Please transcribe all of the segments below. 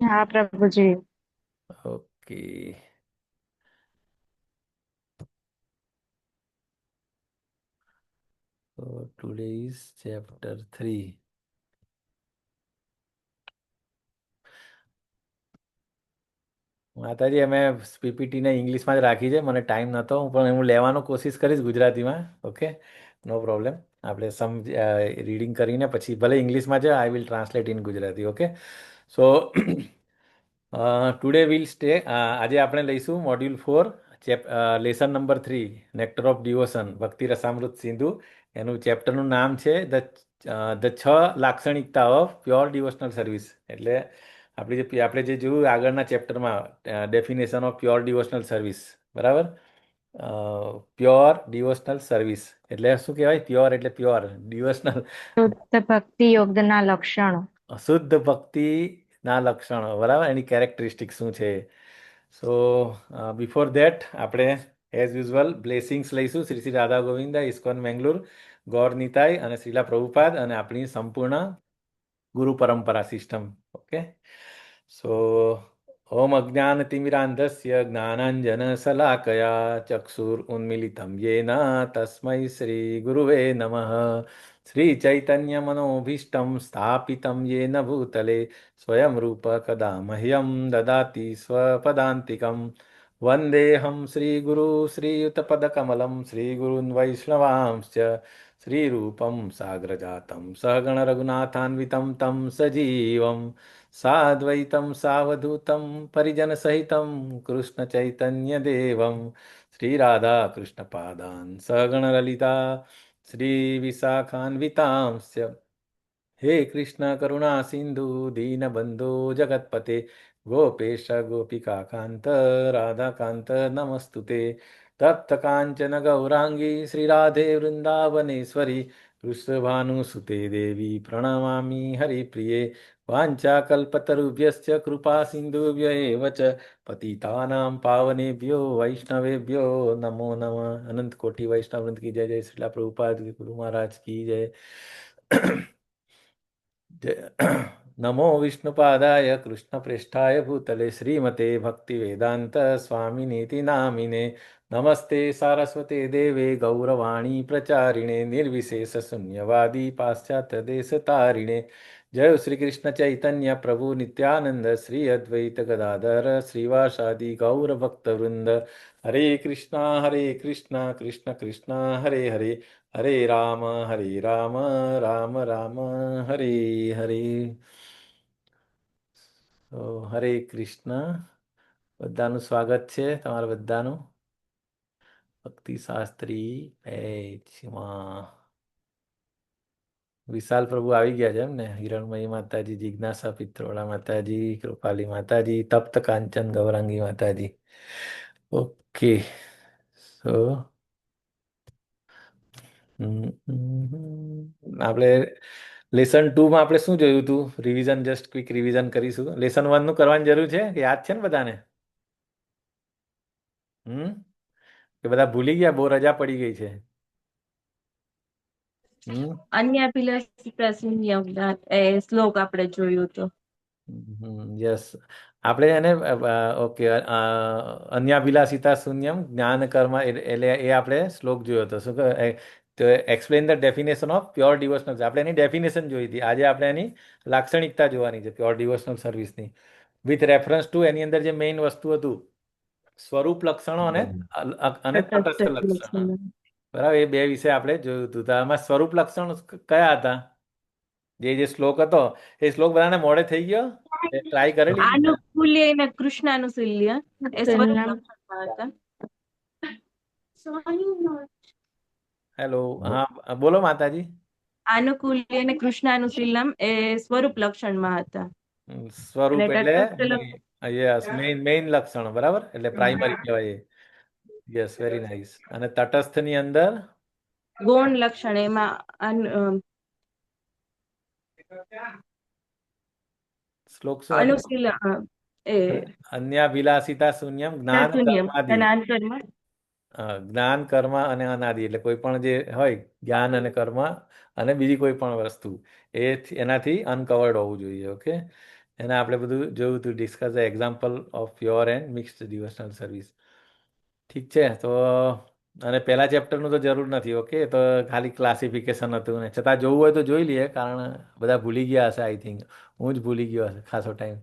हाँ प्रभु जी। ओके। तो today is chapter 3। માતાજી અમે પીપીટીને ઇંગ્લિશમાં જ રાખી છે, મને ટાઈમ નહોતો, પણ હું લેવાનો કોશિશ કરીશ ગુજરાતીમાં. Okay, no problem. આપણે રીડિંગ કરીને પછી ભલે ઇંગ્લિશમાં છે, I will translate in Gujarati. Okay. So today will stay. આજે આપણે લઈશું module 4, lesson number 3, nectar of devotion, ભક્તિ રસામૃત સિંધુ. એનું ચેપ્ટરનું નામ છે ધ 6 લાક્ષણિકતા ઓફ પ્યોર ડિવોશનલ સર્વિસ. એટલે આપણે જે જોયું આગળના ચેપ્ટરમાં, definition of pure devotional service. બરાબર. પ્યોર ડિવોશનલ સર્વિસ એટલે શું કહેવાય? પ્યોર એટલે પ્યોર, ડિવોશનલ શુદ્ધ ભક્તિ યોગના લક્ષણો. શુદ્ધ ભક્તિના લક્ષણો. બરાબર, એની કેરેક્ટરિસ્ટિક શું છે? સો બિફોર ધેટ આપણે એઝ યુઝ્યુઅલ બ્લેસિંગ્સ લઈશું. શ્રી શ્રી રાધા ગોવિંદ, ઇસ્કોન મેંગલુર, ગોર નિતાઈ અને શ્રીલા પ્રભુપાદ અને આપણી સંપૂર્ણ ગુરુ પરંપરા સિસ્ટમ. ઓકે. સો ઓમ અજ્ઞાનતિમિરાંધસ્ય જ્ઞાનાંજનશલાકયા ચક્ષુરુન્મિલિतं येन તસ્મૈ શ્રી ગુરુવે નમઃ. શ્રી ચૈતન્ય મનોભીષ્ટં સ્થાપિतं येन ભૂતલે સ્વયં રૂપ કદા મહ્યં દદાતિ સ્વપદાંતિકં. વંદેહં શ્રીગુરુ શ્રીયુતપદકમलं શ્રીગુરૂन् વૈષ્ણવાંશ્ચ શ્રીરૂપं સાગ્રજાतं સહગણ રઘુનાથાન્વિतं तं સજીવं સાદ્વૈतं સાવધૂतं પરિજનસહિतं કૃષ્ણચૈતન્યદેવं શ્રીરાધાકૃષ્ણપાદાन् સહગણલલિતા શ્રીવિશાખાન્વિતાંશ્ચ. હે કૃષ્ણ કરુણા સિંધુ દીનબંધો જગતપતે ગોપેશ ગોપિકાકાંત રાધાકાંત નમસ્તુતે. તપ્ત કાંચન ગૌરાંગી શ્રીરાધે વૃંદાવનેશ્વરી વૃષભાનુસુતે દેવી પ્રણમામિ હરિપ્રિયે. વાંఛાકલ્પતરુભ્યશ્ચ કૃપા સિંધુભ્ય એવ ચ પતિતાનાં પાવનેભ્યો વૈષ્ણવેભ્યો નમો નમઃ. અનંત કોટી વૈષ્ણવ વૃંદ કી જય. જય શ્રીલા પ્રભુપાદ ગુરુ મહારાજ કી જય. નમો વિષ્ણુપાદાય કૃષ્ણપ્રેષ્ઠાય ભૂતલે શ્રીમતે ભક્તિવેદાંત સ્વામિનીતિ નામિને. નમસ્તે સારસ્વતે દેવે ગૌરવાણી પ્રચારિણે નિર્વિશેષ શૂન્યવાદી પાશ્ચાત્ય દેશતારિણે. જય શ્રી કૃષ્ણ ચૈતન્ય પ્રભુ નિત્યાનંદ શ્રી અદ્વૈત ગદાધર શ્રીવાસાદિ ગૌર ભક્તવૃંદ. હરે કૃષ્ણ કૃષ્ણ કૃષ્ણ હરે હરે, હરે રામ રામ રામ હરે હરે. તો હરે કૃષ્ણ. બધાનું સ્વાગત છે, તમારા બધાનું ભક્તિ શાસ્ત્રી પેજમાં. વિશાલ પ્રભુ આવી ગયા છે એમ ને? હિરણમયી માતાજી, જિજ્ઞાસા પિત્રોડા માતાજી, કૃપાલી માતાજી, તપ્ત કાંચન ગૌરાંગી માતાજી. ઓકે. સો આપણે લેસન 2માં આપણે શું જોયું હતું? રિવિઝન, જસ્ટ ક્વિક રિવિઝન કરીશું. લેસન 1નું કરવાની જરૂર છે કે યાદ છે ને બધાને? હમ કે બધા ભૂલી ગયા? બહુ રજા પડી ગઈ છે? હમ અન્ય અભિલાષિતા શૂન્ય શ્લોક આપણે જોયું હતું. યસ. આપણે એને ઓકે, અન્યાભિલાષિતા શૂન્યમ જ્ઞાન કર્મ એટલે એ આપણે શ્લોક જોયો હતો. શું કહે? તો explain the definition of pure devotional. આપણે એની ડેફિનેશન જોઈ હતી. આજે આપણે એની લાક્ષણિકતા જોવાની છે પ્યોર ડિવોશનલ સર્વિસની, વિથ રેફરન્સ ટુ એની અંદર જે મેઇન વસ્તુ હતું, સ્વરૂપ લક્ષણો અને તટસ્થ લક્ષણો. બરાબર, એ બે વિશે આપણે જોયું હતું. તો આમાં સ્વરૂપ લક્ષણ કયા હતા? જે શ્લોક હતો એ શ્લોક બધાને મોડે થઈ ગયો? ટ્રાય કરેલી? આનુકૂલ્ય અને કૃષ્ણાનુશીલ્ય એ સ્વરૂપ લક્ષણમાં હતા. હેલો, હા બોલો માતાજી. આનુકૂલ્ય અને કૃષ્ણાનુશીલમ એ સ્વરૂપ લક્ષણમાં હતા. અને સ્વરૂપ એટલે તટસ્થ લક્ષણ યસ, મેઇન લક્ષણ. બરાબર, એટલે પ્રાઇમરી કહેવાય. Yes, very nice. અને તટસ્થની અંદર ગૌણ લક્ષણ એમાં શ્લોક શું હતો? અનુશીલ એ અન્યાભિલાષિતા શૂન્યમ જ્ઞાન શૂન્યમ કર્માદિ. જ્ઞાનકર્મ જ્ઞાન કર્મ અને અનાદિ એટલે કોઈ પણ જે હોય, જ્ઞાન અને કર્મ અને બીજી કોઈ પણ વસ્તુ, એનાથી અનકવર્ડ હોવું જોઈએ. ઓકે. એને આપણે બધું જોયું હતું. Discuss the example of pure and mixed devotional service. ઠીક છે. તો અને પહેલા ચેપ્ટરનું તો જરૂર નથી. ઓકે, તો ખાલી ક્લાસિફિકેશન હતું ને, છતાં જોવું હોય તો જોઈ લઈએ, કારણ બધા ભૂલી ગયા હશે. આઈ થિંક હું જ ભૂલી ગયો હશે ખાસો ટાઈમ.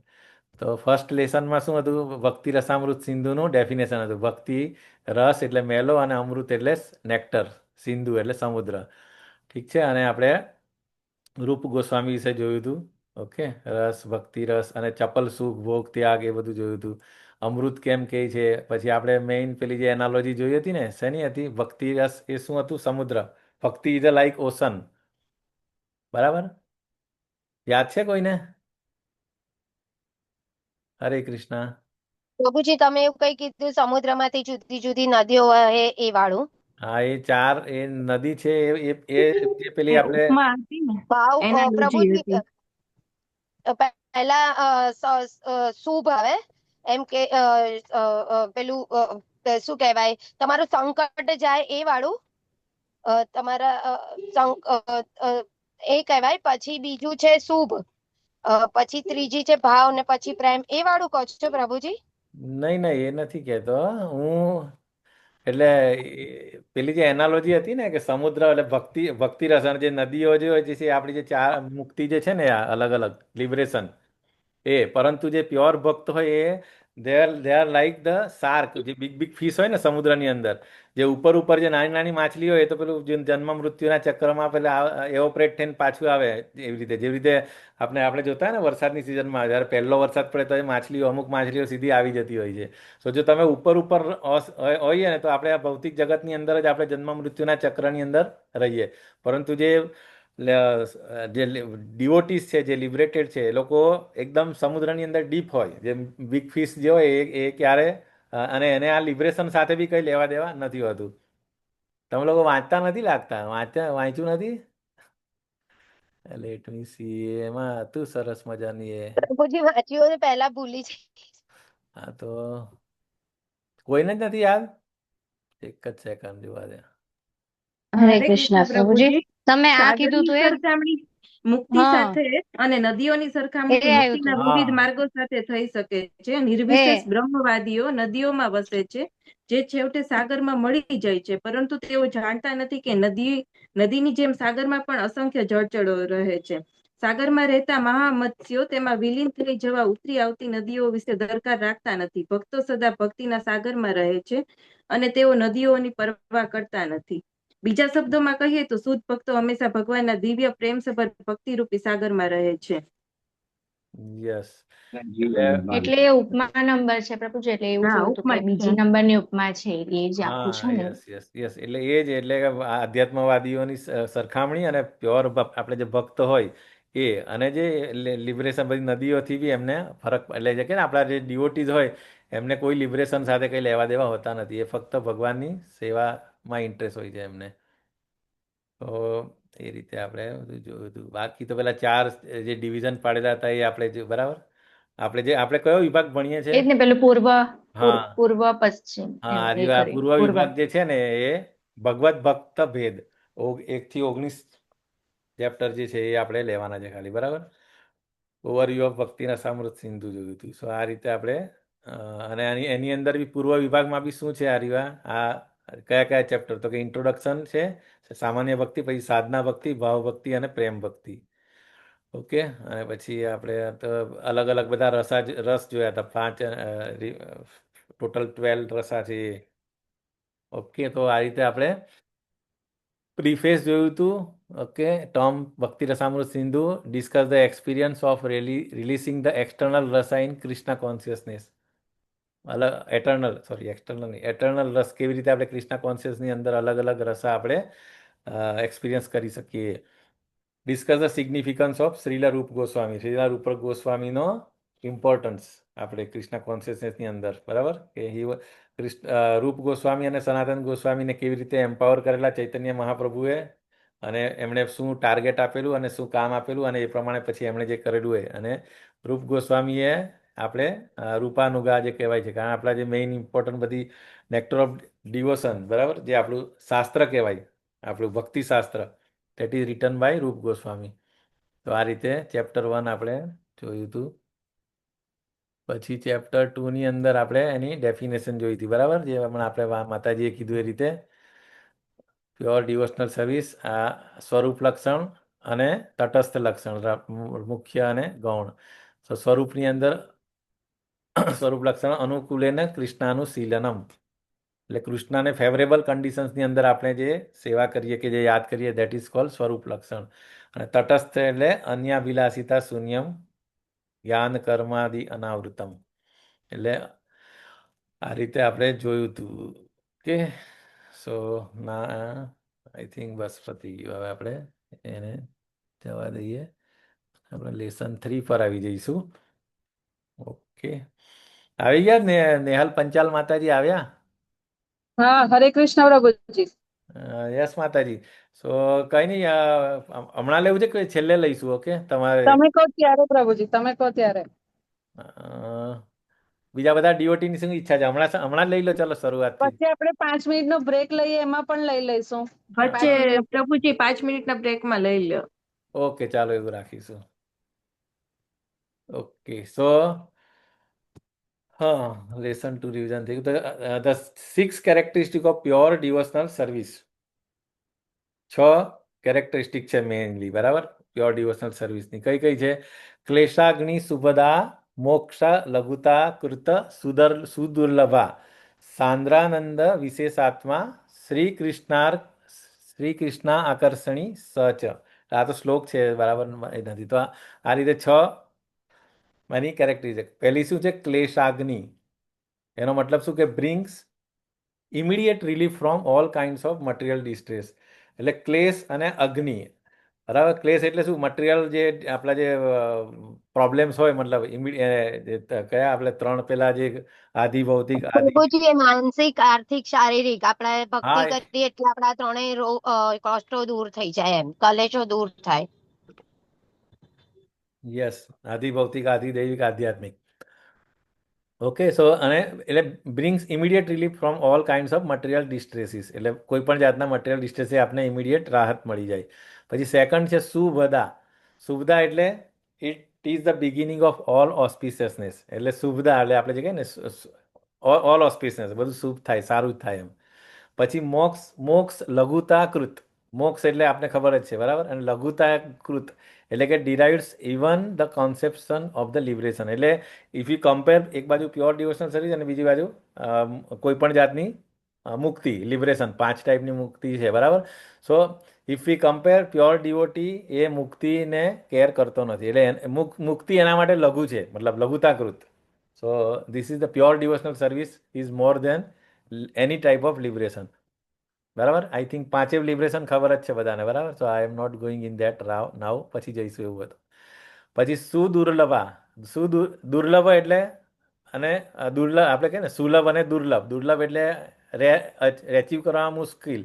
તો ફર્સ્ટ લેસનમાં શું હતું? ભક્તિ રસામૃત સિંધુનું ડેફિનેશન હતું. ભક્તિ રસ એટલે મેલો અને અમૃત એટલે નેક્ટર, સિંધુ એટલે સમુદ્ર. ઠીક છે. અને આપણે રૂપ ગોસ્વામી વિશે જોયું હતું. ઓકે, રસ, ભક્તિ રસ અને ચપલ સુખ, ભોગ, ત્યાગ એ બધું જોયું હતું. અમૃત કેમ કહે છે. પછી આપણે મેઇન પેલી જે એનાલોજી જોઈ હતી ને, શેની હતી? ભક્તિ રસ એ શું હતું? સમુદ્ર. ભક્તિ ઇઝ અ લાઈક ઓશન. બરાબર? યાદ છે કોઈને? હરે કૃષ્ણ. પ્રભુજી તમે એવું કઈ કીધું સમુદ્રમાંથી જુદી જુદી નદીઓ વહે એ વાળું. હા, એ ચાર એ નદી છે. જે પેલી એ આપણે ઉપમા હતી ને, ભાવ એનાલોજી પ્રભુજી હતી. પહેલા શુભ આવે એમ કે પેલું શું કહેવાય તમારું સંકટ જાય એ વાળું તમારા એ કહેવાય. પછી બીજું છે શુભ, પછી ત્રીજી છે ભાવ ને પછી પ્રેમ એ વાળું કહો છો પ્રભુજી? નહીં નહીં, એ નથી કહેતો હું. એટલે પેલી જે એનાલોજી હતી ને, કે સમુદ્ર એટલે ભક્તિ ભક્તિ રસ, અને જે નદીઓ જે હોય છે આપણી જે ચાર મુક્તિ જે છે ને, આ અલગ અલગ લિબરેશન પરંતુ જે પ્યોર ભક્ત હોય they are like the shark, જે બિગ બિગ ફિશ હોય ને સમુદ્રની અંદર, જે ઉપર ઉપર જે નાની નાની માછલી હોય, એ તો પેલું જન્મ મૃત્યુના ચક્રમાં પેલા એવોપરેટ થઈને પાછું આવે. એવી રીતે જેવી રીતે આપણે જોતા હોય ને વરસાદની સિઝનમાં, જ્યારે પહેલો વરસાદ પડે તો એ માછલીઓ, અમુક માછલીઓ સીધી આવી જતી હોય છે. તો જો તમે ઉપર ઉપર હોઈએ ને, તો આપણે આ ભૌતિક જગતની અંદર જ આપણે જન્મ મૃત્યુના ચક્રની અંદર રહીએ. પરંતુ જે ડિવોટીસ છે, જે લિબરેટેડ છે, એ લોકો એકદમ સમુદ્રની અંદર ડીપ હોય, જે બિગ ફિશ જે હોય એ ક્યારે અને એને આ લિબરેશન સાથે બી કંઈ લેવા દેવા નથી હોતું. તમે લોકો વાંચતા નથી લાગતા? વાંચ્યું નથી? લેટ મી સી, એમાં હતું સરસ મજાની એ. પ્રભુજી વાંચ્યું ને પહેલા ભૂલી છે. હા, તો કોઈને જ નથી યાદ? એક જ સેકન્ડ જોવા દે. હરે હરે કૃષ્ણ કૃષ્ણ પ્રભુજી. પ્રભુજી. તમે આ કીધું સાગરની તું એ સરખામણી મુક્તિ હા સાથે અને નદીઓની એ સરખામણી આવ્યું મુક્તિના તું. વિવિધ હા, માર્ગો સાથે થઈ શકે છે. એ નિર્વિશેષ બ્રહ્મવાદીઓ નદીઓમાં વસે છે, જે છેવટે સાગરમાં મળી જાય છે, પરંતુ તેઓ જાણતા નથી કે નદીની જેમ સાગરમાં પણ અસંખ્ય જળચરો રહે છે. સાગરમાં રહેતા મહામત્સ્યો તેમાં વિલીન થઈ જવા ઉતરી આવતી નદીઓ વિશે દરકાર રાખતા નથી. ભક્તો સદા ભક્તિના સાગરમાં રહે છે અને તેઓ નદીઓની પરવા કરતા નથી. બીજા શબ્દોમાં કહીએ તો શુદ્ધ ભક્તો હંમેશા ભગવાનના દિવ્ય પ્રેમસભર ભક્તિરૂપી સાગરમાં રહે છે. યસ. એટલે એટલે એ ઉપમા નંબર છે પ્રભુજી. એટલે એવું હા, થયું હતું કે ઉપમા જ છે. બીજી નંબરની ઉપમા છે એ જ આખું છે હા, ને. યસ યસ યસ, એટલે એ જ, એટલે કે આ અધ્યાત્મવાદીઓની સરખામણી અને પ્યોર આપણે જે ભક્ત હોય અને જે લિબરેશન બધી નદીઓથી બી એમને ફરક એટલે છે કે ને, આપણા જે ડિવોટીઝ હોય એમને કોઈ લિબરેશન સાથે કંઈ લેવા દેવા હોતા નથી. એ ફક્ત ભગવાનની સેવામાં ઇન્ટરેસ્ટ હોય છે એમને. તો એ રીતે આપણે બધું જોયું હતું. બાકી તો પેલા ચાર જે ડિવિઝન પાડેલા હતા એ આપણે જો બરાબર. આપણે કયો વિભાગ ભણીએ એ છીએ? જ ને પેલું હા પૂર્વ પશ્ચિમ હા, એમ આ એ રહ્યું આ કરી પૂર્વ પૂર્વ. વિભાગ જે છે ને, એ ભગવત ભક્ત ભેદ 1 થી 19 ચેપ્ટર જે છે એ આપણે લેવાના છે ખાલી. બરાબર. ઓવરવ્યુ ઓફ ભક્તિના સમૃદ્ધ સિંધુ જોયું હતું. સો આ રીતે આપણે અને એની અંદર બી પૂર્વ વિભાગમાં બી શું છે આ રહ્યા આ કયા કયા ચેપ્ટર? તો કે ઇન્ટ્રોડક્શન છે, સામાન્ય ભક્તિ, પછી સાધના ભક્તિ, ભાવ ભક્તિ અને પ્રેમ ભક્તિ. ઓકે, અને પછી આપણે તો અલગ અલગ બધા રસ જોયા હતા. 5 ટોટલ 12 રસા છે એ. ઓકે, તો આ રીતે આપણે પ્રીફેસ જોયું હતું. Okay, term Bhakti Rasamrita Sindhu discuss the experience of releasing the external rasa in Krishna consciousness. External નહીં, એટર્નલ રસ કેવી રીતે આપણે કૃષ્ણ કોન્શિયસની અંદર અલગ અલગ રસા આપણે એક્સપિરિયન્સ કરી શકીએ. ડિસ્કસ ધ સિગ્નિફિકન્સ ઓફ શ્રીલા રૂપ ગોસ્વામી. શ્રીલા રૂપ ગોસ્વામીનો ઇમ્પોર્ટન્સ આપણે કૃષ્ણ કોન્શિયસનેસની અંદર. બરાબર, કે રૂપ ગોસ્વામી અને સનાતન ગોસ્વામીને કેવી રીતે એમ્પાવર કરેલા ચૈતન્ય મહાપ્રભુએ, અને એમણે શું ટાર્ગેટ આપેલું અને શું કામ આપેલું, અને એ પ્રમાણે પછી એમણે જે કરેલું હોય. અને રૂપ ગોસ્વામીએ આપણે રૂપાનુગા જે કહેવાય છે, કારણ આપણા જે મેઇન ઇમ્પોર્ટન્ટ બધી નેક્ટર ઓફ ડિવોશન, બરાબર, જે આપણું શાસ્ત્ર કહેવાય, આપણું ભક્તિ શાસ્ત્ર, દેટ ઇઝ રિટન બાય રૂપ ગોસ્વામી. તો આ રીતે ચેપ્ટર 1 આપણે જોયું હતું. પછી ચેપ્ટર 2 ની અંદર આપણે એની ડેફિનેશન જોઈ હતી, બરાબર? જે હમણાં આપણે માતાજીએ કીધું એ રીતે પ્યોર ડિવોશનલ સર્વિસ, આ સ્વરૂપ લક્ષણ અને તટસ્થ લક્ષણ, મુખ્ય અને ગૌણ. તો સ્વરૂપની અંદર સ્વરૂપ લક્ષણ અનુકૂલેન કૃષ્ણાનુશીલનમ, એટલે કૃષ્ણને ફેવરેબલ કન્ડિશન્સની અંદર આપણે જે સેવા કરીએ કે જે યાદ કરીએ, દેટ ઇઝ કોલ્ડ સ્વરૂપ લક્ષણ. અને તટસ્થ એટલે અન્યાભિલાષિતા શૂન્યમ જ્ઞાન કર્માદિ અનાવૃતમ. એટલે આ રીતે આપણે જોયું હતું કે સો ના આઈ થિંક બસ પતી ગયું. હવે આપણે એને જવા દઈએ, આપણે લેસન 3 પર આવી જઈશું. ઓકે, આવી ગયા ને? નેહલ પંચાલ માતાજી આવ્યા? હા, હરે કૃષ્ણ પ્રભુજી. યસ માતાજી. સો કઈ નહીં, હમણાં લેવું છે કે છેલ્લે લઈશું? ઓકે, તમારે તમે કહો ત્યારે પ્રભુજી, તમે કહો ત્યારે. બીજા બધા ડીઓટીની શું ઈચ્છા છે? હમણાં લઈ લો, ચલો શરૂઆતથી. પછી આપણે 5 મિનિટનો બ્રેક લઈએ, એમાં પણ લઈ લઈશું. વચ્ચે પ્રભુજી 5 મિનિટના બ્રેકમાં લઈ લો. ઓકે, ચાલો એવું રાખીશું. ઓકે, સો હા, લેસન 2 રિવિઝન થઈ ગયું. The 6 characteristic of pure devotional service. 6 characteristic છે મેઇનલી, બરાબર? પ્યોર ડિવોશનલ સર્વિસની કઈ કઈ છે? ક્લેશાગ્નિ સુભદા, મોક્ષ લઘુતા કૃત સુદુર્લભા, સાંદ્રાનંદ વિશેષાત્મા, શ્રી કૃષ્ણ આકર્ષણી સચ. આ તો શ્લોક છે, બરાબર એ નથી. તો આ રીતે 6 એની કેરેક્ટરિસ્ટિક. પહેલી શું છે? ક્લેશાગ્નિ. એનો મતલબ શું કે brings immediate relief from all kinds of material distress. એટલે ક્લેશ અને અગ્નિ, બરાબર? ક્લેશ એટલે શું? મટીરિયલ જે આપણા જે પ્રોબ્લેમ્સ હોય, મતલબ કયા આપણે 3 પેલા જે આદિ ભૌતિક આદિ, પ્રભુજી, એ માનસિક, આર્થિક, શારીરિક આપણે ભક્તિ હા કરીએ એટલે આપણા ત્રણેય કષ્ટો દૂર થઈ જાય, એમ કલેશો દૂર થાય. યસ, આદિ ભૌતિક, આદિ દૈવિક, આધ્યાત્મિક. ઓકે, સો અને એટલે brings immediate relief from all kinds of material distresses, એટલે કોઈ પણ જાતના મટીરિયલ ડિસ્ટ્રેસથી આપણે ઇમિડિયેટ રાહત મળી જાય. પછી સેકન્ડ છે શુભદા. શુભદા એટલે it is the beginning of all auspiciousness. એટલે શુભદા એટલે આપણે જે કહીએ ને ઓલ ઓસ્પિશિયસનેસ, બધું શુભ થાય, સારું જ થાય એમ. પછી મોક્ષ લઘુતાકૃત. મોક્ષ એટલે આપણે ખબર જ છે, બરાબર? અને લઘુતાકૃત એટલે કે derives even the conception of the liberation. એટલે ઇફ યુ કમ્પેર, એક બાજુ પ્યોર ડિવોશનલ સર્વિસ અને બીજી બાજુ કોઈ પણ જાતની મુક્તિ, લિબરેશન, 5 ટાઈપની મુક્તિ છે, બરાબર? So if we compare, pure devotee એ મુક્તિને કેર કરતો નથી, એટલે મુક્તિ એના માટે લઘુ છે, મતલબ લઘુતાકૃત. So this is the pure devotional service is more than any type of liberation, બરાબર? આઈ થિંક 5 લિબરેશન ખબર જ છે બધાને, બરાબર? So I am not going in that now, પછી જઈશું એવું હતું. પછી સુદુર્લભા. દુર્લભ એટલે અને દુર્લભ આપણે કહીએ ને, સુલભ અને દુર્લભ. દુર્લભ એટલે એચીવ કરવામાં મુશ્કેલ,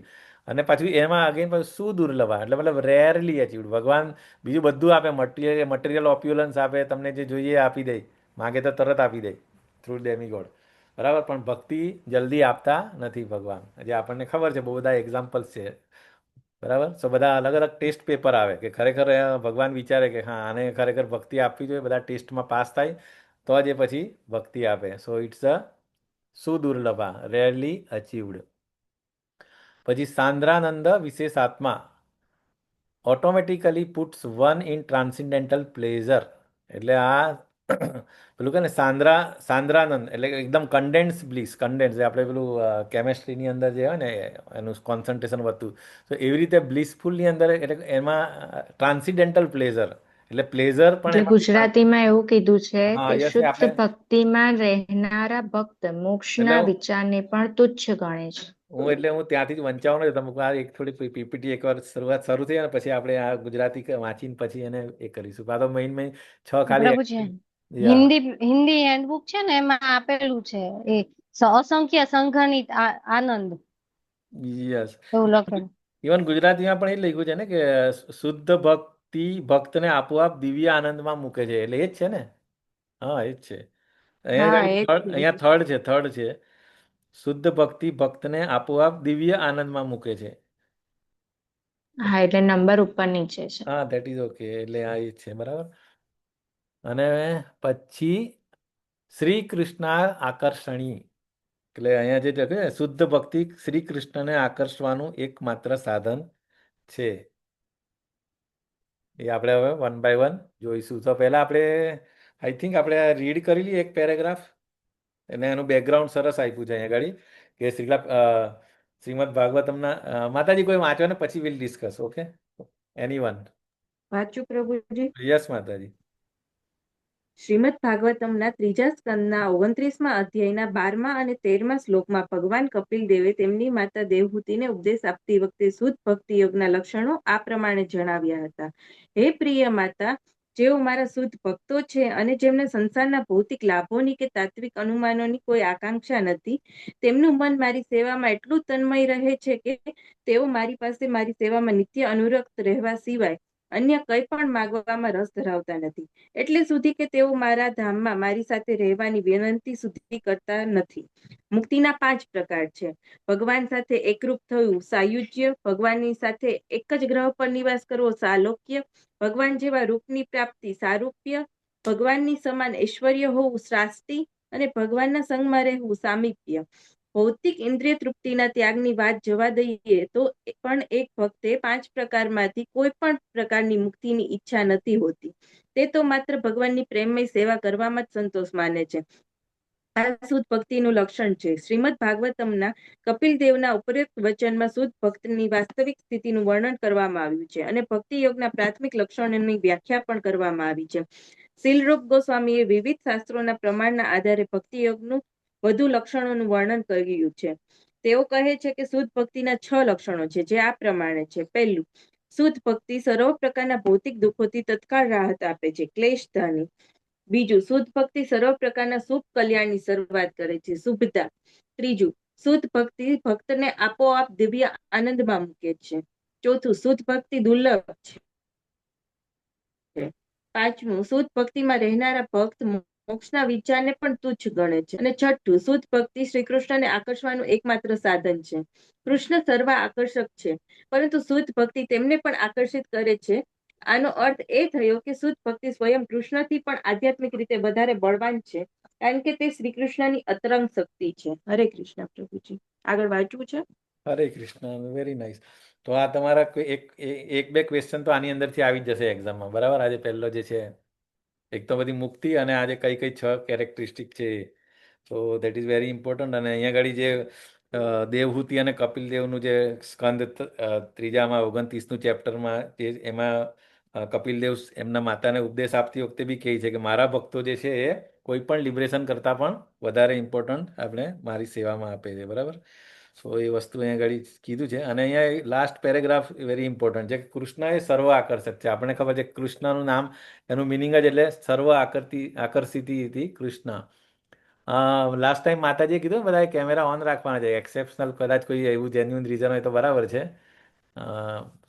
અને પાછું એમાં અગેન પાછું સુદુર્લભા એટલે મતલબ રેરલી અચીવડ. ભગવાન બીજું બધું આપે, મટીરિયલ ઓપ્યુલન્સ આપે, તમને જે જોઈએ આપી દે, માગે તો તરત આપી દે થ્રુ ડેમીગોડ, બરાબર? પણ ભક્તિ જલ્દી આપતા નથી ભગવાન, જે આપણને ખબર છે, બહુ બધા એક્ઝામ્પલ્સ છે, બરાબર? સો બધા અલગ અલગ ટેસ્ટ પેપર આવે કે ખરેખર ભગવાન વિચારે કે હા, આને ખરેખર ભક્તિ આપવી જોઈએ, બધા ટેસ્ટમાં પાસ થાય તો જ એ પછી ભક્તિ આપે. સો ઇટ્સ અ સુદુર્લભા, રેરલી અચીવડ. પછી સાંદ્રાનંદ વિશેષાત્મા, automatically puts one in transcendental pleasure. એટલે આ પેલું કે ને સાંદ્રાનંદ એટલે એકદમ કન્ડેન્સ બ્લિસ. કન્ડેન્સ આપણે પેલું કેમેસ્ટ્રીની અંદર જે હોય ને એનું કોન્સન્ટ્રેશન વધતું, તો એવી રીતે બ્લિસફુલની અંદર એટલે એમાં ટ્રાન્સેન્ડેન્ટલ પ્લેઝર એટલે પ્લેઝર પણ એટલે એમાં, ગુજરાતીમાં એવું કીધું છે હા કે યસ, શુદ્ધ આપણે ભક્તિમાં રહેનારા ભક્ત એટલે મોક્ષના વિચારને પણ તુચ્છ ગણે છે. હું ત્યાંથી જ વંચાવવાનો હતો. તમે આ એક થોડી પીપીટી એકવાર શરૂઆત શરૂ થઈ ને પછી આપણે આ ગુજરાતી વાંચીને પછી એને એ કરીશું. આ તો મેઇન 6 ખાલી પ્રભુજી, યા હિન્દી હેન્ડબુક છે ને, એમાં આપેલું છે એ અસંખ્ય સંઘનિત આનંદ યસ. એવું લખેલું. ઇવન ગુજરાતીમાં પણ એ લખ્યું છે ને કે શુદ્ધ ભક્તિ ભક્તને આપોઆપ દિવ્ય આનંદમાં મૂકે છે. એટલે એ જ છે ને? હા, એ જ છે. હા, એ અહીંયા થર્ડ છે. શુદ્ધ ભક્તિ ભક્તને આપોઆપ દિવ્ય આનંદમાં મૂકે છે. હા, એટલે નંબર ઉપર નીચે છે. હા, ધેટ ઇઝ ઓકે. એટલે આ એ જ છે, બરાબર? અને પછી શ્રી કૃષ્ણ આકર્ષણી એટલે અહીંયા જે લખ્યું છે શુદ્ધ ભક્તિ શ્રી કૃષ્ણને આકર્ષવાનું એકમાત્ર સાધન છે. એ આપણે હવે વન બાય વન જોઈશું. તો પહેલા આપણે આઈ થિંક આપણે રીડ કરી લઈએ એક પેરેગ્રાફ અને એનું બેકગ્રાઉન્ડ સરસ આપ્યું છે અહીંયા આગળ કે શ્રીમદ ભાગવતમના માતાજી કોઈ વાંચો ને પછી વિલ ડિસ્કસ. Okay, anyone? વાંચું પ્રભુજી? યસ માતાજી. શ્રીમદ ભાગવતમના ત્રીજા સ્કંદના 29મા અધ્યાયના 12મા અને 13મા શ્લોકમાં ભગવાન કપિલ દેવે તેમની માતા દેવહૂતિને ઉપદેશ આપતી વખતે શુદ્ધ ભક્તિ યોગના લક્ષણો આ પ્રમાણે જણાવ્યા હતા. હે પ્રિય માતા, જેઓ મારા શુદ્ધ ભક્તો છે અને જેમને સંસારના ભૌતિક લાભોની કે તાત્વિક અનુમાનોની કોઈ આકાંક્ષા નથી, તેમનું મન મારી સેવામાં એટલું તન્મય રહે છે કે તેઓ મારી પાસે મારી સેવામાં નિત્ય અનુરક્ત રહેવા સિવાય અન્ય કંઈ પણ માગવામાં રસ ધરાવતા નથી. એટલે સુધી કે તેઓ મારા ધામમાં મારી સાથે રહેવાની વિનંતી સુધી કરતા નથી. મુક્તિના 5 પ્રકાર છે. ભગવાન સાથે એકરૂપ થયું સાયુજ્ય, ભગવાનની સાથે એક જ ગ્રહ પર નિવાસ કરવો સાલોક્ય, ભગવાન જેવા રૂપની પ્રાપ્તિ સારૂપ્ય, ભગવાનની સમાન ઐશ્વર્ય હોવું શ્રાષ્ટિ અને ભગવાનના સંગમાં રહેવું સામીપ્ય. ભૌતિક ઇન્દ્રિય તૃપ્તિના ત્યાગની વાત જવા દઈએ તો પણ એક ભક્તે 5 પ્રકારમાંથી કોઈ પણ પ્રકારની મુક્તિની ઈચ્છા નથી હોતી. તે તો માત્ર ભગવાનની પ્રેમમય સેવા કરવામાં જ સંતોષ માને છે. આ શુદ્ધ ભક્તિનું લક્ષણ છે. શ્રીમદ ભાગવતમના કપિલ દેવના ઉપરોક્ત વચનમાં શુદ્ધ ભક્તની વાસ્તવિક સ્થિતિનું વર્ણન કરવામાં આવ્યું છે અને ભક્તિ યોગના પ્રાથમિક લક્ષણોની વ્યાખ્યા પણ કરવામાં આવી છે. શીલરૂપ ગોસ્વામીએ વિવિધ શાસ્ત્રોના પ્રમાણના આધારે ભક્તિ યોગનું વધુ લક્ષણોનું વર્ણન કર્યું છે. તેઓ કહે છે કે શુદ્ધ ભક્તિના 6 લક્ષણો છે, જે આ પ્રમાણે છે. પહેલું, શુદ્ધ ભક્તિ સર્વ પ્રકારના ભૌતિક દુઃખોથી તત્કાળ રાહત આપે છે, ક્લેશધાની. બીજું, શુદ્ધ ભક્તિ સર્વ પ્રકારના શુભ કલ્યાણની શરૂઆત કરે છે, શુભતા. ત્રીજું, શુદ્ધ ભક્તિ ભક્તને આપોઆપ દિવ્ય આનંદમાં મૂકે છે. ચોથું, શુદ્ધ ભક્તિ દુર્લભ છે. પાંચમું, શુદ્ધ ભક્તિમાં રહેનારા ભક્ત મોક્ષના વિચારને પણ તુચ્છ ગણે છે. અને છઠ્ઠું, શુદ્ધ ભક્તિ શ્રી કૃષ્ણને આકર્ષવાનું એકમાત્ર સાધન છે. કૃષ્ણ સર્વ આકર્ષક છે, પરંતુ શુદ્ધ ભક્તિ તેમને પણ આકર્ષિત કરે છે. આનો અર્થ એ થયો કે શુદ્ધ ભક્તિ સ્વયં કૃષ્ણથી પણ આધ્યાત્મિક રીતે વધારે બળવાન છે, કારણ કે તે શ્રી કૃષ્ણની અતરંગ શક્તિ છે. હરે કૃષ્ણ પ્રભુજી. આગળ વાંચવું છે? હરે કૃષ્ણ, વેરી નાઇસ. તો આ તમારા એક બે ક્વેશ્ચન તો આની અંદરથી આવી જ જશે એક્ઝામમાં, બરાબર? આજે પહેલો જે છે એક તો બધી મુક્તિ અને આજે કઈ 6 કેરેક્ટરિસ્ટિક છે. તો દેટ ઇઝ વેરી ઇમ્પોર્ટન્ટ. અને અહીંયા આગળ જે દેવહૂતિ અને કપિલ દેવનું જે સ્કંદ ત્રીજામાં 29નું ચેપ્ટરમાં એમાં કપિલ દેવ એમના માતાને ઉપદેશ આપતી વખતે બી કહે છે કે મારા ભક્તો જે છે એ કોઈ પણ લિબરેશન કરતાં પણ વધારે ઇમ્પોર્ટન્ટ આપણે મારી સેવામાં આપે છે, બરાબર? સો એ વસ્તુ અહીંયા આગળ કીધું છે. અને અહીંયા લાસ્ટ પેરેગ્રાફ વેરી ઇમ્પોર્ટન્ટ છે. કૃષ્ણ એ સર્વ આકર્ષક છે. આપણને ખબર છે કૃષ્ણનું નામ, એનું મિનિંગ જ એટલે સર્વ આકર્ષિતી હતી કૃષ્ણ. લાસ્ટ ટાઈમ માતાજીએ કીધું બધા કેમેરા ઓન રાખવાના છે. એક્સેપ્શનલ કદાચ કોઈ એવું જેન્યુઅન રીઝન હોય તો બરાબર છે.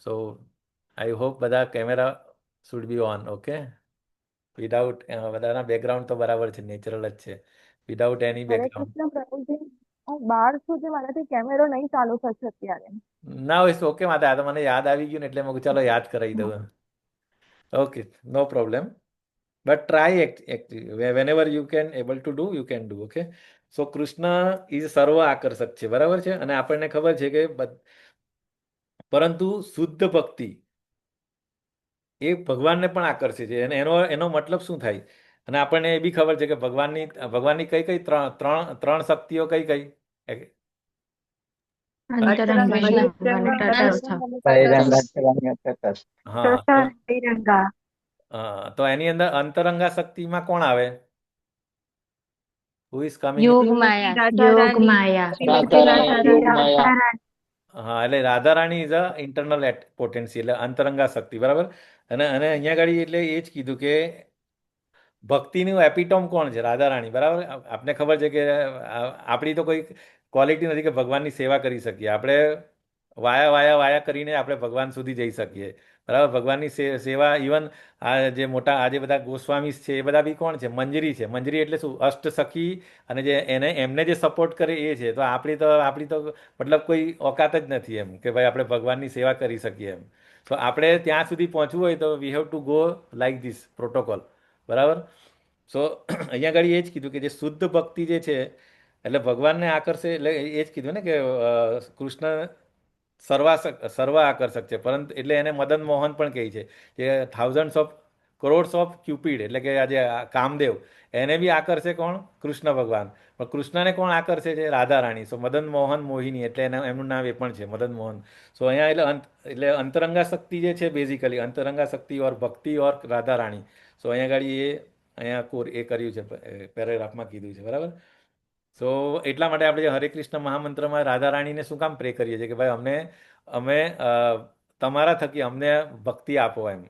સો આઈ હોપ બધા camera should be on. Okay, without બધાના બેકગ્રાઉન્ડ તો બરાબર છે, નેચરલ જ છે, વિધાઉટ એની હરે બેકગ્રાઉન્ડ. કૃષ્ણ પ્રભુજી, હું બહાર છું જે મારાથી કેમેરો નહીં ચાલુ થશે અત્યારે. ના હોય તો ઓકે માતા, આ તો મને યાદ આવી ગયું ને એટલે મેં કીધું ચાલો યાદ કરાવી દઉં. Okay, no problem. But try actually whenever you can able to do you can do. Okay, so Krishna is સર્વ આકર્ષક છે, બરાબર છે? અને આપણને ખબર છે કે પરંતુ શુદ્ધ ભક્તિ એ ભગવાનને પણ આકર્ષે છે. અને એનો મતલબ શું થાય? અને આપણને એ બી ખબર છે કે ભગવાનની કઈ ત્રણ શક્તિઓ કઈ કઈ? અંતરંગ હા, તો એની અંદર અંતરંગા શક્તિમાં કોણ આવે? Who is coming? યોગ માયા. હા, એટલે Radharani is a internal potency, એટલે અંતરંગા શક્તિ, બરાબર? અને અહીંયા આગળ એટલે એ જ કીધું કે ભક્તિનું એપિટોમ કોણ છે? રાધારાણી, બરાબર? આપને ખબર છે કે આપણી તો કોઈ ક્વોલિટી નથી કે ભગવાનની સેવા કરી શકીએ. આપણે વાયા કરીને આપણે ભગવાન સુધી જઈ શકીએ, બરાબર? ભગવાનની સેવા ઇવન આ જે મોટા આજે બધા ગોસ્વામી છે એ બધા બી કોણ છે? મંજરી છે. મંજરી એટલે શું? અષ્ટસખી. અને જે એમને જે સપોર્ટ કરે એ છે. તો આપણી તો મતલબ કોઈ ઓકાત જ નથી એમ કે ભાઈ આપણે ભગવાનની સેવા કરી શકીએ એમ. તો આપણે ત્યાં સુધી પહોંચવું હોય તો વી have to go like this protocol, બરાબર? સો અહીંયા આગળ એ જ કીધું કે જે શુદ્ધ ભક્તિ જે છે એટલે ભગવાનને આકર્ષે, એટલે એ જ કીધું ને કે કૃષ્ણ સર્વ આકર્ષક છે, પરંતુ એટલે એને મદન મોહન પણ કહે છે, કે થાઉઝન્ડ્સ ઓફ કરોડ્સ ઓફ ક્યુપિડ, એટલે કે આજે કામદેવ એને બી આકર્ષે કોણ? કૃષ્ણ ભગવાન. પણ કૃષ્ણને કોણ આકર્ષે છે? રાધા રાણી. સો મદન મોહન મોહિની, એટલે એમનું નામ એ પણ છે મદન મોહન. સો અહીંયા એટલે અંતરંગા શક્તિ જે છે, બેઝિકલી અંતરંગા શક્તિ ઓર ભક્તિ ઓર રાધા રાણી. સો અહીંયા આગળ અહીંયા એ કર્યું છે, પેરેગ્રાફમાં કીધું છે, બરાબર. સો એટલા માટે આપણે હરે કૃષ્ણ મહામંત્રમાં રાધા રાણીને શું કામ પ્રે કરીએ છીએ કે ભાઈ અમે તમારા થકી અમને ભક્તિ આપો એમ,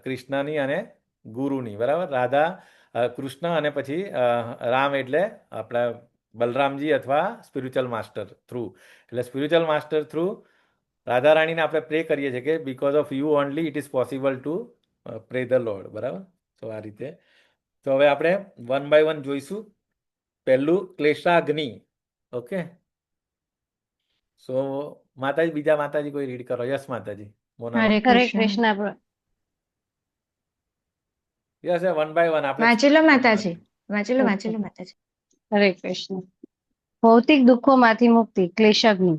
કૃષ્ણની અને ગુરુની, બરાબર. રાધા કૃષ્ણ અને પછી રામ એટલે આપણા બલરામજી અથવા સ્પિરિચ્યુઅલ માસ્ટર થ્રુ, એટલે સ્પિરિચ્યુઅલ માસ્ટર થ્રુ રાધા રાણીને આપણે પ્રે કરીએ છીએ કે because of you only it is possible to pre the lord, બરાબર. તો આ રીતે. તો હવે આપણે વન બાય વન જોઈશું. પહેલું ક્લેશાગ્નિ. ઓકે. સો માતાજી, બીજા માતાજી કોઈ રીડ કરો. યસ માતાજી. Mona. Hare Hare Krishna. Krishna. Yes, one by one આપણે વાંચેલો માતાજી, વાંચેલો ઓકે. વાંચેલો માતાજી. હરે કૃષ્ણ. ભૌતિક દુઃખોમાંથી મુક્તિ, ક્લેશગ્નિ.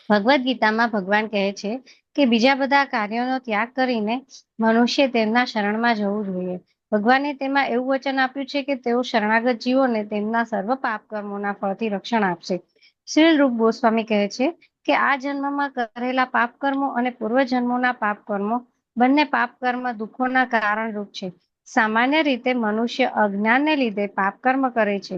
ભગવદ્ ગીતામાં ભગવાન કહે છે કે બીજા બધા કાર્યોનો ત્યાગ કરીને મનુષ્ય તેમના શરણમાં જવું જોઈએ. ભગવાને તેમાં એવું વચન આપ્યું છે કે તેઓ શરણાગત જીવોને તેમના સર્વ પાપ કર્મોના ફળથી રક્ષણ આપશે. શ્રી રૂપ ગોસ્વામી કહે છે કે આ જન્મમાં કરેલા પાપ કર્મો અને પૂર્વજન્મોના પાપ કર્મો બંને પાપ કર્મ દુઃખોના કારણરૂપ છે. સામાન્ય રીતે મનુષ્ય અજ્ઞાનને લીધે પાપ કર્મ કરે છે,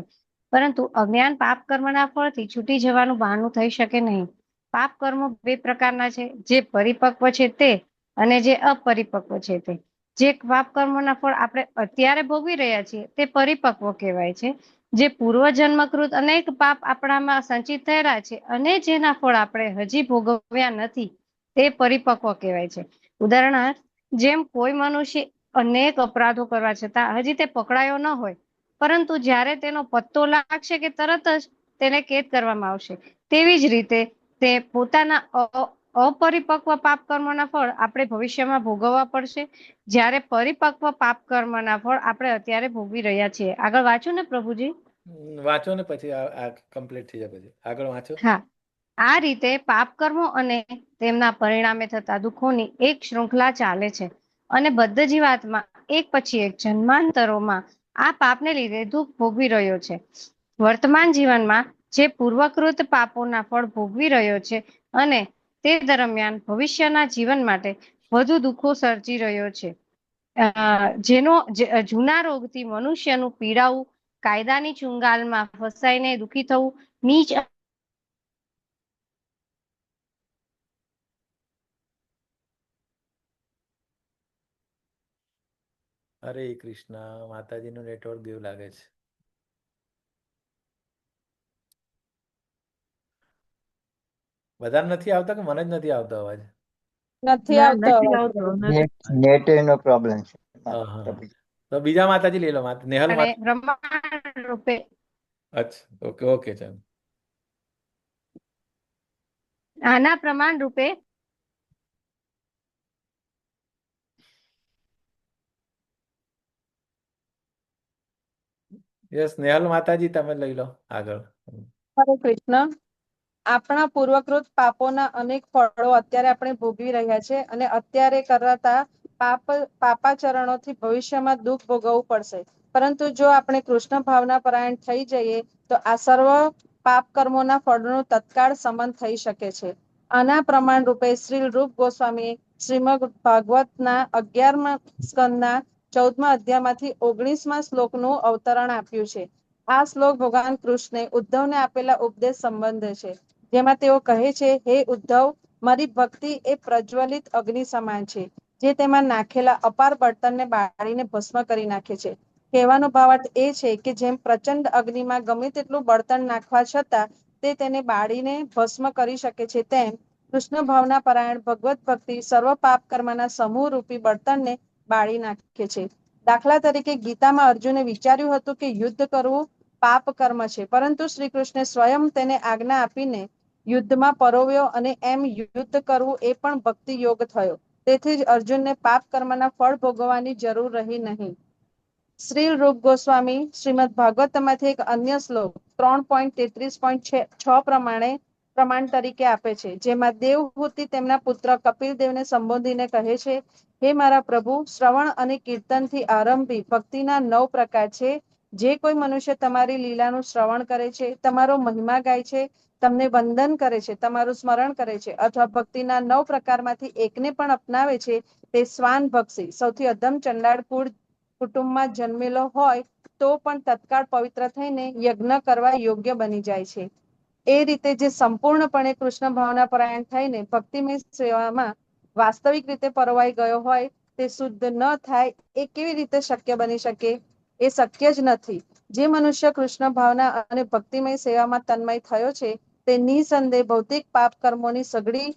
પરંતુ અજ્ઞાન પાપ કર્મના ફળથી છૂટી જવાનું બહાનું થઈ શકે નહીં. પાપ કર્મો બે પ્રકારના છે, જે પરિપક્વ છે તે અને જે અપરિપક્વ છે તે. જે પાપ કર્મોના ફળ આપણે અત્યારે ભોગવી રહ્યા છીએ તે પરિપક્વ કહેવાય છે. જે પૂર્વજન્મકૃત અનેક પાપ આપણામાં સંચિત થયેલા છે અને જેના ફળ આપણે હજી ભોગવ્યા નથી તે પરિપક્વ કહેવાય છે. ઉદાહરણાર્થ, જેમ કોઈ મનુષ્ય અનેક અપરાધો કરવા છતાં હજી તે પકડાયો ન હોય, પરંતુ જ્યારે તેનો પત્તો લાગશે કે તરત જ તેને કેદ કરવામાં આવશે, તેવી જ રીતે તે પોતાના અપરિપક્વ પાપ કર્મોના ફળ આપણે ભવિષ્યમાં ભોગવવા પડશે, જ્યારે પરિપક્વ પાપ કર્મના ફળ આપણે અત્યારે ભોગવી રહ્યા છીએ. આગળ વાંચું ને પ્રભુજી? વાંચો ને પછી આ કમ્પ્લીટ થઈ જાય પછી આગળ વાંચો. હા. આ રીતે પાપ કર્મો અને તેમના પરિણામે થતા દુઃખોની એક શૃંખલા ચાલે છે અને બધા જીવાત્મા એક પછી એક જન્માંતરોમાં આ પાપને લીધે દુઃખ ભોગવી રહ્યો છે. વર્તમાન જીવનમાં જે પૂર્વકૃત પાપોના ફળ ભોગવી રહ્યો છે અને તે દરમિયાન ભવિષ્યના જીવન માટે વધુ દુઃખો સર્જી રહ્યો છે. જેનો જૂના રોગથી મનુષ્યનું પીડાવું, કાયદાની ચુંગાલમાં ફસાઈને દુઃખી થવું, નીચ હરે કૃષ્ણ. માતાજીનું નેટવર્ક ગયું લાગે છે. બધાને નથી આવતા કે મને જ નથી આવતો અવાજ? નથી ના, આવતો નથી અવાજ. આવતો, નથી. નેટ નો પ્રોબ્લેમ છે. હા, હા. તો બીજા માતાજી લઈ લો. નેહલ અને બ્રહ્માંડ રૂપે અચ્છા, ઓકે ઓકે, ચાલો. આના પ્રમાણ રૂપે યસ, નેહલ માતાજી તમે લઈ લો આગળ. હરે કૃષ્ણ. આપણા પૂર્વકૃત પાપોના અનેક ફળો અત્યારે આપણે ભોગવી રહ્યા છે અને અત્યારે કરાતા પાપાચરણોથી ભવિષ્યમાં દુઃખ ભોગવવું પડશે. પરંતુ જો આપણે કૃષ્ણ ભાવના પરાયણ થઈ જઈએ તો આ સર્વ પાપ કર્મોના ફળનું તત્કાળ સમન થઈ શકે છે. આના પ્રમાણ રૂપે શ્રી રૂપ ગોસ્વામી શ્રીમદ ભાગવતના 11મા સ્કંદના 14મા અધ્યાયમાંથી 19મા શ્લોકનું અવતરણ આપ્યું છે. આ શ્લોક ભગવાન કૃષ્ણે ઉદ્ધવને આપેલા ઉપદેશ સંબંધે છે, જેમાં તેઓ કહે છે, હે ઉદ્ધવ, મારી ભક્તિ એ પ્રજ્વલિત અગ્નિ સમાન છે, જે તેમાં નાખેલા અપાર બળતણને બાળીને ભસ્મ કરી નાખે છે. કહેવાનો ભાવાર્થ એ છે કે જેમ પ્રચંડ અગ્નિમાં ગમે તેટલું બળતણ નાખવા છતાં તે તેને બાળીને ભસ્મ કરી શકે છે, તેમ કૃષ્ણ ભાવના પરાયણ ભગવત ભક્તિ સર્વ પાપ કર્મના સમૂહ રૂપી બળતણને બાળી નાખે છે. દાખલા તરીકે ગીતામાં અર્જુને વિચાર્યું હતું કે યુદ્ધ કરવું પાપ કર્મ છે, પરંતુ શ્રી કૃષ્ણે સ્વયં તેને આજ્ઞા આપીને યુદ્ધમાં પરોવ્યો અને એમ યુદ્ધ કરવું એ પણ ભક્તિ યોગ થયો. તેથી જ અર્જુનને પાપ કર્મના ફળ ભોગવવાની જરૂર રહી નહીં. શ્રી રૂપ ગોસ્વામી શ્રીમદ ભાગવતમાંથી એક અન્ય શ્લોક 3.33.6 પ્રમાણ તરીકે આપે છે, જેમાં દેવહૂતિ તેમના પુત્ર કપિલ દેવને સંબોધીને કહે છે, હે મારા પ્રભુ, શ્રવણ અને કીર્તનથી આરંભી ભક્તિના 9 પ્રકાર છે. જે કોઈ મનુષ્ય તમારી લીલાનું શ્રવણ કરે છે, તમારો મહિમા ગાય છે, તમને વંદન કરે છે, તમારું સ્મરણ કરે છે, અથવા ભક્તિના 9 પ્રકારમાંથી એકને પણ અપનાવે છે, તે શ્વાન ભક્ષી સૌથી અધમ ચંડાળ કુટુંબમાં જન્મેલો હોય તો પણ તત્કાળ પવિત્ર થઈને યજ્ઞ કરવા યોગ્ય બની જાય છે. એ રીતે જે સંપૂર્ણપણે કૃષ્ણ ભાવના પરાયણ થઈને ભક્તિમય સેવામાં વાસ્તવિક રીતે પરોવાઈ ગયો હોય તે શુદ્ધ ન થાય એ કેવી રીતે શક્ય બની શકે? એ શક્ય જ નથી. જે મનુષ્ય કૃષ્ણ ભાવના અને ભક્તિમય સેવામાં તન્મય થયો છે તે નિસંદેહ ભૌતિક પાપ કર્મોની સઘળી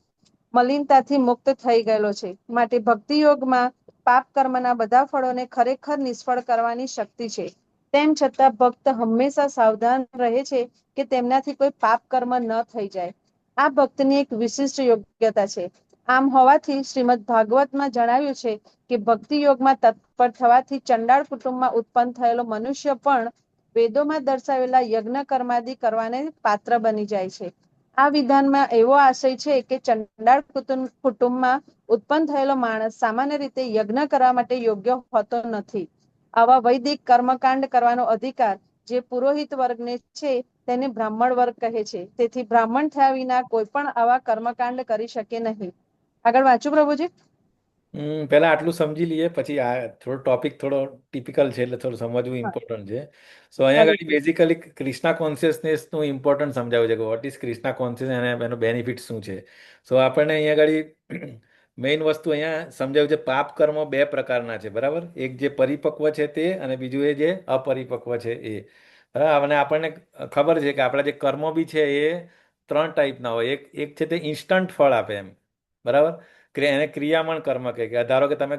મલિનતાથી મુક્ત થઈ ગયેલો છે. માટે ભક્તિ યોગમાં પાપ કર્મના બધા ફળોને ખરેખર નિષ્ફળ કરવાની શક્તિ છે. તેમ છતાં ભક્ત હંમેશા સાવધાન રહે છે કે તેમનાથી કોઈ પાપ કર્મ ન થઈ જાય. આ ભક્તની એક વિશિષ્ટ યોગ્યતા છે. આમ હોવાથી શ્રીમદ ભાગવતમાં જણાવ્યું છે કે ભક્તિ યોગમાં તત્પર થવાથી ચંડાળ કુટુંબમાં ઉત્પન્ન થયેલો મનુષ્ય પણ વેદોમાં દર્શાવેલા યજ્ઞ કર્માદિ કરવાને પાત્ર બની જાય છે. આ વિધાનમાં એવો આશય છે કે ચંડાળ કુટુંબમાં ઉત્પન્ન થયેલો માણસ સામાન્ય રીતે યજ્ઞ કરવા માટે યોગ્ય હોતો નથી. આવા વૈદિક કર્મકાંડ કરવાનો અધિકાર જે પુરોહિત વર્ગને છે તેને બ્રાહ્મણ વર્ગ કહે છે. તેથી બ્રાહ્મણ થયા વિના કોઈ પણ આવા કર્મકાંડ કરી શકે નહીં. આગળ વાંચું પ્રભુજી? પહેલા આટલું સમજી લઈએ, પછી આ થોડો ટોપિક થોડો ટિપિકલ છે એટલે થોડું સમજવું ઇમ્પોર્ટન્ટ છે. સો અહીંયા આગળ બેઝિકલી ક્રિષ્ના કોન્શિયસનેસનું ઇમ્પોર્ટન્ટ સમજાવ્યું છે કે વોટ ઇઝ ક્રિષ્ના કોન્શિયસ અને એનો બેનિફિટ શું છે. સો આપણને અહીંયા આગળ મેઇન વસ્તુ અહીંયા સમજાવ્યું છે, પાપ કર્મ 2 પ્રકારના છે, બરાબર. એક જે પરિપક્વ છે તે, અને બીજું એ જે અપરિપક્વ છે એ, બરાબર. અને આપણને ખબર છે કે આપણા જે કર્મો બી છે એ 3 ટાઈપના હોય. એક છે તે ઇન્સ્ટન્ટ ફળ આપે એમ, બરાબર. એને ક્રિયામણ કર્મ કહે કે ધારો કે તમે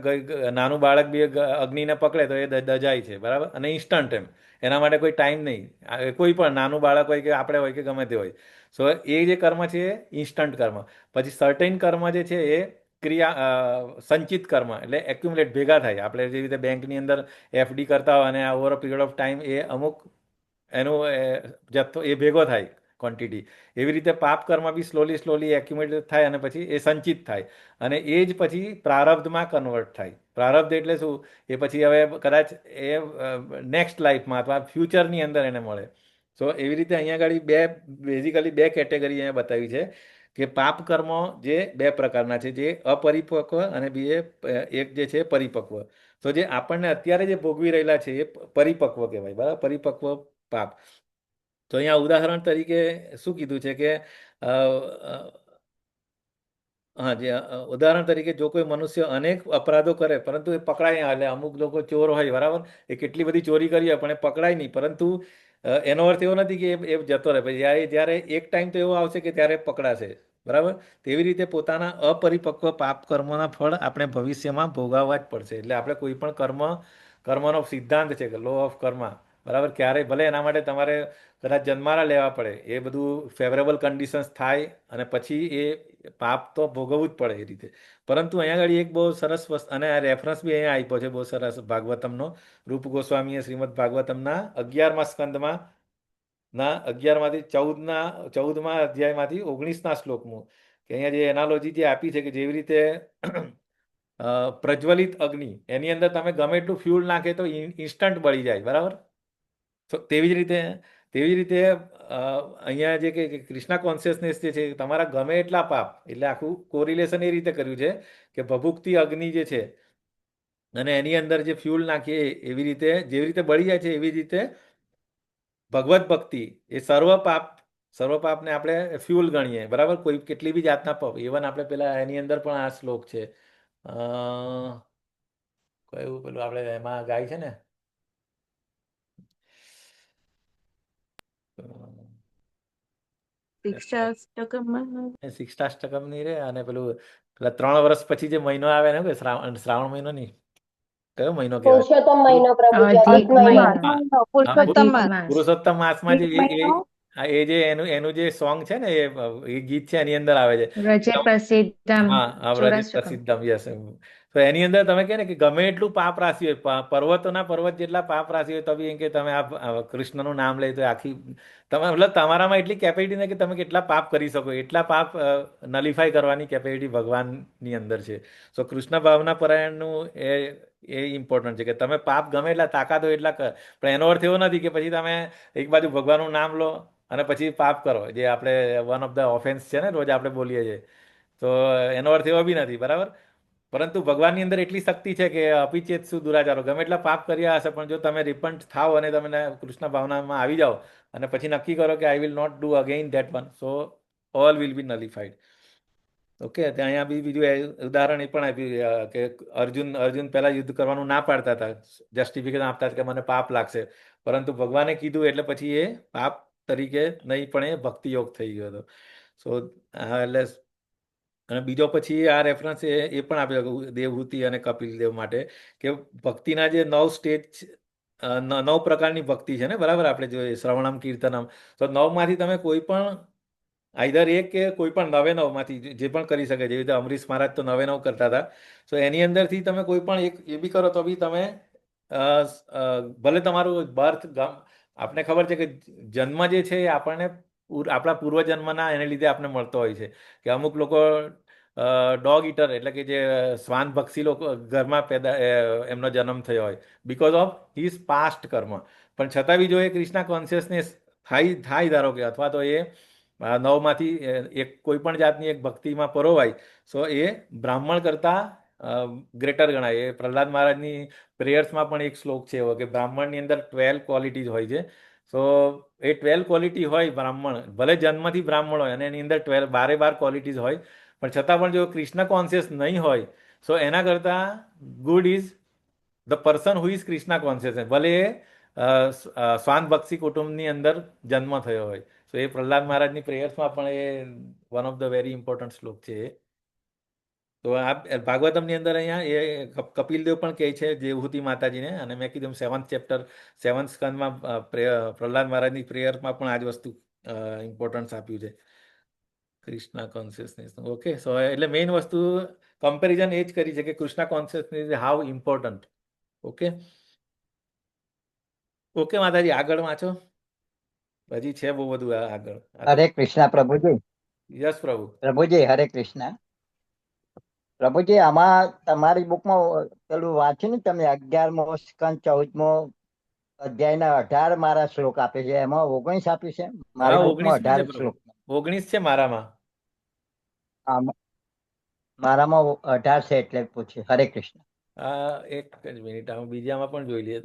નાનું બાળક બી અગ્નિને પકડે તો એ દજાય છે, બરાબર. અને ઇન્સ્ટન્ટ એમ, એના માટે કોઈ ટાઈમ નહીં. કોઈ પણ નાનું બાળક હોય કે આપણે હોય કે ગમે તે હોય. સો એ જે કર્મ છે એ ઇન્સ્ટન્ટ કર્મ. પછી સર્ટેન કર્મ જે છે એ સંચિત કર્મ, એટલે એક્યુમ્યુલેટ ભેગા થાય. આપણે જેવી રીતે બેંકની અંદર એફડી કરતા હોય અને over a period of time એ અમુક એનો જથ્થો એ ભેગો થાય, ક્વોન્ટિટી. એવી રીતે પાપ કર્મ બી સ્લોલી એક્યુમ્યુલેટ થાય અને પછી એ સંચિત થાય, અને એ જ પછી પ્રારબ્ધમાં કન્વર્ટ થાય. પ્રારબ્ધ એટલે શું? એ પછી હવે કદાચ એ નેક્સ્ટ લાઈફમાં અથવા ફ્યુચરની અંદર એને મળે. સો એવી રીતે અહીંયા આગળ બેઝિકલી 2 કેટેગરી અહીંયા બતાવી છે કે પાપ કર્મો જે 2 પ્રકારના છે, જે અપરિપક્વ અને એક જે છે પરિપક્વ. તો જે આપણને અત્યારે જે ભોગવી રહેલા છે એ પરિપક્વ કહેવાય, બરાબર. પરિપક્વ પાપ. તો અહીંયા ઉદાહરણ તરીકે શું કીધું છે કે હા, જે ઉદાહરણ તરીકે જો કોઈ મનુષ્ય અનેક અપરાધો કરે પરંતુ એ પકડાય ના, એટલે અમુક લોકો ચોર હોય, બરાબર. એ કેટલી બધી ચોરી કરી હોય પણ એ પકડાય નહીં, પરંતુ એનો અર્થ એવો નથી કે એ જતો રહે. પછી જ્યારે એક ટાઈમ તો એવો આવશે કે ત્યારે પકડાશે, બરાબર. તેવી રીતે પોતાના અપરિપક્વ પાપ કર્મોના ફળ આપણે ભવિષ્યમાં ભોગવવા જ પડશે. એટલે આપણે કોઈ પણ કર્મનો સિદ્ધાંત છે કે લો ઓફ કર્મ, બરાબર. ક્યારેય ભલે એના માટે તમારે કદાચ જન્મારા લેવા પડે, એ બધું ફેવરેબલ કન્ડિશન્સ થાય અને પછી એ પાપ તો ભોગવવું જ પડે એ રીતે. પરંતુ અહીંયા આગળ એક બહુ સરસ વસ્તુ, અને આ રેફરન્સ બી અહીંયા આપ્યો છે બહુ સરસ ભાગવતમનો. રૂપ ગોસ્વામીએ શ્રીમદ ભાગવતમના 11મા સ્કંદમાં 11માંથી 14મા અધ્યાયમાંથી 19ના શ્લોકમાં કે અહીંયા જે એનાલોજી જે આપી છે કે જેવી રીતે પ્રજ્વલિત અગ્નિ, એની અંદર તમે ગમે એટલું ફ્યુલ નાખે તો ઇન્સ્ટન્ટ બળી જાય, બરાબર. તો તેવી જ રીતે અહીંયા જે કે ક્રિષ્ના કોન્શિયસનેસ જે છે, તમારા ગમે એટલા પાપ, એટલે આખું કોરિલેશન એ રીતે કર્યું છે કે ભભૂકતી અગ્નિ જે છે અને એની અંદર જે ફ્યુલ નાખીએ એવી રીતે જેવી રીતે બળી જાય છે, એવી રીતે ભગવત ભક્તિ એ સર્વ પાપને આપણે ફ્યુલ ગણીએ, બરાબર. કોઈ કેટલી બી જાતના પાપ, ઇવન આપણે પેલા એની અંદર પણ આ શ્લોક છે, કયું પેલું આપણે એમાં ગાય છે ને, શિક્ષાષ્ટકમ નહીં રે, અને પેલા 3 વર્ષ પછી જે મહિનો આવે ને, શ્રાવણ મહિનો નહીં, કયો મહિનો કહેવાય? પુરુષોત્તમ મહિનો, પ્રભુજી, અધિક મહિનો. પુરુષોત્તમ માસ. પુરુષોત્તમ માસમાં જે હા, એ જે એનું એનું જે સોંગ છે ને એ ગીત છે એની અંદર આવે છે. વ્રજે પ્રસિદ્ધમ હા અવ્રજિત ચોરાશ્રકમ. પ્રસિદ્ધમ યસ. તો એની અંદર તમે કહે ને કે ગમે એટલું પાપ રાશિ હોય પર્વતોના પર્વત જેટલા પાપ રાશિ હોય તો બી એમ કે તમે આ કૃષ્ણનું નામ લઈ તો આખી તમે મતલબ તમારામાં એટલી કેપેસિટી ને કે તમે કેટલા પાપ કરી શકો એટલા પાપ નલિફાઈ કરવાની કેપેસિટી ભગવાનની અંદર છે. સો કૃષ્ણ ભાવના પરાયણનું એ ઇમ્પોર્ટન્ટ છે કે તમે પાપ ગમે એટલા તાકાત હોય એટલા પણ એનો અર્થ એવો નથી કે પછી તમે એક બાજુ ભગવાનનું નામ લો અને પછી પાપ કરો જે આપણે વન ઓફ ધ ઓફેન્સ છે ને રોજ આપણે બોલીએ છીએ. તો એનો અર્થ એવો બી નથી બરાબર. પરંતુ ભગવાનની અંદર એટલી શક્તિ છે કે અપિચેત શું દુરાચારો ગમે એટલા પાપ કર્યા હશે પણ જો તમે રિપન્ટ થાવ અને તમે કૃષ્ણ ભાવનામાં આવી જાઓ અને પછી નક્કી કરો કે I will not do again that one so all will be nullified. Okay ત્યાં અહીંયા બી બીજું ઉદાહરણ એ પણ આપ્યું કે અર્જુન પહેલા યુદ્ધ કરવાનું ના પાડતા હતા જસ્ટિફિકેશન આપતા હતા કે મને પાપ લાગશે પરંતુ ભગવાને કીધું એટલે પછી એ પાપ તરીકે નહીં પણ એ ભક્તિ યોગ થઈ ગયો હતો. સો એટલે અને બીજો પછી આ રેફરન્સ એ પણ આપ્યો દેવહૂતિ અને કપિલ દેવ માટે કે ભક્તિના જે 9 સ્ટેજ 9 પ્રકારની ભક્તિ છે ને બરાબર આપણે જોઈએ શ્રવણમ કીર્તનમ તો 9માંથી તમે કોઈ પણ આઈધર એક કે કોઈ પણ 9માંથી જે પણ કરી શકે જેવી રીતે અમરીશ મહારાજ તો 9 કરતા હતા. સો એની અંદરથી તમે કોઈ પણ એક એ બી કરો તો બી તમે ભલે તમારું બર્થ આપણે ખબર છે કે જન્મ જે છે એ આપણને આપણા પૂર્વજન્મના એને લીધે આપણે મળતો હોય છે કે અમુક લોકો ડોગ ઈટર એટલે કે જે શ્વાન ભક્ષી લોકો ઘરમાં એમનો જન્મ થયો હોય બિકોઝ ઓફ હિઝ પાસ્ટ કર્મ પણ છતાં બી જો એ ક્રિષ્ના કોન્શિયસનેસ થાય ધારો કે અથવા તો એ 9માંથી એક કોઈ પણ જાતની એક ભક્તિમાં પરોવાય સો એ બ્રાહ્મણ કરતાં ગ્રેટર ગણાય. એ પ્રહલાદ મહારાજની પ્રેયર્સમાં પણ એક શ્લોક છે એવો કે બ્રાહ્મણની અંદર 12 ક્વોલિટીઝ હોય છે. સો એ 12 ક્વોલિટી હોય બ્રાહ્મણ ભલે જન્મથી બ્રાહ્મણ હોય અને એની અંદર 12 ક્વોલિટીઝ હોય પણ છતાં પણ જો કૃષ્ણ કોન્શિયસ નહીં હોય સો એના કરતાં good is the person who is Krishna conscious ભલે એ શ્વાન ભક્ષી કુટુંબની અંદર જન્મ થયો હોય. સો એ પ્રહલાદ મહારાજની પ્રેયર્સમાં પણ એ one of the very important shloka છે. તો આ ભાગવતમની અંદર અહીંયા એ કપિલદેવ પણ કહે છે દેવહૂતિ માતાજીને અને મેં કીધું 7th ચેપ્ટર 7th સ્કંદમાં પ્રહલાદ મહારાજની પ્રેયરમાં પણ આ જ વસ્તુ ઇમ્પોર્ટન્સ આપ્યું છે કૃષ્ણા કોન્શિયસનેસ. ઓકે સો એટલે મેઇન વસ્તુ કમ્પેરિઝન એ જ કરી છે કે Krishna consciousness is how important. Okay okay માતાજી આગળ વાંચો હજી છે બહુ બધું આગળ. હરે કૃષ્ણ પ્રભુજી. યસ પ્રભુ. પ્રભુજી હરે કૃષ્ણ. પ્રભુજી આમાં તમારી બુકમાં પેલું વાંચ્યું ને તમે 11મો સ્કંદ 14મો અધ્યાયના 18 મારા શ્લોક આપે છે એમાં 19 આપ્યું છે મારી હા બુકમાં 19 છે 18 પ્રભુ શ્લોક 19 છે મારામાં. મારામાં 18 છે એટલે પૂછ્યું. હરે કૃષ્ણ. એક જ મિનિટ બીજામાં પણ જોઈ લઈએ.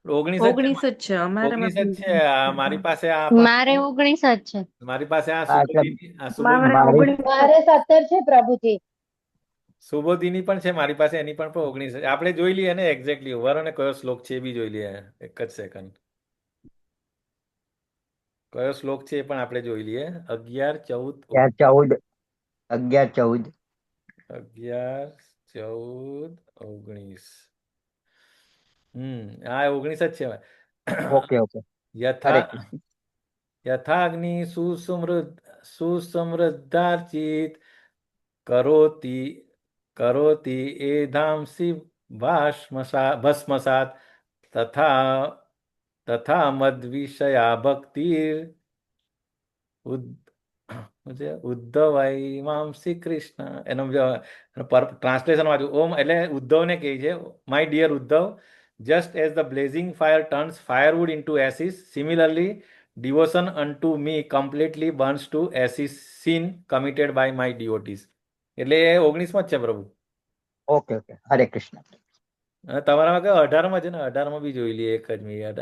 19 જ 19 જ છે 19 જ છે. મારી પાસે આ મારે 19 જ છે. મારી પાસે આ હા એટલે સુબોધિની મારી મારે 17 છે પ્રભુજી. સુબોધિની પણ છે મારી પાસે એની પણ 19 છે. આપણે જોઈ લઈએ ને એક્ઝેક્ટલી ઓવર અને કયો શ્લોક છે એ બી જોઈ લઈએ એક જ સેકન્ડ. કયો શ્લોક છે એ પણ આપણે જોઈ લઈએ 11 14 11 14 19 હા 19 જ છે. Okay okay. યથા હરે કૃષ્ણ. યથાગ્નિ સુસમૃદ્ધાર્ચિત કરોતિ કરોતિ એધાંસि ભસ્મસાત તથા તથા મદ્વિષયા ભક્તિર ઉદ્ધવાઈમાંસી કૃષ્ણ એનો ટ્રાન્સલેશન વાંચું ઓમ એટલે ઉદ્ધવને કહે છે my dear Uddhav just as the blazing fire turns firewood into ashes similarly devotion unto me completely burns to ashes sin committed by my devotees. એટલે એ 19માં જ છે પ્રભુ. Okay okay. હરે કૃષ્ણ. તમારામાં કયો 18માં છે ને 18માં બી જોઈ લઈએ એક જ મિનિટ.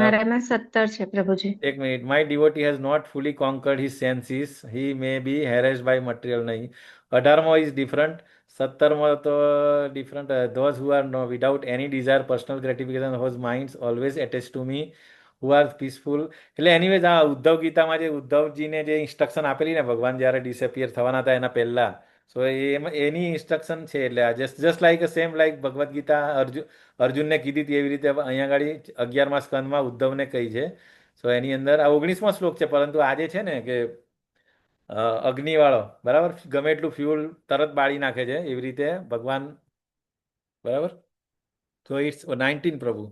મારામાં 17 છે પ્રભુજી. એક minute. My devotee has not fully conquered his senses. He may be harassed by material નહીં. 18માં is different. 17માં તો different. Those who are without any desire personal gratification whose minds always attached to me who are peaceful. એટલે anyways આ ઉદ્ધવ ગીતામાં જે ઉદ્ધવજીને જે instruction આપેલી ને ભગવાન જ્યારે ડિસેપિયર થવાના હતા એના પહેલા સો એની ઇન્સ્ટ્રક્શન છે. એટલે આ just like same like Bhagavad Gita અર્જુનને કીધી હતી એવી રીતે અહીંયા આગળ 11મા સ્કંદમાં ઉદ્ધવને કહી છે. સો એની અંદર આ 19મો શ્લોક છે, પરંતુ આજે છે ને કે અગ્નિવાળો બરાબર ગમે એટલું ફ્યુલ તરત બાળી નાખે છે એવી રીતે ભગવાન બરાબર. તો ઇટ્સ 19 પ્રભુ.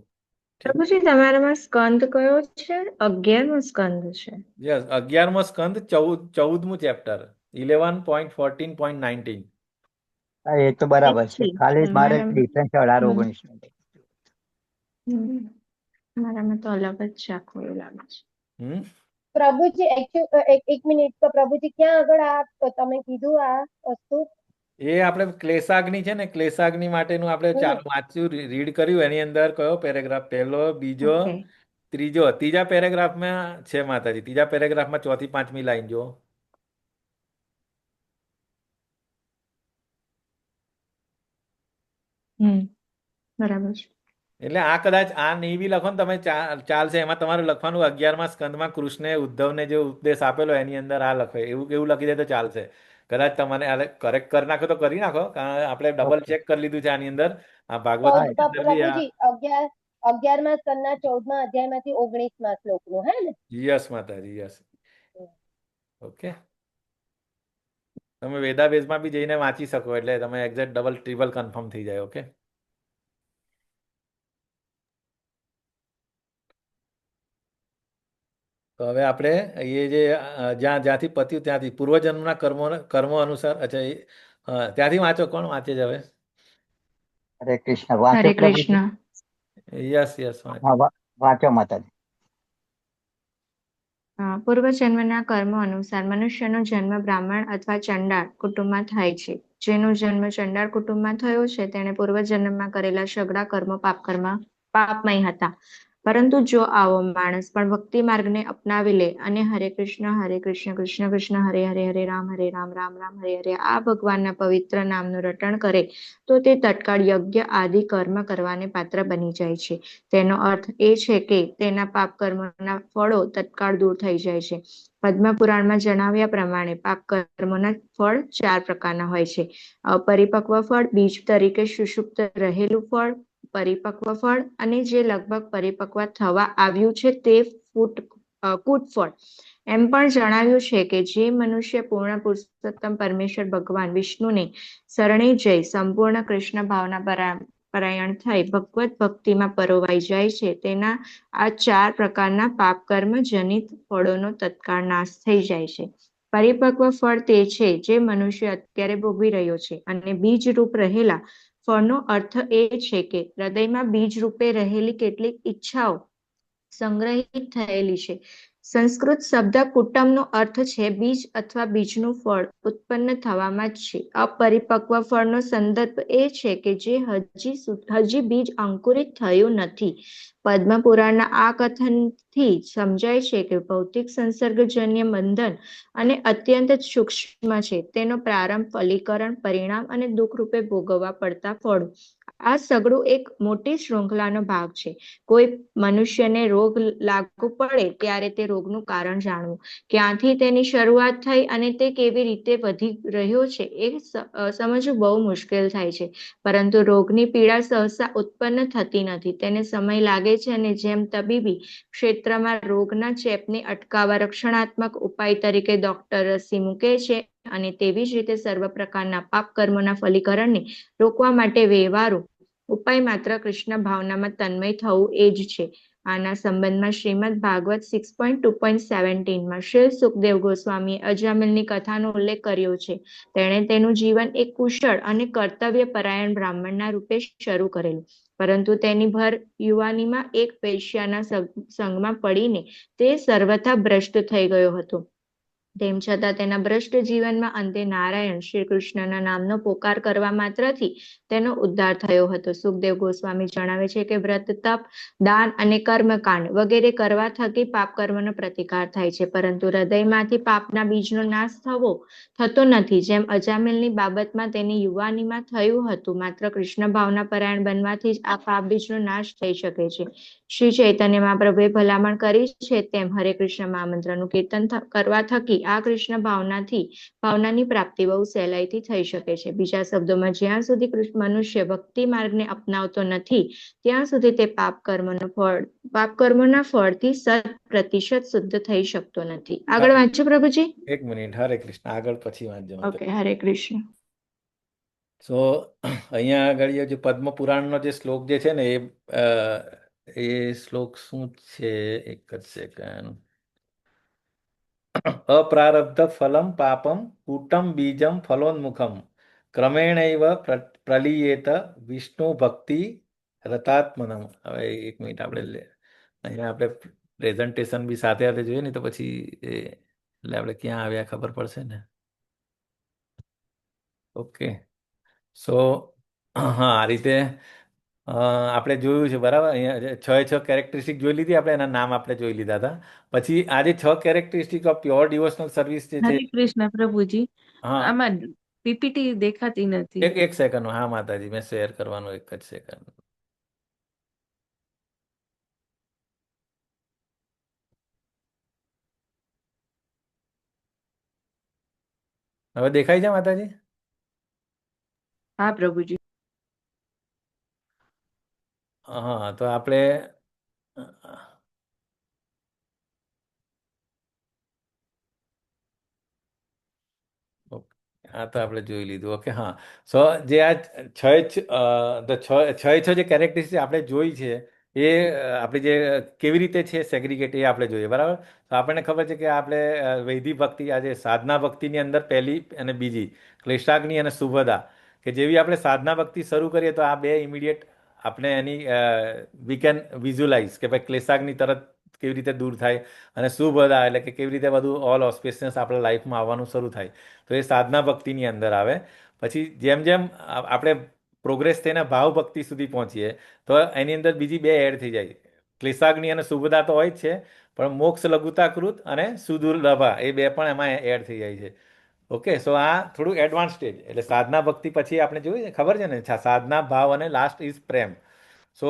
પ્રભુજી તમારામાં સ્કંદ કયો છે? 11મો સ્કંદ છે. યસ 11મો સ્કંદ 14મું ચેપ્ટર 11.14.19. હા, એ તો બરાબર છે. ઠીક છે. ખાલી મારે તમારા ડિફરન્સ 18-19 નો. મારામાં તો અલગ જ છે આખું એવું લાગે છે. હમ પ્રભુજી એક મિનિટ, તો પ્રભુજી ક્યાં આગળ આ તમે કીધું આ વસ્તુ? એ આપણે ક્લેશાગ્નિ છે ને ક્લેશાગ્નિ માટેનું આપણે ચાલુ વાંચ્યું રીડ કર્યું. એની અંદર કયો પેરેગ્રાફ? પહેલો, બીજો, ઓકે. ત્રીજા પેરેગ્રાફમાં છે માતાજી. ત્રીજા પેરેગ્રાફમાં 4થી 5મી લાઈન જો. બરાબર છે. એટલે આ કદાચ આ નહીં બી લખો ને તમે ચાલશે. એમાં તમારે લખવાનું 11મા સ્કંદમાં કૃષ્ણે ઉદ્ધવને જે ઉપદેશ આપેલો એની અંદર આ લખે એવું લખી દે તો ચાલશે. કદાચ તમારે કરેક્ટ કરી નાખો તો કરી નાખો, કારણ આપણે ડબલ ચેક કરી લીધું છે આની અંદર. આ ભાગવત અંદર બી પ્રભુજી 11મા સ્કંદના 14મા અધ્યાયમાંથી 19મા શ્લોકનું, હે ને? યસ માતાજી, યસ. ઓકે, તમે વેદાભેસમાં બી જઈને વાંચી શકો એટલે તમે એક્ઝેક્ટ ડબલ ટ્રિપલ કન્ફર્મ થઈ જાય. ઓકે, તો હવે આપણે એ જે જ્યાંથી પત્યું ત્યાંથી પૂર્વજન્મના કર્મો અનુસાર. અચ્છા, ત્યાંથી વાંચો. કોણ વાંચે છે હવે? હરે કૃષ્ણ. વાંચો હરે પ્રભુજી. કૃષ્ણ. યસ વાંચો. હા, વાંચો માતાજી. પૂર્વજન્મના કર્મો અનુસાર મનુષ્યનો જન્મ બ્રાહ્મણ અથવા ચંડાળ કુટુંબમાં થાય છે. જેનો જન્મ ચંડાળ કુટુંબમાં થયો છે તેણે પૂર્વજન્મમાં કરેલા સઘળા કર્મો પાપમય હતા. પરંતુ જો આવો માણસ પણ ભક્તિ માર્ગને અપનાવી લે અને હરે કૃષ્ણ કૃષ્ણ કૃષ્ણ હરે હરે હરે રામ રામ રામ હરે હરે આ ભગવાનના પવિત્ર નામનું રટણ કરે તો તે તત્કાળ યજ્ઞ આદિ કર્મ કરવાને પાત્ર બની જાય છે. તેનો અર્થ એ છે કે તેના પાપ કર્મોના ફળો તત્કાળ દૂર થઈ જાય છે. પદ્મ પુરાણમાં જણાવ્યા પ્રમાણે પાપ કર્મોના ફળ 4 પ્રકારના હોય છે. અપરિપક્વ ફળ, બીજ તરીકે સુષુપ્ત રહેલું ફળ, પરિપક્વ ફળ અને જે લગભગ પરિપક્વ થવા આવ્યું છે તે કૂટ ફળ. એમ પણ જણાવ્યું છે કે જે મનુષ્ય પૂર્ણ પુરુષોત્તમ પરમેશ્વર ભગવાન વિષ્ણુને શરણે જઈ સંપૂર્ણ કૃષ્ણ ભાવના પરાયણ થઈ ભગવત ભક્તિમાં પરોવાઈ જાય છે તેના આ 4 પ્રકારના પાપ કર્મ જનિત ફળોનો તત્કાળ નાશ થઈ જાય છે. પરિપક્વ ફળ તે છે જે મનુષ્ય અત્યારે ભોગવી રહ્યો છે અને બીજ રૂપ રહેલા ફળનો અર્થ એ છે કે હૃદયમાં બીજ રૂપે રહેલી કેટલીક ઈચ્છાઓ સંગ્રહિત થયેલી છે. સંસ્કૃત શબ્દ કુટુંબનો અર્થ છે બીજ અથવા બીજનું ફળ ઉત્પન્ન થવામાં જ છે. અપરિપક્વ ફળનો સંદર્ભ એ છે કે જે હજી બીજ અંકુરિત થયું નથી. પદ્મ પુરાણના આ કથનથી સમજાય છે કે ભૌતિક સંસર્ગજન્ય બંધન અને અત્યંત સૂક્ષ્મ છે. તેનો પ્રારંભ, ફલીકરણ, પરિણામ અને દુઃખ રૂપે ભોગવવા પડતા ફળો. આ સઘળું એક મોટી શૃંખલાનો ભાગ છે. કોઈ મનુષ્યને રોગ લાગુ પડે ત્યારે તે રોગનું કારણ જાણવું, ક્યાંથી તેની શરૂઆત થઈ અને તે કેવી રીતે વધી રહ્યો છે એ સમજવું બહુ મુશ્કેલ થાય છે. પરંતુ રોગની પીડા સહસા ઉત્પન્ન થતી નથી. તેને સમય લાગે છે અને જેમ તબીબી ક્ષેત્રમાં રોગના ચેપને અટકાવવા રક્ષણાત્મક ઉપાય તરીકે ડોક્ટર રસી મૂકે છે અને તેવી જ રીતે સર્વ પ્રકારના પાપ કર્મોના ફલીકરણને રોકવા માટે વ્યવહારુ ઉપાય માત્ર કૃષ્ણ ભાવનામાં તન્મય થવું એ જ છે. આના સંબંધમાં શ્રીમદ ભાગવત 6.2.17માં શ્રી સુખદેવ ગોસ્વામીએ અજામિલની કથાનો ઉલ્લેખ કર્યો છે. તેણે તેનું જીવન એક કુશળ અને કર્તવ્ય પરાયણ બ્રાહ્મણના રૂપે શરૂ કરેલું, પરંતુ તેની ભર યુવાનીમાં એક વૈશ્યાના સંગમાં પડીને તે સર્વથા ભ્રષ્ટ થઈ ગયો હતો. તેમ છતાં તેના ભ્રષ્ટ જીવનમાં અંતે નારાયણ શ્રી કૃષ્ણના નામનો પોકાર કરવા માત્રથી તેનો ઉદ્ધાર થયો હતો. સુખદેવ ગોસ્વામી જણાવે છે કે વ્રત, તપ, દાન અને કર્મકાંડ વગેરે કરવા થકી પાપ કર્મનો પ્રતિકાર થાય છે, પરંતુ હૃદયમાંથી પાપના બીજનો નાશ થતો નથી. જેમ અજામિલની બાબતમાં તેની યુવાનીમાં થયું હતું, માત્ર કૃષ્ણ ભાવના પરાયણ બનવાથી જ આ પાપ બીજનો નાશ થઈ શકે છે. શ્રી ચૈતન્ય મહાપ્રભુએ ભલામણ કરી છે તેમ હરે કૃષ્ણ મહામંત્રનું કીર્તન કરવા થકી આ કૃષ્ણ ભાવનાની પ્રાપ્તિ બહુ સહેલાઈથી થઈ શકે છે. બીજા શબ્દોમાં, જ્યાં સુધી મનુષ્ય ભક્તિ માર્ગને અપનાવતો નથી ત્યાં સુધી તે પાપ કર્મના ફળથી 100% શુદ્ધ થઈ શકતો નથી. આગળ વાંચો પ્રભુજી. એક મિનિટ, હરે કૃષ્ણ, આગળ પછી વાંચજો માતા. ઓકે, હરે કૃષ્ણ. સો અહીંયા આગળ જે પદ્મ પુરાણનો જે શ્લોક જે છે ને એ શ્લોક શું છે? એક જ સેકન્ડ. અપ્રારબ્ધ ફલમ પાપમ કૂટમ બીજમ ફલોન્મુખમ ક્રમેણૈવ પ્રલીયેત વિષ્ણુ ભક્તિ રતાત્મનમ. હવે એક મિનિટ, અહીંયા આપણે પ્રેઝન્ટેશન બી સાથે સાથે જોઈએ ને તો પછી એટલે આપણે ક્યાં આવ્યા ખબર પડશે ને. ઓકે, સો હા, આ રીતે આપણે જોયું છે, બરાબર. અહીંયા 6 કેરેક્ટરિસ્ટિક જોઈ લીધી આપણે, એના નામ આપણે જોઈ લીધા હતા. પછી આ જે 6 characteristic of pure devotional service જે છે. હરે કૃષ્ણ પ્રભુજી, હા, આમાં પીપીટી દેખાતી નથી. એક સેકન્ડ. હા માતાજી, મેં શેર કરવાનું, એક જ સેકન્ડ. હવે દેખાય છે માતાજી? હા પ્રભુજી. હા, તો આપણે આ તો આપણે જોઈ લીધું. ઓકે, હા. સો જે આ છ જે કેરેક્ટરિસ્ટિક આપણે જોઈ છે એ આપણે જે કેવી રીતે છે સેગ્રીગેટ એ આપણે જોઈએ, બરાબર. તો આપણને ખબર છે કે આપણે વૈદિક ભક્તિ, આજે સાધના ભક્તિની અંદર પહેલી અને બીજી ક્લેશાગ્નિ અને શુભદા, કે જેવી આપણે સાધના ભક્તિ શરૂ કરીએ તો આ બે ઇમિડિયેટ આપણે એની વી કેન વિઝ્યુલાઇઝ કે ભાઈ ક્લેશાગ્નિ તરત કેવી રીતે દૂર થાય અને શુભદા એટલે કે કેવી રીતે બધું ઓલ ઓસ્પિશિયસ આપણા લાઈફમાં આવવાનું શરૂ થાય. તો એ સાધના ભક્તિની અંદર આવે. પછી જેમ જેમ આપણે પ્રોગ્રેસ થઈને ભાવ ભક્તિ સુધી પહોંચીએ તો એની અંદર બીજી બે એડ થઈ જાય. ક્લેશાગ્નિ અને શુભદા તો હોય જ છે, પણ મોક્ષ લઘુતાકૃત અને સુદુર્લભા એ બે પણ એમાં એડ થઈ જાય છે. ઓકે, સો આ થોડું એડવાન્સ સ્ટેજ. એટલે સાધના ભક્તિ પછી આપણે જોયું ને, ખબર છે ને, સાધના ભાવ અને લાસ્ટ ઇઝ પ્રેમ. સો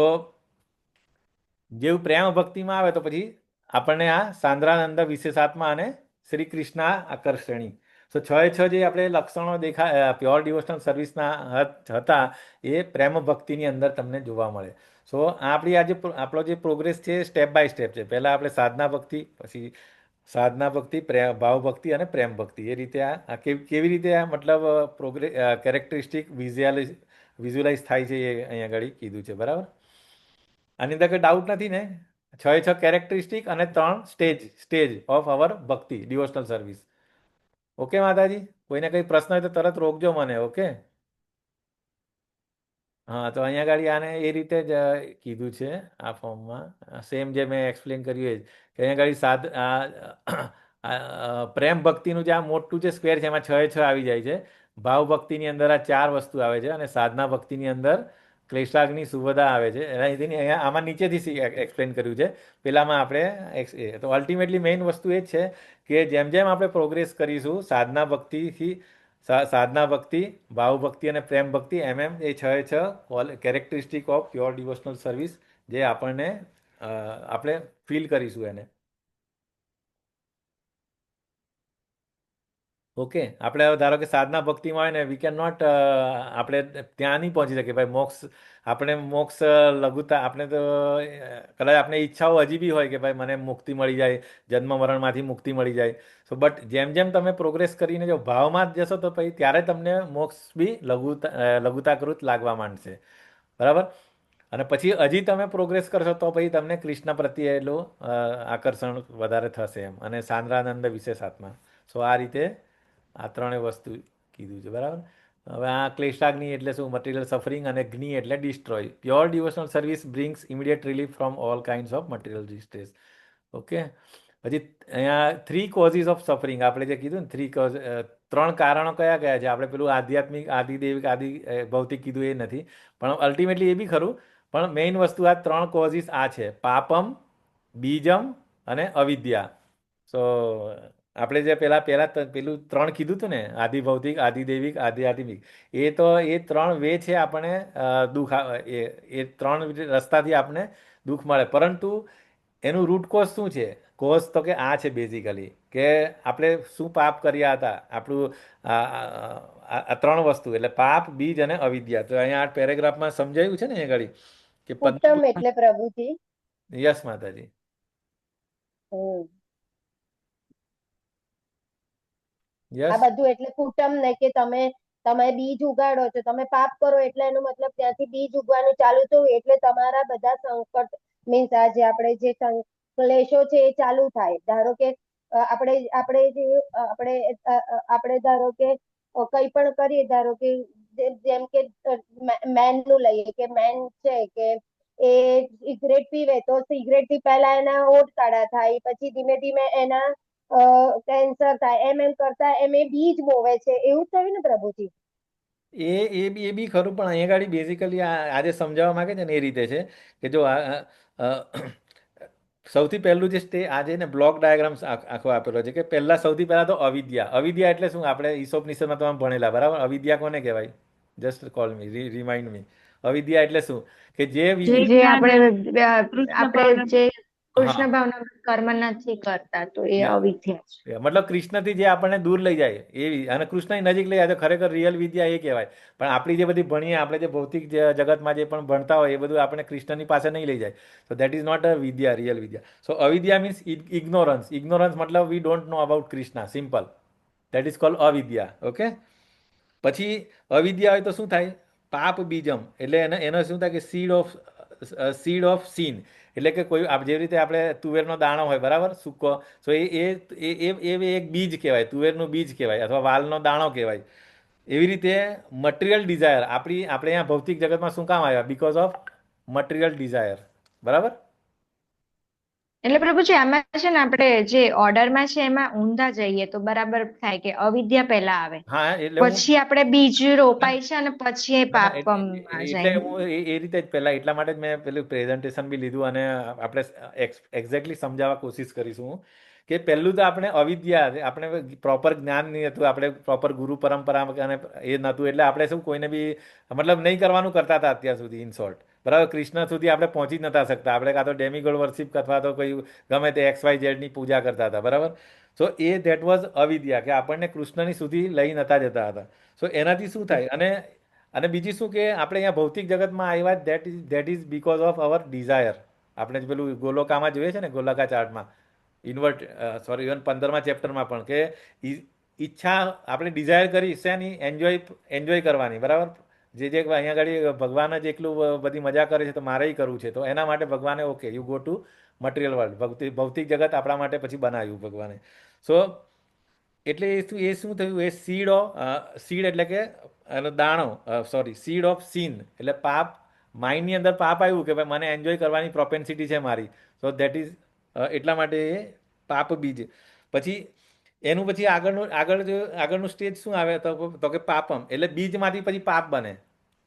જેવું પ્રેમ ભક્તિમાં આવે તો પછી આપણને આ સાંદ્રાનંદ વિશેષાત્મા અને શ્રી કૃષ્ણ આકર્ષણી. સો 6 જે આપણે લક્ષણો પ્યોર ડિવોશનલ સર્વિસના હતા એ પ્રેમ ભક્તિની અંદર તમને જોવા મળે. સો આપણી આજે આપણો જે પ્રોગ્રેસ છે સ્ટેપ બાય સ્ટેપ છે. પહેલાં આપણે સાધના ભક્તિ, પછી સાધના ભક્તિ, ભાવ ભક્તિ અને પ્રેમ ભક્તિ, એ રીતે આ કેવી રીતે આ મતલબ કેરેક્ટરિસ્ટિક વિઝ્યુલાઇઝ થાય છે એ અહીંયા આગળ કીધું છે, બરાબર. આની અંદર કંઈ ડાઉટ નથી ને? 6 કેરેક્ટરિસ્ટિક અને 3 સ્ટેજ ઓફ અવર ભક્તિ ડિવોશનલ સર્વિસ. ઓકે માતાજી, કોઈને કંઈ પ્રશ્ન હોય તો તરત રોકજો મને. ઓકે, હા. તો અહીંયા આગળ આને એ રીતે જ કીધું છે આ ફોર્મમાં, સેમ જે મેં એક્સપ્લેન કર્યું એ જ, કે અહીંયા આગળ પ્રેમ ભક્તિનું જે આ મોટું જે સ્ક્વેર છે એમાં 6 આવી જાય છે. ભાવ ભક્તિની અંદર આ 4 વસ્તુ આવે છે અને સાધના ભક્તિની અંદર ક્લેશાગ્નિ શુભદા આવે છે. અહીંયા આમાં નીચેથી એક્સપ્લેન કર્યું છે, પેલામાં આપણે તો અલ્ટિમેટલી મેઇન વસ્તુ એ જ છે કે જેમ જેમ આપણે પ્રોગ્રેસ કરીશું સાધના ભક્તિથી, સાધના ભક્તિ, ભાવ ભક્તિ અને પ્રેમ ભક્તિ, એ 6 characteristic of pure devotional service જે આપણને આપણે ફીલ કરીશું એને. ઓકે, આપણે ધારો કે સાધના ભક્તિમાં હોય ને, વી કેન નોટ, આપણે ત્યાં નહીં પહોંચી શકીએ ભાઈ મોક્ષ. આપણે મોક્ષ લઘુતા, આપણે તો કદાચ આપણે ઈચ્છાઓ હજી બી હોય કે ભાઈ મને મુક્તિ મળી જાય, જન્મ મરણમાંથી મુક્તિ મળી જાય. સો બટ જેમ જેમ તમે પ્રોગ્રેસ કરીને જો ભાવમાં જ જશો તો પછી ત્યારે તમને મોક્ષ બી લઘુતાકૃત લાગવા માંડશે, બરાબર. અને પછી હજી તમે પ્રોગ્રેસ કરશો તો પછી તમને કૃષ્ણ પ્રત્યે એટલું આકર્ષણ વધારે થશે એમ, અને સાંદ્રાનંદ વિશેષાત્મા. સો આ રીતે આ ત્રણેય વસ્તુ કીધું છે, બરાબર. હવે આ ક્લેશાગ્નિ એટલે શું? મટીરિયલ સફરિંગ, અને જ્ઞિ એટલે destroy. Pure devotional service brings immediate relief from all kinds of material distress. Okay, પછી અહીંયા 3 કોઝિસ ઓફ સફરિંગ આપણે જે કીધું ને, 3 કોઝ, 3 કારણો કયા કયા છે? આપણે પેલું આધ્યાત્મિક, આદિદેવિક, આદિ ભૌતિક કીધું એ નથી, પણ અલ્ટિમેટલી એ બી ખરું. પણ મેઇન વસ્તુ આ 3 કોઝિસ આ છે: પાપમ, બીજમ અને અવિદ્યા. સો આપણે જે પેલું 3 કીધું હતું ને, આદિ ભૌતિક, આદિદેવિક, આધ્યાત્મિક, એ 3 વે છે આપણે દુઃખ, એ 3 રસ્તાથી આપણે દુઃખ મળે. પરંતુ એનું રૂટ કોઝ શું છે? કોઝ તો કે આ છે બેઝિકલી કે આપણે શું પાપ કર્યા હતા આપણું આ ત્રણ વસ્તુ એટલે પાપ બીજ અને અવિદ્યા. તો અહીંયા આ પેરેગ્રાફમાં સમજાયું છે ને અહીંયા આગળ કે કુટુંબ એટલે પ્રભુજી. યસ માતાજી. હમ. યસ આ બધું એટલે કુટુંબ ને કે તમે બીજ ઉગાડો છો, તમે પાપ કરો એટલે એનો મતલબ ત્યાંથી બીજ ઉગવાનું ચાલુ થયું એટલે તમારા બધા સંકટ મીન્સ આજે આપણે જે ક્લેશો છે એ ચાલુ થાય. ધારો કે આપણે ધારો કે કંઈ પણ કરીએ, ધારો કે જેમ કે મેન નું લઈએ કે મેન છે કે એ સિગરેટ પીવે તો સિગરેટ થી પહેલા એના હોઠ કાળા થાય, પછી ધીમે ધીમે એના કેન્સર થાય, એમ કરતા એ બીજ બોવે છે. એવું થયું ને પ્રભુજી? એ બી ખરું, પણ અહીંયા આગળ બેઝિકલી આજે સમજાવવા માંગે છે ને એ રીતે છે કે જો સૌથી પહેલું જે આજે ને બ્લોક ડાયાગ્રામ આખો આપેલો છે કે પહેલા સૌથી પહેલા તો અવિદ્યા. અવિદ્યા એટલે શું? આપણે ઈસોપનિષદમાં તમે ભણેલા બરાબર. અવિદ્યા કોને કહેવાય? જસ્ટ કોલ મી, રિમાઇન્ડ મી. અવિદ્યા એટલે શું? કે જે જે આપણે કૃષ્ણ જે હા કૃષ્ણ ભાવના કર્મ નથી કરતા તો એ અવિદ્યા છે. મતલબ કૃષ્ણથી જે આપણને દૂર લઈ જાય એવી, અને કૃષ્ણની નજીક લઈ જાય તો ખરેખર રિયલ વિદ્યા એ કહેવાય. પણ આપણી જે બધી ભણીએ, આપણે જે ભૌતિક જગતમાં જે પણ ભણતા હોય એ બધું આપણે કૃષ્ણની પાસે નહીં લઈ જાય. તો that is not a vidya, real vidya. So avidya means ignorance. Ignorance મતલબ we don't know about Krishna, simple. That is called avidya. Okay. પછી અવિદ્યા હોય તો શું થાય? પાપ બીજમ એટલે એનો શું થાય કે સીડ ઓફ સીન. એટલે કે કોઈ જેવી રીતે આપણે તુવેરનો દાણો હોય બરાબર, સૂકો. સો એ એક બીજ કહેવાય, તુવેરનું બીજ કહેવાય અથવા વાલનો દાણો કહેવાય. એવી રીતે મટીરિયલ ડિઝાયર આપણે અહીંયા ભૌતિક જગતમાં શું કામ આવ્યા? Because of material desire. બરાબર. એટલે પ્રભુજી આમાં છે ને આપણે જે ઓર્ડરમાં છે એમાં ઊંધા જઈએ તો બરાબર થાય કે અવિદ્યા પહેલા આવે, હા એટલે હું પછી આપણે બીજ રોપાય છે અને પછી એ ના, પાપમાં એટલે જાય. હું એ રીતે જ પહેલા એટલા માટે જ મેં પેલું પ્રેઝન્ટેશન બી લીધું અને આપણે એક્ઝેક્ટલી સમજાવવા કોશિશ કરીશું કે પહેલું તો આપણે અવિદ્યા, આપણે પ્રોપર જ્ઞાન નહીં હતું, આપણે પ્રોપર ગુરુ પરંપરા અને એ નહોતું, એટલે આપણે શું કોઈને બી મતલબ નહીં કરવાનું કરતા હતા અત્યાર સુધી. ઇન શોર્ટ બરાબર, કૃષ્ણ સુધી આપણે પહોંચી જ નતા શકતા. આપણે કાં તો ડેમિગોડ વર્શિપ અથવા તો કોઈ ગમે તે XYZ પૂજા કરતા હતા. બરાબર. સો ધેટ વોઝ અવિદ્યા, કે આપણને કૃષ્ણની સુધી લઈ નતા જતા હતા. સો એનાથી શું થાય? અને બીજી શું કે આપણે અહીંયા ભૌતિક જગતમાં આવ્યા, that is because of our desire. આપણે જ પેલું ગોલોકામાં જોઈએ છે ને, ગોલાકા ચાર્ટમાં ઇન્વર્ટ, સોરી, ઇવન 15મા ચેપ્ટરમાં પણ કે ઈચ્છા આપણે ડિઝાયર કરી શેની? એન્જોય કરવાની. બરાબર. જે અહીંયા આગળ ભગવાન જ એટલું બધી મજા કરે છે તો મારે કરવું છે, તો એના માટે ભગવાને okay you go to material world. ભૌતિક જગત આપણા માટે પછી બનાવ્યું ભગવાને. સો એટલે એ શું થયું? એ સીડ એટલે કે એનો દાણો, સોરી, સીડ ઓફ સીન એટલે પાપ. માઇન્ડની અંદર પાપ આવ્યું કે ભાઈ મને એન્જોય કરવાની પ્રોપેન્સિટી છે મારી. સો દેટ ઇઝ એટલા માટે એ પાપ બીજ. પછી એનું પછી આગળનું સ્ટેજ શું આવે? તો કે પાપમ એટલે બીજમાંથી પછી પાપ બને.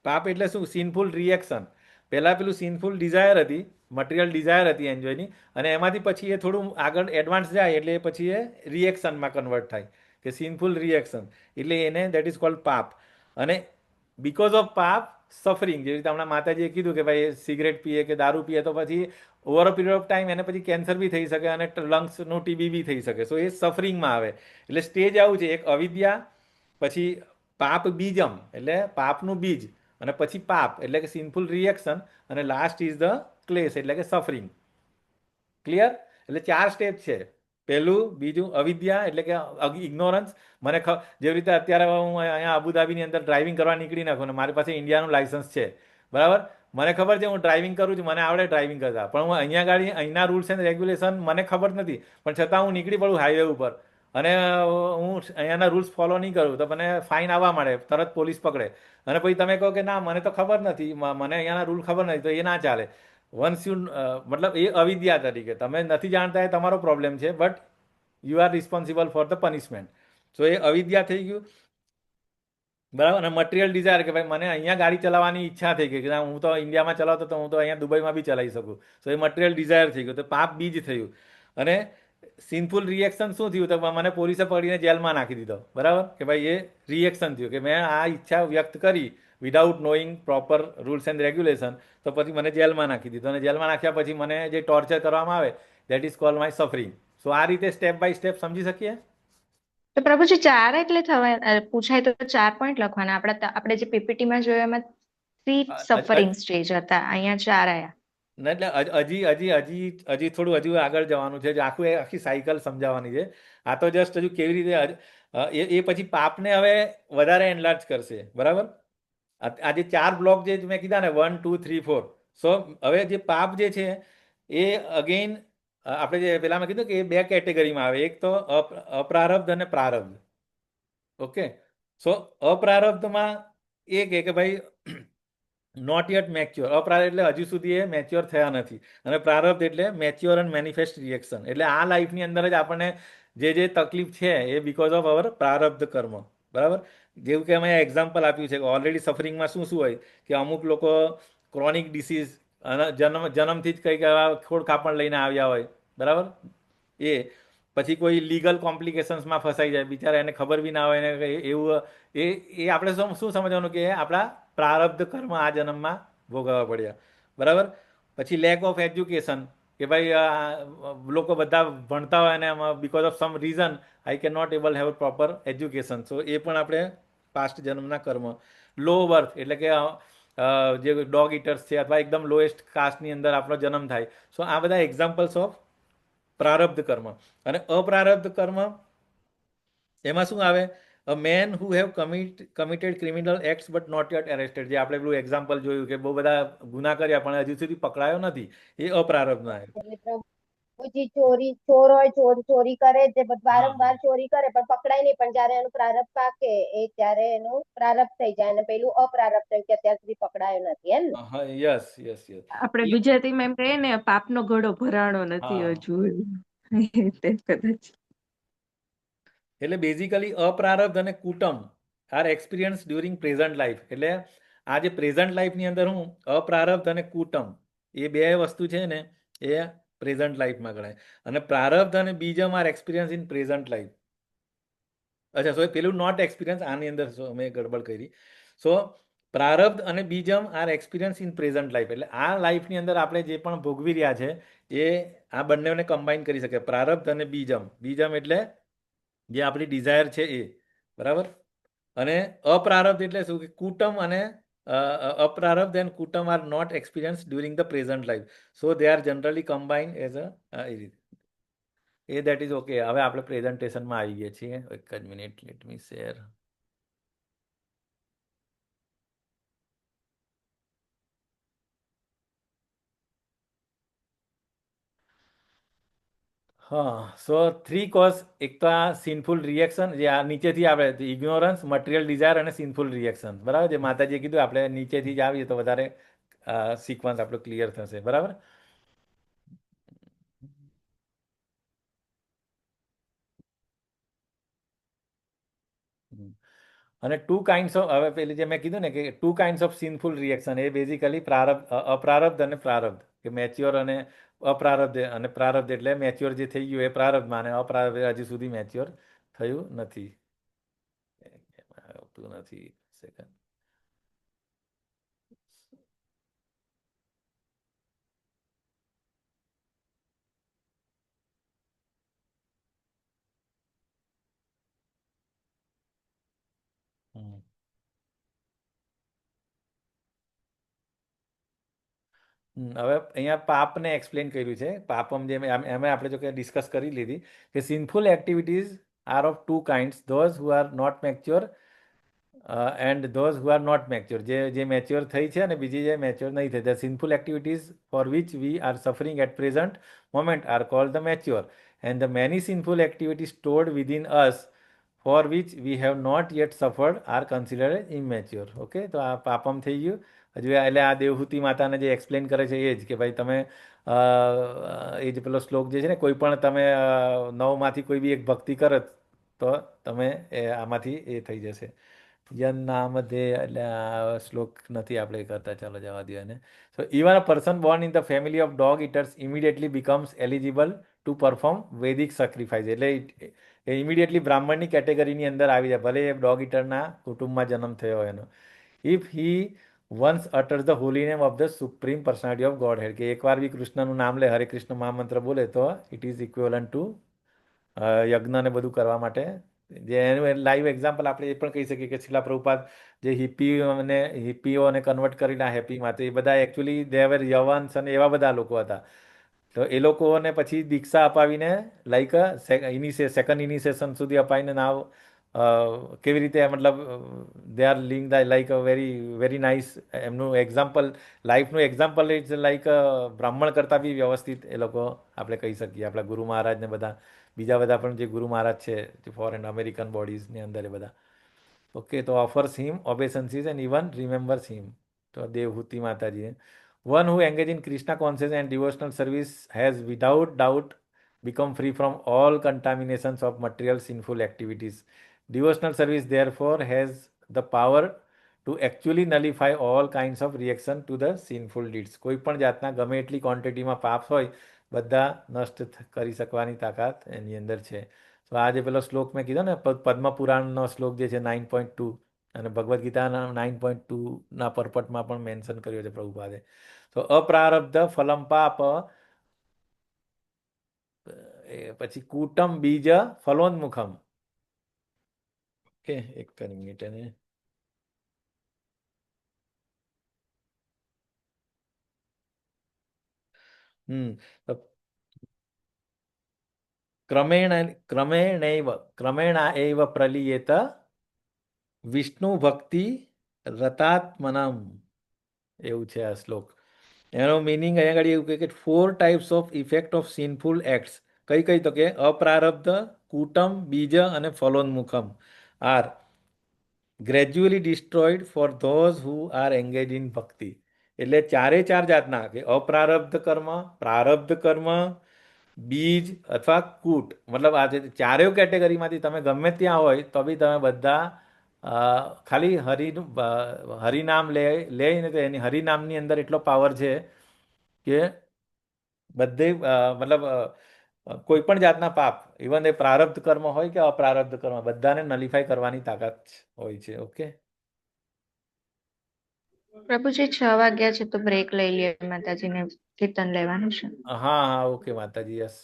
પાપ એટલે શું? સિનફુલ રિએક્શન. પહેલાં પેલું સિનફુલ ડિઝાયર હતી, મટીરિયલ ડિઝાયર હતી એન્જોયની, અને એમાંથી પછી એ થોડું આગળ એડવાન્સ જાય એટલે પછી એ રિએક્શનમાં કન્વર્ટ થાય કે સિનફુલ રિએક્શન. એટલે એને દેટ ઇઝ કોલ્ડ પાપ. અને બીકોઝ ઓફ પાપ સફરિંગ, જેવી રીતે હમણાં માતાજીએ કીધું કે ભાઈ સિગરેટ પીએ કે દારૂ પીએ તો પછી over a period of time એને પછી કેન્સર બી થઈ શકે અને લંગ્સનું TB બી થઈ શકે. સો એ સફરિંગમાં આવે. એટલે સ્ટેજ આવું છે, એક અવિદ્યા, પછી પાપ બીજમ એટલે પાપનું બીજ, અને પછી પાપ એટલે કે સિનફુલ રિએક્શન, અને લાસ્ટ ઇઝ ધ ક્લેશ એટલે કે સફરિંગ. ક્લિયર? એટલે 4 સ્ટેપ છે. પહેલું, બીજું અવિદ્યા એટલે કે ઇગ્નોરન્સ. જેવી રીતે અત્યારે હું અહીંયા અબુધાબીની અંદર ડ્રાઇવિંગ કરવા નીકળી નાખું ને મારી પાસે ઇન્ડિયાનું લાયસન્સ છે. બરાબર. મને ખબર છે હું ડ્રાઇવિંગ કરું છું, મને આવડે ડ્રાઇવિંગ કરતા, પણ હું અહીંના રૂલ્સ એન્ડ રેગ્યુલેશન મને ખબર નથી, પણ છતાં હું નીકળી પડું હાઈવે ઉપર અને હું અહીંયાના રૂલ્સ ફોલો નહીં કરું તો મને ફાઇન આવવા મળે, તરત પોલીસ પકડે. અને પછી તમે કહો કે ના મને તો ખબર નથી, મને અહીંયાના રૂલ ખબર નથી, તો એ ના ચાલે. વન્સ યુ મતલબ એ અવિદ્યા તરીકે તમે નથી જાણતા, એ તમારો પ્રોબ્લેમ છે, but you are responsible for the punishment. So એ અવિદ્યા થઈ ગયું. બરાબર. અને મટીરિયલ ડિઝાયર કે ભાઈ મને અહીંયા ગાડી ચલાવવાની ઈચ્છા થઈ ગઈ કે હું તો ઇન્ડિયામાં ચલાવતો તો હું તો અહીંયા દુબઈમાં બી ચલાવી શકું. સો એ મટીરિયલ ડિઝાયર થઈ ગયું, તો પાપ બીજ થયું. અને સિનફુલ રિએક્શન શું થયું? તો મને પોલીસે પકડીને જેલમાં નાખી દીધો. બરાબર. કે ભાઈ એ રિએક્શન થયું કે મેં આ ઈચ્છા વ્યક્ત કરી without knowing proper rules and regulation, તો પછી મને જેલમાં નાખી દીધો. અને જેલમાં નાખ્યા પછી મને જે ટોર્ચર કરવામાં આવે that is called my suffering. So આ રીતે સ્ટેપ બાય સ્ટેપ સમજી શકીએ. તો પ્રભુજી 4 એટલે પૂછાય તો 4 પોઈન્ટ લખવાના. આપણે જે પીપીટીમાં જોયું એમાં 3 સફરિંગ સ્ટેજ હતા, અહીંયા 4 આયા. ના, એટલે હજી થોડું હજુ આગળ જવાનું છે, આખી સાયકલ સમજાવવાની છે. આ તો જસ્ટ હજુ કેવી રીતે એ પછી પાપને હવે વધારે એનલાર્જ કરશે, બરાબર. આ જે 4 બ્લોક જે મેં કીધા ને 1 2 3 4, સો હવે જે પાપ જે છે એ અગેઇન આપણે જે પેલા મેં કીધું કે એ 2 કેટેગરીમાં આવે, એક તો અપ્રારબ્ધ અને પ્રારબ્ધ. ઓકે, સો અપ્રારબ્ધમાં એ કે ભાઈ નોટ યટ મેચ્યોર. અપ્રારબ્ધ એટલે હજુ સુધી એ મેચ્યોર થયા નથી, અને પ્રારબ્ધ એટલે મેચ્યોર એન્ડ મેનિફેસ્ટ રિએક્શન. એટલે આ લાઈફની અંદર જ આપણને જે તકલીફ છે એ બીકોઝ ઓફ અવર પ્રારબ્ધ કર્મ, બરાબર. જેવું કે અમે એક્ઝામ્પલ આપ્યું છે કે ઓલરેડી સફરિંગમાં શું શું હોય કે અમુક લોકો ક્રોનિક ડિસીઝ અને જન્મથી જ કંઈક ખોડ કાપણ લઈને આવ્યા હોય, બરાબર. એ પછી કોઈ લીગલ કોમ્પ્લિકેશન્સમાં ફસાઈ જાય, બિચારા એને ખબર બી ના હોય ને એવું. એ આપણે શું સમજવાનું કે આપણા પ્રારબ્ધ કર્મ આ જન્મમાં ભોગવવા પડ્યા, બરાબર. પછી લેક ઓફ એજ્યુકેશન, કે ભાઈ લોકો બધા ભણતા હોય અને because of some reason I can not able have proper education, so એ પણ આપણે પાસ્ટ જન્મના કર્મ. લો બર્થ એટલે કે જે ડોગ ઇટર્સ છે અથવા એકદમ લોએસ્ટ કાસ્ટની અંદર આપણો જન્મ થાય, સો આ બધા એક્ઝામ્પલ્સ ઓફ પ્રારબ્ધ કર્મ. અને અપ્રારબ્ધ કર્મ એમાં શું આવે? A man who have committed criminal acts but not yet arrested. જે આપણે પેલું એક્ઝામ્પલ જોયું કે બહુ બધા ગુના કર્યા પણ હજુ સુધી પકડાયો નથી, એ અપ્રારબ્ધમાં આવે. એટલે પ્રભુજી ચોર હોય, ચોરી કરે છે, વારંવાર ચોરી કરે પણ પકડાય નહીં, પણ જયારે એનું પ્રારબ્ધ પાકે એ ત્યારે એનું પ્રારબ્ધ થઈ જાય, અને પેલું અપ્રારબ્ધ થયું કે અત્યાર સુધી પકડાયો નથી, એમ ને? હા, યસ યસ યસ. આપણે ગુજરાતીમાં એમ કહીએ ને, પાપનો ઘડો ભરાણો નથી હા. હજુ. તે કદાચ એટલે બેઝિકલી અપ્રારબ્ધ અને કુટુંબ are experience during present life. એટલે આ જે પ્રેઝન્ટ લાઈફની અંદર હું અપ્રારબ્ધ અને કુટુંબ એ બે વસ્તુ છે ને એ પ્રેઝન્ટ લાઈફમાં ગણાય, અને પ્રારબ્ધ અને bijam are experience in present life. અચ્છા, સો પેલું નોટ એક્સપિરિયન્સ, આની અંદર મેં ગડબડ કરી. સો પ્રારબ્ધ અને bijam are experience in present life. એટલે આ લાઈફની અંદર આપણે જે પણ ભોગવી રહ્યા છે એ આ બંનેને કમ્બાઈન કરી શકે, પ્રારબ્ધ અને બીજમ. બીજમ એટલે જે આપણી ડિઝાયર છે એ, બરાબર. અને અપ્રારબ્ધ એટલે શું કે કુટુંબ અને અપ્રારબ્ધ એન્ડ કુટુંબ are not experience during the present life, so they are generally combined as એ રીતે. એ દેટ ઇઝ ઓકે. હવે આપણે પ્રેઝન્ટેશનમાં આવી ગયા છીએ. એક જ મિનિટ, લેટ મી શેર. હા, સો 3 કોઝ. એક તો આ સિનફુલ રિએક્શન, જે આ નીચેથી આપણે ઇગ્નોરન્સ, મટીરિયલ ડિઝાયર અને સિનફુલ રિએક્શન, બરાબર. જે માતાજીએ કીધું આપણે નીચેથી જ આવીએ તો વધારે સિક્વન્સ આપણો ક્લિયર થશે, બરાબર. અને 2 કાઇન્ડ્સ ઓફ, હવે પેલી જે મેં કીધું ને કે 2 કાઇન્ડ્સ ઓફ સિનફુલ રિએક્શન, એ બેઝિકલી અપ્રારબ્ધ અને પ્રારબ્ધ, કે મેચ્યોર અને અપ્રારબ્ધ. અને પ્રારબ્ધ એટલે મેચ્યોર જે થઈ ગયું એ પ્રારબ્ધમાં, અને અપ્રારબ્ધ હજી સુધી મેચ્યોર થયું નથી. આવતું નથી, સેકન્ડ. હવે અહીંયા પાપને એક્સપ્લેન કર્યું છે. પાપમ જે એમાં આપણે જો કે ડિસ્કસ કરી લીધી કે sinful activities are of 2 kinds, those who are not mature and those who are not mature. જે મેચ્યોર થઈ છે અને બીજી જે મેચ્યોર નહીં થઈ. The sinful activities for which we are suffering at present moment are called the mature, and the many sinful activities stored within us for which we have not yet suffered are considered immature. Okay, તો આ પાપમ થઈ ગયું. હજુ એટલે આ દેવહૂતિ માતાને જે explain કરે છે એ જ કે ભાઈ તમે એ જ પેલો શ્લોક જે છે ને, કોઈ પણ તમે 9માંથી કોઈ બી એક ભક્તિ કરો તો તમે આમાંથી એ થઈ જશે. યન નામ દે, એટલે આ શ્લોક નથી આપણે કરતા, ચાલો જવા દો એને. So even a person born in the family of dog eaters immediately becomes eligible to perform Vedic sacrifice. એટલે એ ઇમિડિયેટલી બ્રાહ્મણની કેટેગરીની અંદર આવી જાય, ભલે એ ડોગ ઇટરના કુટુંબમાં જન્મ થયો હોય એનો. If he once utters the holy name of the supreme personality of Godhead, કે એકવાર બી કૃષ્ણનું નામ લે, હરે કૃષ્ણ મહામંત્ર બોલે તો ઇટ ઇઝ ઇક્વેલન્ટ ટુ યજ્ઞને બધું કરવા માટે. જે એનું લાઈવ એક્ઝામ્પલ આપણે એ પણ કહી શકીએ કે શિલા પ્રભુપાદ જે હિપ્પીઓને કન્વર્ટ કરીને હેપીમાં, તો એ બધા એકચ્યુઅલી દેવર યવન્સ અને એવા બધા લોકો હતા. તો એ લોકોને પછી દીક્ષા અપાવીને લાઈક સેકન્ડ ઇનિશિએશન સુધી અપાવીને નાવ કેવી રીતે મતલબ દે આર લિંગ like a very very nice, એમનું એક્ઝામ્પલ, લાઈફનું એક્ઝામ્પલ ઇઝ લાઈક બ્રાહ્મણ કરતાં બી વ્યવસ્થિત એ લોકો આપણે કહી શકીએ. આપણા ગુરુ મહારાજને બધા બીજા બધા પણ જે ગુરુ મહારાજ છે જે ફોરેન અમેરિકન બોડીઝની અંદર એ બધા. ઓકે, તો offers him ઓબેસન્સીસ and even remembers હિમ. તો દેવહૂતિ માતાજી, one who engage in Krishna consciousness and devotional service has without doubt become free from all contaminations of material sinful activities. Devotional service therefore has the power to actually nullify all kinds of reaction to the sinful deeds. કોઈ પણ જાતના ગમે એટલી ક્વોન્ટિટીમાં પાપ હોય બધા નષ્ટ કરી શકવાની તાકાત એની અંદર છે. તો આ જે પેલો શ્લોક મેં કીધો ને પદ્મ પુરાણનો શ્લોક જે છે 9.2 અને ભગવદ્ ગીતાના 9.2ના પરપટમાં પણ મેન્શન કર્યો છે પ્રભુપાદે. તો અપ્રારબ્ધ ફલમ પાપ, પછી કૂટમ બીજ ફલોન્મુખમ. ઓકે, એક મિનિટ. એને તો ક્રમેણા એવ પ્રલીયેત વિષ્ણુ ભક્તિ રતાત્મનમ, એવું છે આ શ્લોક. એનો મિનિંગ અહીંયા આગળ એવું કે 4 types of effect of sinful acts, કઈ કઈ તો કે અપ્રારબ્ધ, કૂટમ, બીજ અને ફલોન્મુખમ are gradually destroyed for those who are engage in bhakti. એટલે ચારે ચાર જાતના કે અપ્રારબ્ધ કર્મ, પ્રારબ્ધ કર્મ, બીજ અથવા કૂટ, મતલબ આ ચારેય કેટેગરીમાંથી તમે ગમે ત્યાં હોય તો બી તમે બધા ખાલી હરિનામ લઈને તો એની હરિનામની અંદર એટલો પાવર છે કે બધે મતલબ કોઈ પણ જાતના પાપ, ઇવન એ પ્રારબ્ધ કર્મ હોય કે અપ્રારબ્ધ કર્મ, બધાને નલિફાઈ કરવાની તાકાત હોય છે. ઓકે પ્રભુજી 6 વાગ્યા છે તો બ્રેક લઈ લઈએ, માતાજીને કીર્તન લેવાનું છે. હા, ઓકે માતાજી, યસ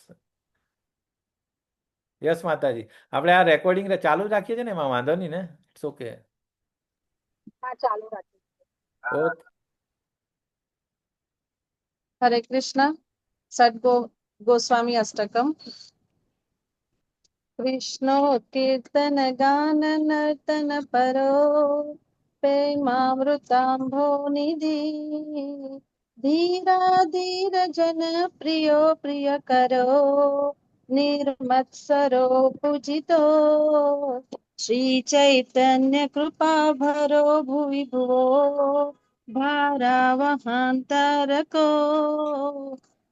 યસ માતાજી. આપણે આ રેકોર્ડિંગ ચાલુ રાખીએ છીએ ને, એમાં વાંધો નહીં ને? It's okay. હા, ચાલુ રાખીએ. ઓકે. હરે કૃષ્ણ. સદગો ગોસ્વામી અષ્ટકમ. કૃષ્ણો કીર્તન ગાન નર્તન પરો, પ્રેમામૃતાંભો નિધિ, ધીરા ધીર જન પ્રિયો પ્રિય કરો, નિર્મત્સરો પૂજિતો, શ્રી ચૈતન્ય કૃપા ભરો ભુવિ ભુવો, ભારાવહાંતરકો,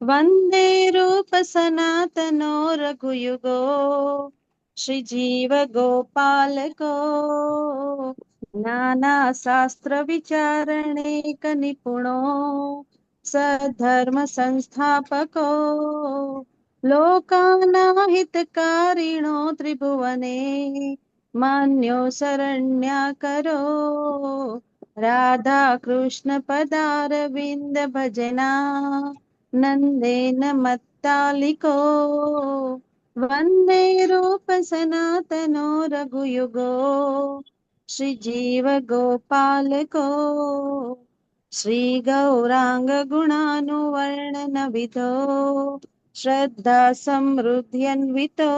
વંદે રૂપ સનાતનો રઘુયુગો, શ્રી જીવ ગોપાલકો, નાના શાસ્ત્ર વિચારણેક નિપુણો, સધર્મ સંસ્થાપકો, લોકાના હિતકારિણો ત્રિભુવને, માન્યો શરણ્યા કરો, રાધા કૃષ્ણ પદાર વિંદ ભજના, નંદેન મત્તાલિકો, વંદે રૂપ સનાતનો રઘુયુગો, શ્રી જીવ ગોપાલકો, શ્રી ગૌરાંગ ગુણાનુવર્ણન વિધો, શ્રદ્ધા સમૃદ્ધ્યન્વિતો,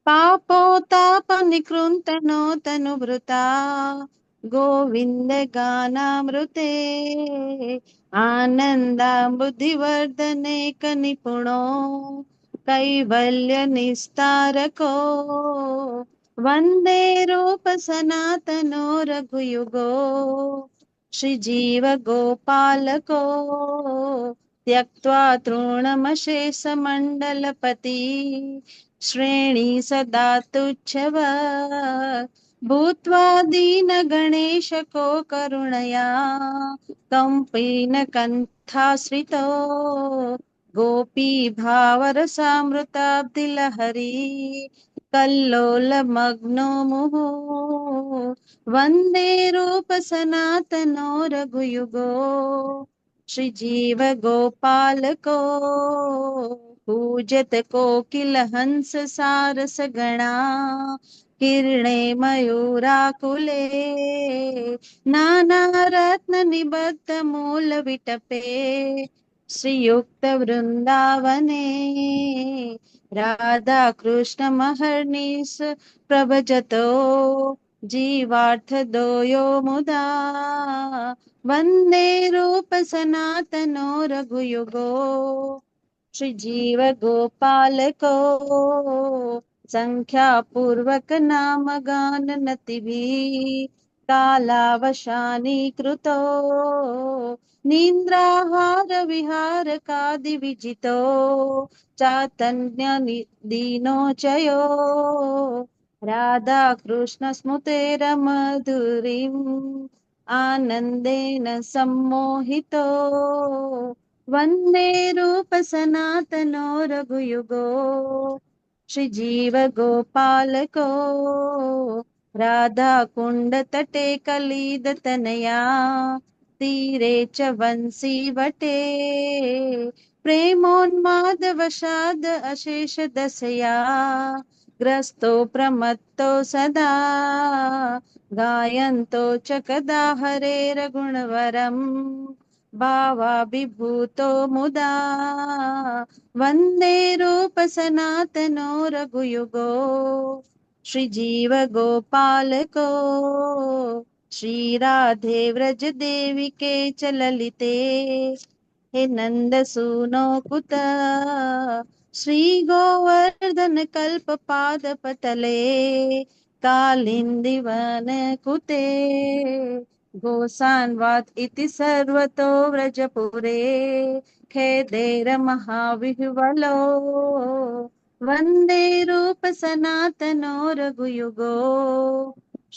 પાપોતાપનિકૃંતનો તનુભૃતા, ગોવિંદ ગાનામૃતે, આનંદાબુદ્ધિવર્ધનેક નિપુણો, કૈવલ્ય નિસ્તારકો, વંદે રૂપ સનાતનો રઘુયુગો, શ્રી જીવ ગોપાલકો, ત્યક્ત્વા તૃણમશેષ મંડલપતિ, શ્રેણી સદા તુચ્છવ, ભૂત્વા દીન ગણેશકો કરુણયા, કંપીન કંથાશ્રિતો, ગોપી ભાવરસામૃતાબ્ધિલહરી, કલ્લોલ મગ્નો મુહુ, वन्दे रूपसनातनो रघुयुगो श्रीजीव गोपालको पूजत कोकिलहंस सारसगणा किरणे मयूराकुले नानारत्ननिबद्धमूलविटपे श्रीयुक्तवृन्दावने राधाकृष्णमहर्निश प्रभजतो जीवार्थदोयो मुदा वन्दे रूपसनातनो रघुयुगो श्रीजीवगोपालको सङ्ख्यापूर्वक नाम गाननतिभिः कालावशानी कृतो निन्द्राहार विहारकादिविजितो चातन्यदीनो चयो राधाकृष्णस्मृतेरमधुरीम् आनन्देन सम्मोहितो वन्दे रूपसनातनो रघुयुगो श्रीजीवगोपालको राधाकुण्डतटे कलिदतनया तीरे च वंशीवटे प्रेमोन्मादवशाद अशेष दशया ग्रस्तो प्रमत्तो सदा गायन्तो च कदा हरेर्गुणवरम् भावाभिभूतो मुदा वन्दे रूपसनातनो रघुयुगो श्रीजीवगोपालको श्रीराधे व्रजदेविके च ललिते हे नन्दसूनो कुत श्रीगोवर्धन कल्पपादपतले कालिन्दिवन कुते गोसान्वात् इति सर्वतो व्रजपुरे खेदेरमहाविह्वलो वन्दे रूपसनातनो रघुयुगो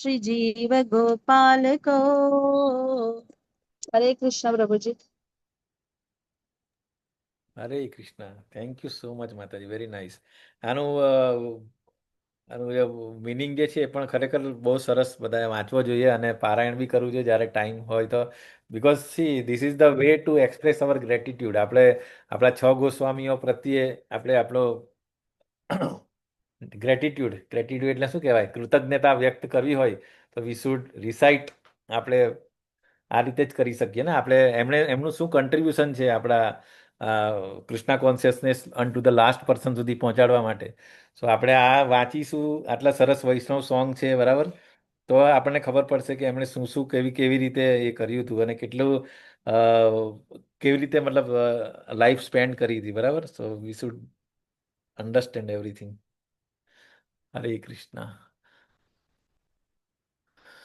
श्रीजीवगोपालको हरे कृष्ण प्रभुजी। હરે Krishna. Thank you so much માતાજી, વેરી નાઇસ. આનું આનું મિનિંગ જે છે એ પણ ખરેખર બહુ સરસ, બધાએ વાંચવો જોઈએ અને પારાયણ બી કરવું જોઈએ જ્યારે ટાઈમ હોય તો. Because see this is the way to express our gratitude. આપણે આપણા 6 ગોસ્વામીઓ પ્રત્યે આપણે આપણો ગ્રેટિટ્યુડ એટલે શું કહેવાય, કૃતજ્ઞતા વ્યક્ત કરવી હોય તો વી શુડ રિસાઇટ. આપણે આ રીતે જ કરી શકીએ ને. આપણે એમનું શું કન્ટ્રીબ્યુશન છે આપણા Krishna consciousness unto the last person સુધી પહોંચાડવા માટે. સો આપણે આ વાંચીશું, આટલા સરસ વૈષ્ણવ સોંગ છે, બરાબર, તો આપણને ખબર પડશે કે એમણે શું શું કેવી કેવી રીતે એ કર્યું હતું અને કેટલું કેવી રીતે મતલબ લાઈફ સ્પેન્ડ કરી હતી, બરાબર. સો we should understand everything. Hare Krishna.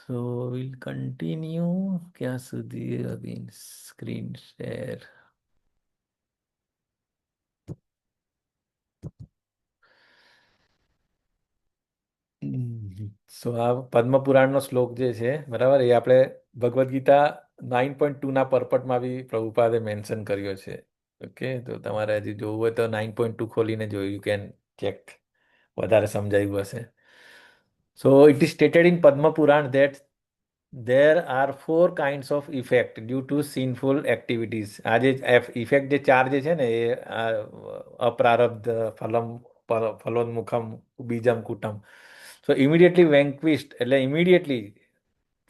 So will continue. ક્યાં સુધી અગેન સ્ક્રીન શેર. સો આ પદ્મપુરાણનો શ્લોક જે છે, બરાબર, એ આપણે ભગવદ્ ગીતા 9.2 પર્પટમાં બી પ્રભુપાદે મેન્શન કર્યો છે. ઓકે, તો તમારે હજી જોવું હોય તો 9.2 ખોલીને જોયું, યુ કેન ચેક, વધારે સમજાયું હશે. So it is stated in Padma Purana that there are 4 kinds of effect due to sinful activities. આ જે ઇફેક્ટ જે 4 જે છે ને એ અપ્રારબ્ધ ફલમ ફલોન્મુખમ બીજમ કુટમ. સો ઇમિડિયેટલી વેન્ક્વિસ્ડ એટલે ઇમિડિયેટલી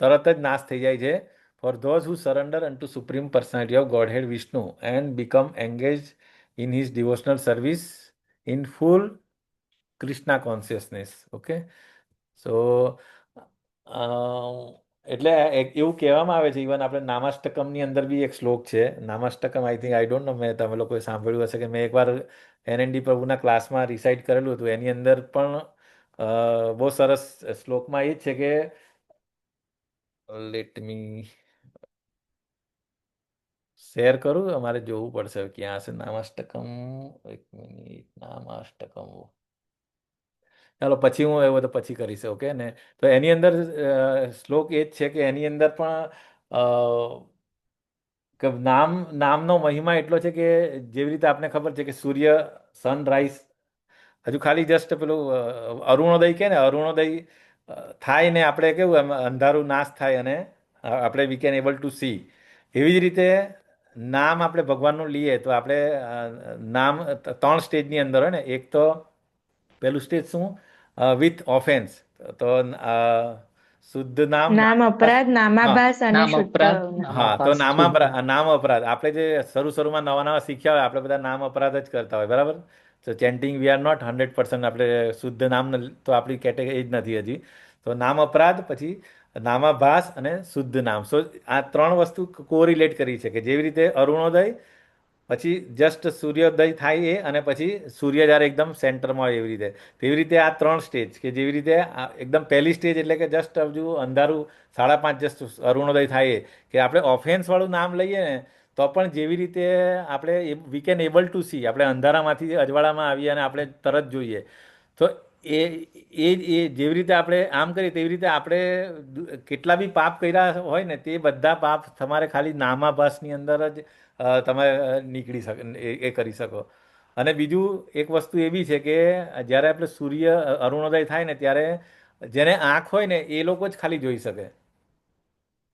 તરત જ નાશ થઈ જાય છે. For those who surrender unto supreme personality of Godhead Vishnu and become engage in his devotional service in full Krishna consciousness. Okay, so એટલે એવું કહેવામાં આવે છે, ઇવન આપણે નામાષ્ટકમની અંદર બી એક શ્લોક છે. નામાષ્ટકમ, I think, I don't know, મેં તમે લોકોએ સાંભળ્યું હશે કે મેં એકવાર એનએનડી પ્રભુના ક્લાસમાં રિસાઇટ કરેલું હતું. એની અંદર પણ બહુ સરસ શ્લોકમાં એ જ છે કે લેટ મી શેર કરું, અમારે જોવું પડશે ક્યાં હશે નામાષ્ટકમ. એક મિનિટ, નામાષ્ટકમ, ચાલો પછી હું એવું તો પછી કરીશ. ઓકે ને, તો એની અંદર શ્લોક એ જ છે કે એની અંદર પણ કે નામનો મહિમા એટલો છે કે જેવી રીતે આપને ખબર છે કે સૂર્ય, સનરાઈઝ, હજુ ખાલી જસ્ટ પેલું અરુણોદય કે ને, અરુણોદય થાય ને આપણે કેવું એમ અંધારું નાશ થાય અને આપણે we can able to C. એવી જ રીતે નામ આપણે ભગવાનનું લઈએ તો આપણે નામ 3 સ્ટેજની અંદર હોય ને. એક તો પેલું સ્ટેજ શું? With offence. તો શુદ્ધ નામ નામ અપરાધ, હા નામાભાસ અને નામ શુદ્ધ અપરાધ, નામ. હા, તો નામાભાસ, શુદ્ધ. નામ અપરાધ આપણે જે શરૂમાં નવા નવા શીખ્યા હોય આપણે બધા નામ અપરાધ જ કરતા હોય, બરાબર. તો ચેન્ટિંગ વી આર નોટ 100% આપણે શુદ્ધ નામ તો આપણી કેટેગરી જ નથી હજી. તો નામ અપરાધ, પછી નામાભાસ અને શુદ્ધ નામ. સો આ 3 વસ્તુ કોરિલેટ કરી છે કે જેવી રીતે અરુણોદય, પછી જસ્ટ સૂર્યોદય થાય એ, અને પછી સૂર્ય જ્યારે એકદમ સેન્ટરમાં હોય એવી રીતે. તેવી રીતે આ 3 સ્ટેજ કે જેવી રીતે એકદમ પહેલી સ્ટેજ એટલે કે જસ્ટ હજુ અંધારું 5:30 જસ્ટ અરુણોદય થાય એ, કે આપણે ઓફેન્સવાળું નામ લઈએ ને તો પણ જેવી રીતે આપણે we can able to C, આપણે અંધારામાંથી અજવાળામાં આવીએ અને આપણે તરત જોઈએ. તો એ એ એ જેવી રીતે આપણે આમ કરીએ તેવી રીતે આપણે કેટલા બી પાપ કર્યા હોય ને તે બધા પાપ તમારે ખાલી નામાભાસની અંદર જ તમે નીકળી શકે, એ કરી શકો. અને બીજું એક વસ્તુ એવી છે કે જ્યારે આપણે અરુણોદય થાય ને ત્યારે જેને આંખ હોય ને એ લોકો જ ખાલી જોઈ શકે.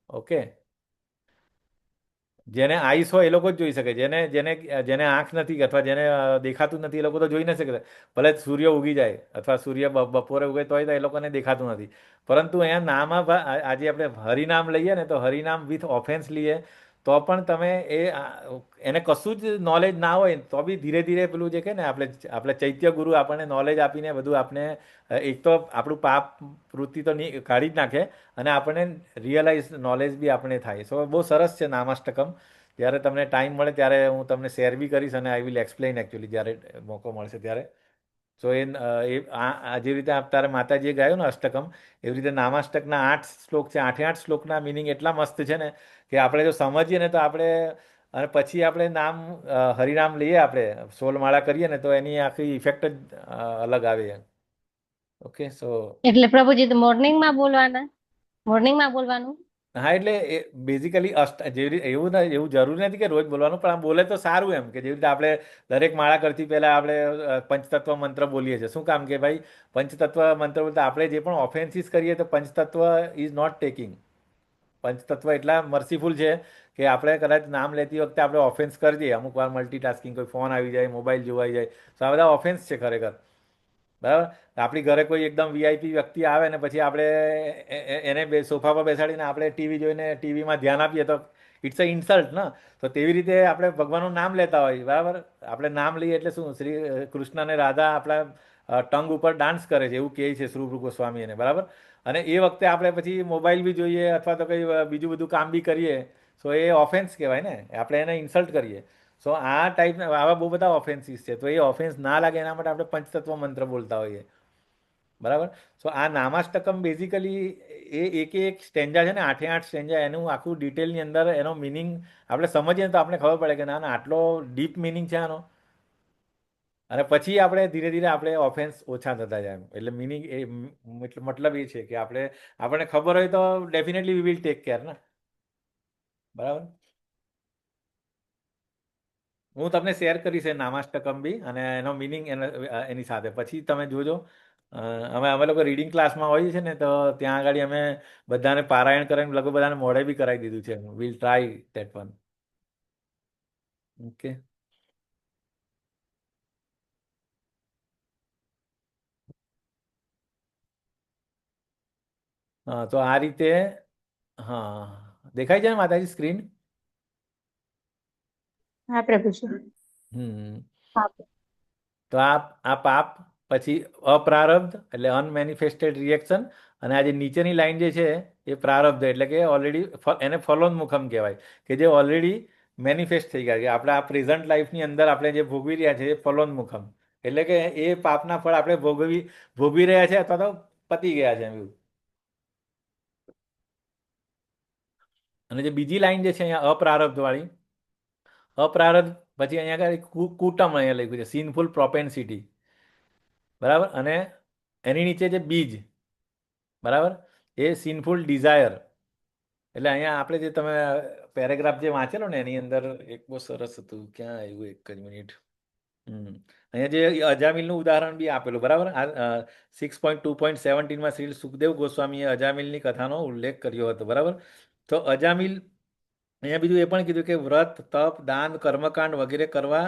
ઓકે, જેને આઈસ હોય એ લોકો જ જોઈ શકે. જેને જેને જેને આંખ નથી અથવા જેને દેખાતું નથી એ લોકો તો જોઈ ન શકે. ભલે સૂર્ય ઉગી જાય અથવા સૂર્ય બપોરે ઉગે તોય તો એ લોકોને દેખાતું નથી. પરંતુ અહીંયા આજે આપણે હરિનામ લઈએ ને તો હરિનામ વિથ ઓફેન્સ લઈએ તો પણ તમે એને કશું જ નોલેજ ના હોય તો બી ધીરે ધીરે પેલું જે કે ને આપણે ચૈત્ય ગુરુ આપણને નોલેજ આપીને બધું આપણે એક તો આપણું પાપ વૃત્તિ તો કાઢી જ નાખે અને આપણને રિયલાઇઝ નોલેજ બી આપણે થાય. સો બહુ સરસ છે નામાષ્ટકમ. જ્યારે તમને ટાઈમ મળે ત્યારે હું તમને શેર બી કરીશ અને આઈ વિલ એક્સપ્લેન એકચ્યુઅલી જ્યારે મોકો મળશે ત્યારે. સો જે રીતે તારે માતાજીએ ગાયું ને અષ્ટકમ, એવી રીતે નામાષ્ટકના 8 શ્લોક છે. 8 શ્લોકના મિનિંગ એટલા મસ્ત છે ને કે આપણે જો સમજીએ ને તો આપણે, અને પછી આપણે હરિનામ લઈએ, આપણે 16 માળા કરીએ ને તો એની આખી ઇફેક્ટ જ અલગ આવે. ઓકે, સો એટલે પ્રભુજી તો મોર્નિંગમાં બોલવાનું. હા, એટલે બેઝિકલી એવું જરૂરી નથી કે રોજ બોલવાનું, પણ આમ બોલે તો સારું એમ. કે જેવી રીતે આપણે દરેક માળા કરતી પહેલા આપણે પંચતત્વ મંત્ર બોલીએ છીએ. શું કામ કે ભાઈ પંચતત્વ મંત્ર બોલતા આપણે જે પણ ઓફેન્સીસ કરીએ તો પંચતત્વ ઇઝ નોટ ટેકિંગ. પંચતત્વ એટલા મર્સીફુલ છે કે આપણે કદાચ નામ લેતી વખતે આપણે ઓફેન્સ કરી દઈએ. અમુક વાર મલ્ટીટાસ્કિંગ, કોઈ ફોન આવી જાય, મોબાઈલ જોવાઈ જાય, તો આ બધા ઓફેન્સ છે ખરેખર, બરાબર. આપણી ઘરે કોઈ એકદમ વીઆઈપી વ્યક્તિ આવે ને પછી આપણે એને સોફા પર બેસાડીને આપણે ટીવી જોઈને ટીવીમાં ધ્યાન આપીએ તો ઇટ્સ અ ઇન્સલ્ટ ને. તો તેવી રીતે આપણે ભગવાનનું નામ લેતા હોઈએ, બરાબર. આપણે નામ લઈએ એટલે શું, શ્રી કૃષ્ણ અને રાધા આપણા ટંગ ઉપર ડાન્સ કરે છે એવું કહે છે શ્રી ગોસ્વામી એને, બરાબર. અને એ વખતે આપણે પછી મોબાઈલ બી જોઈએ અથવા તો કંઈ બીજું બધું કામ બી કરીએ, સો એ ઓફેન્સ કહેવાય ને, આપણે એને ઇન્સલ્ટ કરીએ. સો આ ટાઈપના આવા બહુ બધા ઓફેન્સીસ છે. તો એ ઓફેન્સ ના લાગે એના માટે આપણે પંચતત્વ મંત્ર બોલતા હોઈએ, બરાબર. સો આ નામાષ્ટકમ બેઝિકલી એક સ્ટેન્જા છે ને, 8 સ્ટેન્જા, એનું આખું ડિટેલની અંદર એનો મિનિંગ આપણે સમજીએ તો આપણે ખબર પડે કે ના ના આટલો ડીપ મિનિંગ છે આનો. અને પછી આપણે ધીરે ધીરે આપણે ઓફેન્સ ઓછા થતા જાય. એટલે મિનિંગ મતલબ એ છે કે આપણને ખબર હોય તો definitely we will take care ને, બરાબર. હું તમને શેર કરીશ એ નામાષ્ટકમ બી અને એનો મિનિંગ એની સાથે. પછી તમે જોજો. અમે લોકો રીડિંગ ક્લાસમાં હોઈએ છીએ ને તો ત્યાં આગળ અમે બધાને પારાયણ કરીને લગભગ બધાને મોઢે બી કરાવી દીધું છે. Will try that one. Okay. હા, તો આ રીતે. હા, દેખાય છે ને માતાજી સ્ક્રીન? હા પ્રભુજી. હમ. હા. તો આ પાપ, પછી અપ્રારબ્ધ એટલે અનમેનિફેસ્ટેડ રિએક્શન, અને આ જે નીચેની લાઈન જે છે એ પ્રારબ્ધ એટલે કે ઓલરેડી એને ફલોન્મુખમ કહેવાય, કે જે ઓલરેડી મેનિફેસ્ટ થઈ ગયા. કે આપણે આ પ્રેઝન્ટ લાઈફની અંદર આપણે જે ભોગવી રહ્યા છે એ ફલોન્મુખમ એટલે કે એ પાપના ફળ આપણે ભોગવી રહ્યા છે અથવા તો પતી ગયા છે એવું. અને જે બીજી લાઈન જે છે અહીંયા અપ્રારબ્ધ વાળી, અપ્રારબ્ધ પછી અહીંયા આગળ કુટમ અહીંયા લખ્યું છે, સીનફુલ પ્રોપેન્સિટી, બરાબર. અને એની નીચે જે બીજ, બરાબર, એ સીનફુલ ડિઝાયર. એટલે અહીંયા આપણે જે તમે પેરેગ્રાફ જે વાંચેલો ને એની અંદર એક બહુ સરસ હતું, ક્યાં આવ્યું, એક જ મિનિટ. અહીંયા જે અજામિલનું ઉદાહરણ બી આપેલું બરાબર. આ 6.2.17માં શ્રી સુખદેવ ગોસ્વામીએ અજામિલની કથાનો ઉલ્લેખ કર્યો હતો બરાબર. તો અજામિલ અહીંયા બીજું એ પણ કીધું કે વ્રત, તપ, દાન, કર્મકાંડ વગેરે કરવા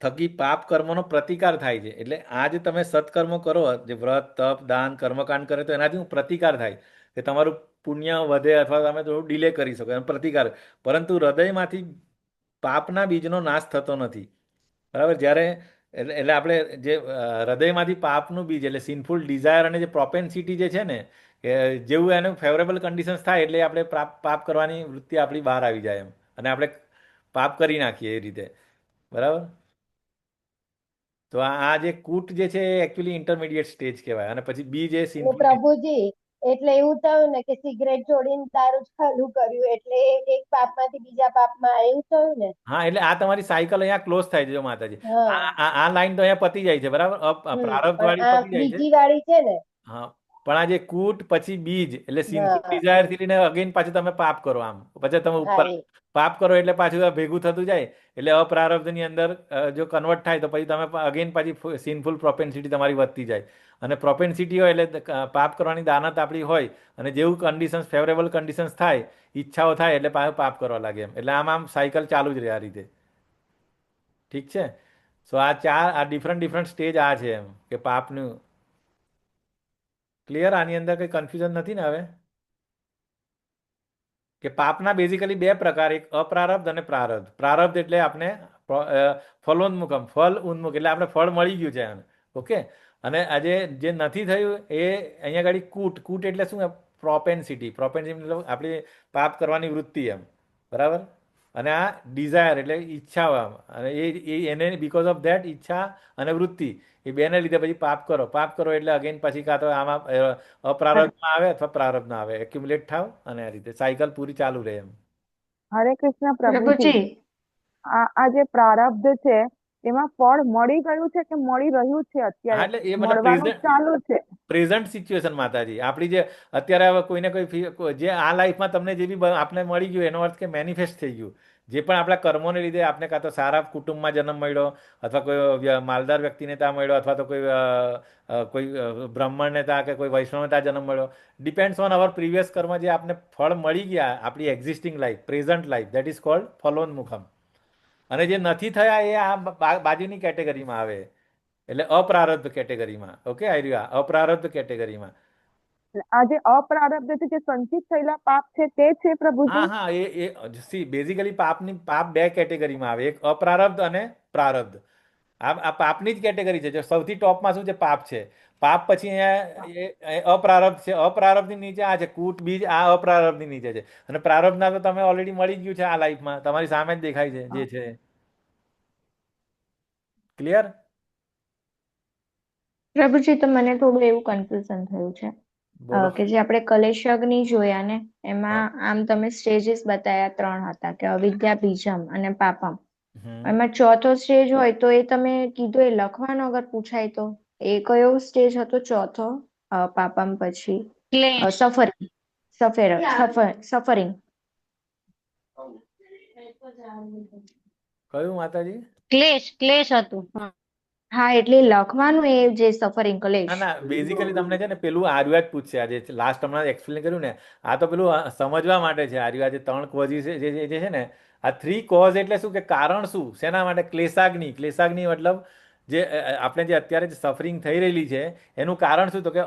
થકી પાપ કર્મનો પ્રતિકાર થાય છે. એટલે આ જે તમે સત્કર્મો કરો, જે વ્રત, તપ, દાન, કર્મકાંડ કરે, તો એનાથી પ્રતિકાર થાય કે તમારું પુણ્ય વધે અથવા તમે થોડું ડિલે કરી શકો એમ પ્રતિકાર. પરંતુ હૃદયમાંથી પાપના બીજનો નાશ થતો નથી બરાબર. જ્યારે એટલે આપણે જે હૃદયમાંથી પાપનું બીજ એટલે સિનફુલ ડિઝાયર અને જે પ્રોપેન્સિટી જે છે ને, કે જેવું એનું ફેવરેબલ કન્ડિશન્સ થાય એટલે આપણે પાપ કરવાની વૃત્તિ આપણી બહાર આવી જાય એમ, અને આપણે પાપ કરી નાખીએ એ રીતે બરાબર. તો આ જે કૂટ જે છે એ એકચ્યુઅલી ઇન્ટરમીડિયેટ સ્ટેજ કહેવાય, અને પછી બી જે એટલે સિનફુલ. પ્રભુજી એટલે એવું થયું ને કે સિગરેટ છોડીને દારૂ ચાલુ કર્યું એટલે એક પાપમાંથી બીજા પાપમાં એવું થયું ને. હા, એટલે આ તમારી સાયકલ અહીંયા ક્લોઝ થાય છે જો માતાજી. હા આ લાઈન તો અહીંયા પતી જાય છે બરાબર, પ્રારબ્ધ પણ વાળી આ પતી જાય છે. બીજી વાળી છે ને. હા, પણ આ જે કૂટ પછી બીજ એટલે હા સિનફુલ હા ડિઝાયર થી લઈને અગેન પાછું તમે પાપ કરો, આમ પછી તમે હા ઉપર એ પાપ કરો એટલે પાછું આ ભેગું થતું જાય, એટલે અપ્રારબ્ધની અંદર જો કન્વર્ટ થાય તો પછી તમે અગેન પાછી સિનફુલ પ્રોપેન્સિટી તમારી વધતી જાય. અને પ્રોપેન્સિટી હોય એટલે પાપ કરવાની દાનત આપણી હોય, અને જેવું કન્ડિશન્સ ફેવરેબલ કન્ડિશન્સ થાય, ઈચ્છાઓ થાય એટલે પાપ કરવા લાગે એમ. એટલે આમ સાયકલ ચાલુ જ રહે આ રીતે. ઠીક છે. સો આ ડિફરન્ટ સ્ટેજ આ છે એમ કે પાપનું. ક્લિયર? આની અંદર કંઈ કન્ફ્યુઝન નથી ને હવે? કે પાપના બેઝિકલી બે પ્રકાર, એક અપ્રારબ્ધ અને પ્રારબ્ધ. પ્રારબ્ધ એટલે આપણે ફલોન્મુખમ, ફલ ઉન્મુખ એટલે આપણે ફળ મળી ગયું છે એને. ઓકે. અને આજે જે નથી થયું એ અહીંયા આગળ કૂટ એટલે શું? પ્રોપેન્સિટી મતલબ આપણી પાપ કરવાની વૃત્તિ એમ બરાબર. અને આ ડિઝાયર એટલે ઈચ્છા, અને એને બીકોઝ ઓફ ધેટ ઈચ્છા અને વૃત્તિ એ બેને લીધે પછી પાપ કરો એટલે અગેન પછી કાં તો આમાં અપ્રારબ્ધમાં આવે અથવા પ્રારબ્ધમાં આવે, એક્યુમ્યુલેટ થાવ, અને આ રીતે સાયકલ પૂરી ચાલુ રહે એમ. હરે કૃષ્ણ પ્રભુજી, પ્રભુજી આ જે પ્રારબ્ધ છે એમાં ફળ મળી ગયું છે કે મળી રહ્યું છે હા, અત્યારે? એટલે એ મતલબ મળવાનું ચાલુ છે. પ્રેઝન્ટ સિચ્યુએશન માતાજી આપણી જે અત્યારે હવે કોઈને જે આ લાઈફમાં તમને જે બી આપણે મળી ગયું એનો અર્થ કે મેનિફેસ્ટ થઈ ગયું. જે પણ આપણા કર્મોને લીધે આપણે કાં તો સારા કુટુંબમાં જન્મ મળ્યો, અથવા કોઈ માલદાર વ્યક્તિને ત્યાં મળ્યો, અથવા તો કોઈ બ્રાહ્મણને ત્યાં કે કોઈ વૈષ્ણવને ત્યાં જન્મ મળ્યો. ડિપેન્ડ્સ ઓન અવર પ્રીવિયસ કર્મ. જે આપને ફળ મળી ગયા આપણી existing life, present life, that is called ફલોન્મુખમ. અને જે નથી થયા એ આ બાજુની કેટેગરીમાં આવે, એટલે અપ્રારબ્ધ કેટેગરીમાં. ઓકે, આવી રહ્યું આ અપ્રારબ્ધ કેટેગરીમાં. આ જે અપ્રારબ્ધ છે, જે સંચિત થયેલા પાપ છે તે છે પ્રભુજી? હા, સી બેઝિકલી પાપ બે કેટેગરીમાં આવે, એક અપ્રારબ્ધ અને પ્રારબ્ધ. આ પાપની જ કેટેગરી છે. જો સૌથી ટોપમાં શું છે? પાપ છે. પાપ પછી અહીંયા અપ્રારબ્ધ છે. અપ્રારબ્ધની નીચે આ છે કૂટ બીજ, આ અપ્રારબ્ધની નીચે છે. અને પ્રારબ્ધના તો તમે ઓલરેડી મળી ગયું છે આ લાઈફમાં, તમારી સામે જ દેખાય છે જે છે. ક્લિયર? પ્રભુજી તો મને થોડું એવું કન્ફ્યુઝન થયું છે બોલો. કે જે આપણે કલેશ યજ્ઞ જોયા ને, હા. એમાં આમ તમે સ્ટેજીસ બતાયા 3 હતા કે અવિદ્યા, બીજમ અને પાપમ. હમ એમાં ચોથો સ્ટેજ હોય તો એ તમે કીધું એ લખવાનો અગર પૂછાય તો એ કયો સ્ટેજ હતો ચોથો? પાપમ પછી ક્લેશ. સફરિંગ. કયું માતાજી? ક્લેશ હતું. હા. હા, એટલે લખવાનું એ જે સફરિંગ ના કલેશ. ના, બેઝિકલી તમને છે ને પેલું આર્યુઆ જ પૂછશે. આજે લાસ્ટ હમણાં એક્સપ્લેન કર્યું ને, આ તો પેલું સમજવા માટે છે. આર્યુઆ જે 3 કોઝિસ છે ને, આ 3 કોઝ એટલે શું? કે કારણ શું, શેના માટે? ક્લેશાગ્નિ મતલબ જે આપણે જે અત્યારે સફરિંગ થઈ રહેલી છે એનું કારણ શું? તો કે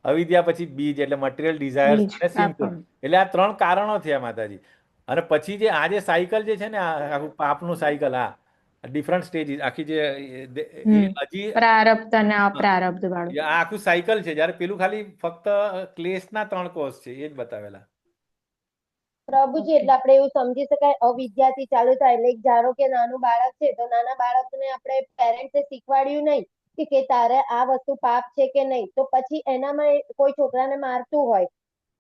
અવિદ્યા પછી બીજ એટલે મટીરિયલ ડિઝાયર્સ બીજ અને સિમ્પલ. પાપમ. એટલે આ 3 કારણો થયા માતાજી. અને પછી જે આ જે સાયકલ જે છે ને, આખું પાપનું સાયકલ, આ ડિફરન્ટ સ્ટેજીસ આખી જે હજી પ્રારબ્ધ અને હા, અપ્રારબ્ધ વાળું. આ આખું સાયકલ છે. જ્યારે પેલું ખાલી ફક્ત ક્લેશના 3 કોષ છે એ જ બતાવેલા. પ્રભુજી ઓકે. એટલે આપણે એવું સમજી શકાય અવિદ્યાથી ચાલુ થાય એટલે ધારો કે નાનું બાળક છે તો નાના બાળકને આપણે પેરેન્ટ્સે શીખવાડ્યું નહીં કે તારે આ વસ્તુ પાપ છે કે નહીં, તો પછી એનામાં કોઈ છોકરાને મારતું હોય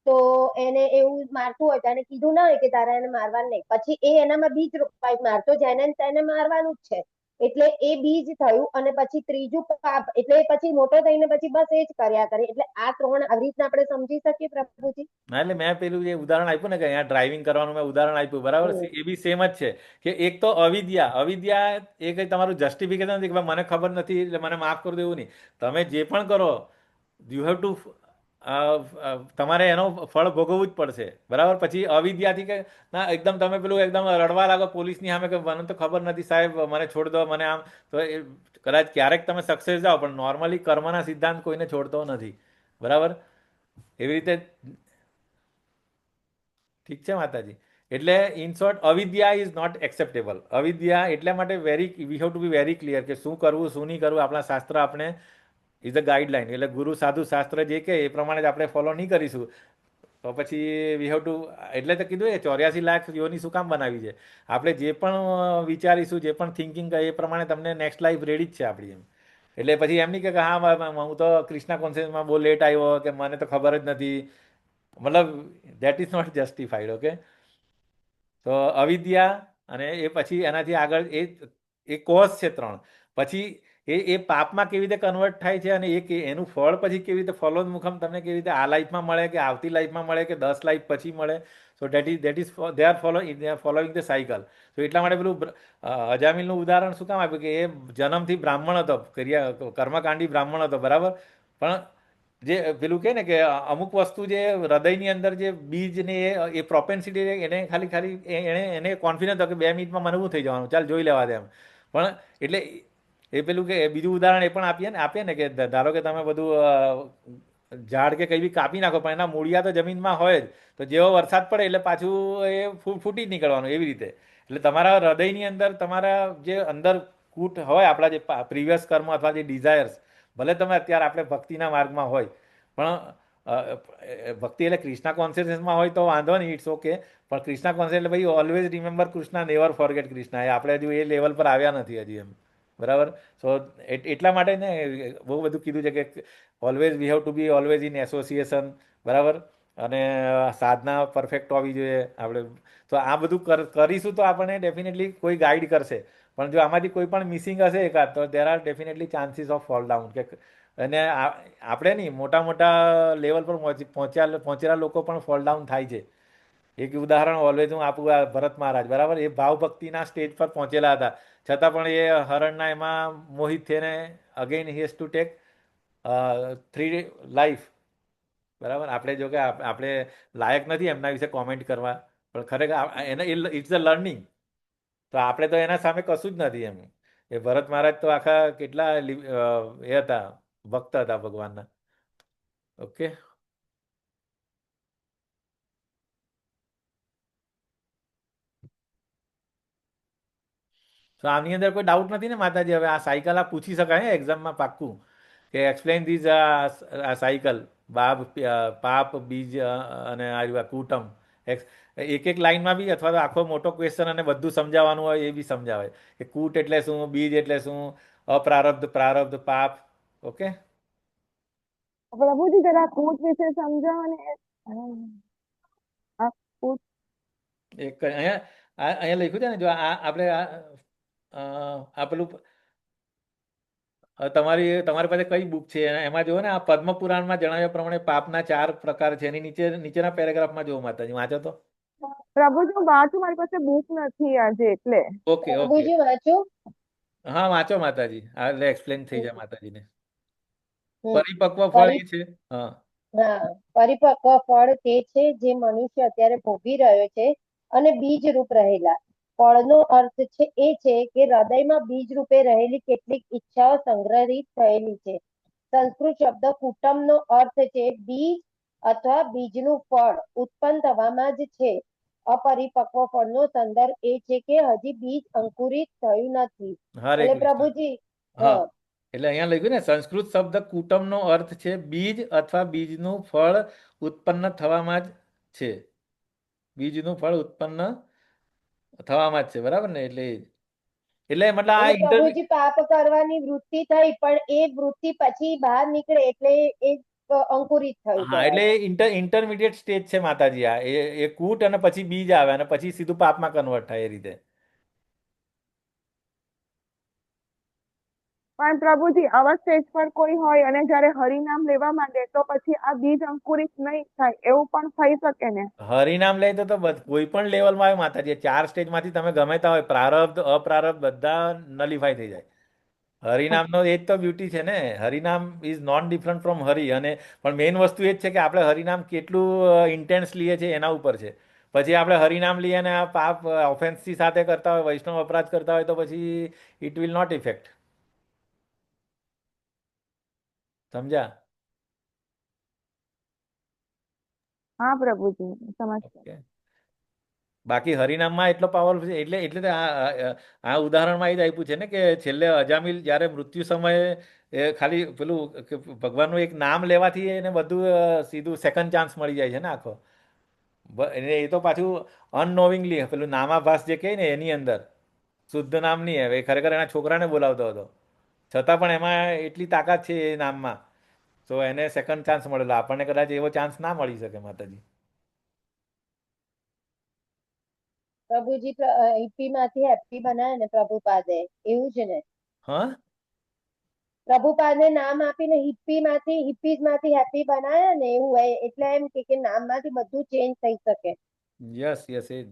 તો એને એવું મારતું હોય તો એને કીધું ના હોય કે તારે એને મારવાનું નહીં, પછી એ એનામાં બીજ રોપાય મારતો જેને તેને મારવાનું જ છે. એટલે એ બીજ થયું અને પછી ત્રીજું પાપ એટલે એ પછી મોટો થઈને પછી બસ એ જ કર્યા કરે. એટલે આ ત્રણ આવી રીતના આપણે સમજી શકીએ પ્રભુજી. ના એટલે મેં પેલું જે ઉદાહરણ આપ્યું ને કે અહીંયા ડ્રાઇવિંગ કરવાનું મેં ઉદાહરણ આપ્યું બરાબર એ બી સેમ જ છે કે એક તો અવિદ્યા એ કંઈ તમારું જસ્ટિફિકેશન નથી કે ભાઈ મને ખબર નથી એટલે મને માફ કરી દેવું નહીં. તમે જે પણ કરો યુ હેવ ટુ તમારે એનો ફળ ભોગવવું જ પડશે બરાબર. પછી અવિદ્યાથી કે ના એકદમ તમે પેલું એકદમ રડવા લાગો પોલીસની સામે કે મને તો ખબર નથી સાહેબ મને છોડ દો મને આમ, તો એ કદાચ ક્યારેક તમે સક્સેસ જાઓ પણ નોર્મલી કર્મના સિદ્ધાંત કોઈને છોડતો નથી બરાબર. એવી રીતે ઠીક છે માતાજી. એટલે in short avidya is not acceptable. અવિદ્યા એટલા માટે we have to be very clear કે શું કરવું શું નહીં કરવું. આપણા શાસ્ત્ર આપણે ઇઝ અ ગાઈડલાઇન એટલે ગુરુ સાધુ શાસ્ત્ર જે કહે એ પ્રમાણે જ આપણે ફોલો નહીં કરીશું તો પછી વી હેવ ટુ, એટલે તો કીધું એ 84 લાખ યોની શું કામ બનાવી છે. આપણે જે પણ વિચારીશું જે પણ થિંકિંગ કરે એ પ્રમાણે તમને નેક્સ્ટ લાઈફ રેડી જ છે આપણી એમ. એટલે પછી એમ નહીં કે હા હું તો ક્રિષ્ના કોન્સેન્સમાં બહુ લેટ આવ્યો કે મને તો ખબર જ નથી, મતલબ that is not justified. Okay, તો અવિદ્યા અને એ પછી એનાથી આગળ એ કોઝ છે 3. પછી એ પાપમાં કેવી રીતે કન્વર્ટ થાય છે અને એનું ફળ પછી કેવી રીતે ફલોન્મુખમ તમને કેવી રીતે આ લાઈફમાં મળે કે આવતી લાઈફમાં મળે કે 10 લાઈફ પછી મળે. So that is they are following the cycle. તો એટલા માટે પેલું અજામિલનું ઉદાહરણ શું કામ આપ્યું કે એ જન્મથી બ્રાહ્મણ હતો, કર્મકાંડી બ્રાહ્મણ હતો બરાબર. પણ જે પેલું કહે ને કે અમુક વસ્તુ જે હૃદયની અંદર જે બીજ ને એ પ્રોપેન્સિટી એને ખાલી એને કોન્ફિડન્સ હતો કે 2 મિનિટમાં મને શું થઈ જવાનું, ચાલ જોઈ લેવા દે એમ. પણ એટલે એ પેલું કે બીજું ઉદાહરણ એ પણ આપીએ ને કે ધારો કે તમે બધું ઝાડ કે કંઈ બી કાપી નાખો પણ એના મૂળિયા તો જમીનમાં હોય જ, તો જેવો વરસાદ પડે એટલે પાછું એ ફૂટી જ નીકળવાનું એવી રીતે. એટલે તમારા હૃદયની અંદર તમારા જે અંદર કૂટ હોય આપણા જે પ્રીવિયસ કર્મ અથવા જે ડિઝાયર્સ, ભલે તમે અત્યારે આપણે ભક્તિના માર્ગમાં હોય પણ ભક્તિ એટલે ક્રિષ્ના કોન્શિયસનેસમાં હોય તો વાંધો નહીં, ઇટ્સ ઓકે. પણ ક્રિષ્ના કોન્શિયસ એટલે ભાઈ always remember Krishna, never forget Krishna. એ આપણે હજુ એ લેવલ પર આવ્યા નથી હજી એમ બરાબર. સો એટલા માટે ને બહુ બધું કીધું છે કે always we have to be always in association બરાબર. અને સાધના પરફેક્ટ હોવી જોઈએ આપણે. તો આ બધું કરીશું તો આપણને ડેફિનેટલી કોઈ ગાઈડ કરશે. પણ જો આમાંથી કોઈ પણ મિસિંગ હશે એકાદ તો there are definitely chances of fall down. કે અને આપણે નહીં મોટા મોટા લેવલ પર પહોંચેલા લોકો પણ ફોલ ડાઉન થાય છે. એક ઉદાહરણ ઓલવેઝ હું આપું, આ ભરત મહારાજ બરાબર. એ ભાવ ભક્તિના સ્ટેજ પર પહોંચેલા હતા છતાં પણ એ હરણના એમાં મોહિત થઈને again he has to take 3 life બરાબર. આપણે જો કે આપણે લાયક નથી એમના વિશે કોમેન્ટ કરવા, પણ ખરેખર એને ઇટ્સ અ લર્નિંગ. તો આપણે તો એના સામે કશું જ નથી એમ. એ ભરત મહારાજ તો આખા કેટલા એ હતા, ભક્ત હતા ભગવાનના. ઓકે, તો આની અંદર કોઈ ડાઉટ નથી ને માતાજી? હવે આ સાયકલ આ પૂછી શકાય એક્ઝામમાં પાક્કું કે એક્સપ્લેન ધીસ આ સાયકલ પાપ બીજ અને આ કૂટમ. એક લાઈનમાં બી અથવા તો આખો મોટો ક્વેશ્ચન અને બધું સમજાવવાનું હોય એ બી સમજાવે કે કૂટ એટલે શું, બીજ એટલે શું, અપ્રારબ્ધ પ્રારબ્ધ પાપ. ઓકે, પ્રભુજી જરા કૂટ વિશે સમજાવો ને. આ કૂટ એક અહીંયા લખ્યું છે ને, જો આપણે આ પેલું તમારી પાસે કઈ બુક છે એમાં જુઓ ને, આ પદ્મ પુરાણમાં જણાવ્યા પ્રમાણે પાપના 4 પ્રકાર છે. એની નીચેના પેરેગ્રાફમાં જુઓ માતાજી, વાંચો તો. પ્રભુજી હું વાંચું, મારી પાસે બુક નથી આજે એટલે. ઓકે ઓકે, પ્રભુજી વાંચો. હા વાંચો માતાજી, એટલે એક્સપ્લેન થઈ જાય માતાજીને. હમ. પરિપક્વ ફળ એ છે. હા હા, પરિપક્વ ફળ તે છે જે મનુષ્ય અત્યારે ભોગવી રહ્યો છે અને બીજ રૂપ રહેલા ફળનો અર્થ છે એ છે કે હૃદયમાં બીજ રૂપે રહેલી કેટલીક ઈચ્છાઓ સંગ્રહિત થયેલી છે. સંસ્કૃત શબ્દ કુટુંબનો અર્થ છે બીજ અથવા બીજનું ફળ ઉત્પન્ન થવામાં જ છે. અપરિપક્વ ફળનો સંદર્ભ એ છે કે હજી બીજ અંકુરિત થયું નથી. હરે એટલે કૃષ્ણ. પ્રભુજી હા, એટલે અહીંયા લખ્યું ને સંસ્કૃત શબ્દ કુટુંબનો અર્થ છે બીજ અથવા બીજનું ફળ ઉત્પન્ન થવામાં જ છે. બીજનું ફળ ઉત્પન્ન થવામાં જ છે બરાબર ને. એટલે મતલબ આ એટલે પ્રભુજી પાપ કરવાની વૃત્તિ થઈ પણ એ વૃત્તિ પછી બહાર નીકળે એટલે એ અંકુરિત થયું હા, એટલે ઇન્ટરમીડિયેટ સ્ટેજ છે માતાજી. આ એ કૂટ અને પછી બીજ આવે અને પછી સીધું પાપમાં કન્વર્ટ થાય એ રીતે. પણ પ્રભુજી આવા સ્ટેજ પર કોઈ હોય અને જ્યારે હરિનામ લેવા માંગે તો પછી આ બીજ અંકુરિત નહીં થાય એવું પણ થઈ શકે ને? હરિનામ લે તો કોઈ પણ લેવલમાં આવે માતાજી, 4 સ્ટેજમાંથી તમે ગમે ત્યાં હોય, પ્રારબ્ધ અપ્રારબ્ધ બધા નલિફાઈ થઈ જાય. હરિનામનો એ જ તો બ્યુટી છે ને. Harinam is non different from Hari. અને પણ મેઇન વસ્તુ એ જ છે કે આપણે હરિનામ કેટલું ઇન્ટેન્સ લઈએ છીએ એના ઉપર છે. પછી આપણે હરિનામ લઈએ અને આ પાપ ઓફેન્સથી સાથે કરતા હોય, વૈષ્ણવ અપરાધ કરતા હોય તો પછી ઇટ વિલ નોટ ઇફેક્ટ. સમજ્યા? હા પ્રભુજી, સમજ. ઓકે. બાકી હરિનામમાં એટલો પાવરફુલ છે એટલે એટલે તો આ ઉદાહરણમાં એ જ આપ્યું છે ને કે છેલ્લે અજામિલ જ્યારે મૃત્યુ સમયે ખાલી પેલું કે ભગવાનનું એક નામ લેવાથી એને બધું સીધું સેકન્ડ ચાન્સ મળી જાય છે ને આખો. એને એ તો પાછું અનનોવિંગલી પેલું નામાભાસ જે કહે ને એની અંદર શુદ્ધ નામ નહીં હવે ખરેખર એના છોકરાને બોલાવતો હતો, છતાં પણ એમાં એટલી તાકાત છે એ નામમાં, તો એને સેકન્ડ ચાન્સ મળેલો. આપણને કદાચ એવો ચાન્સ ના મળી શકે માતાજી. પ્રભુજી હિપ્પી માંથી હેપ્પી બનાવે ને પ્રભુપાદે, એવું છે ને? હા, પ્રભુપાદને નામ આપીને હિપ્પીઝ માંથી હેપી બનાવ્યા ને એવું હોય, એટલે એમ કે નામમાંથી બધું ચેન્જ થઈ શકે. યસ યસ એ જ.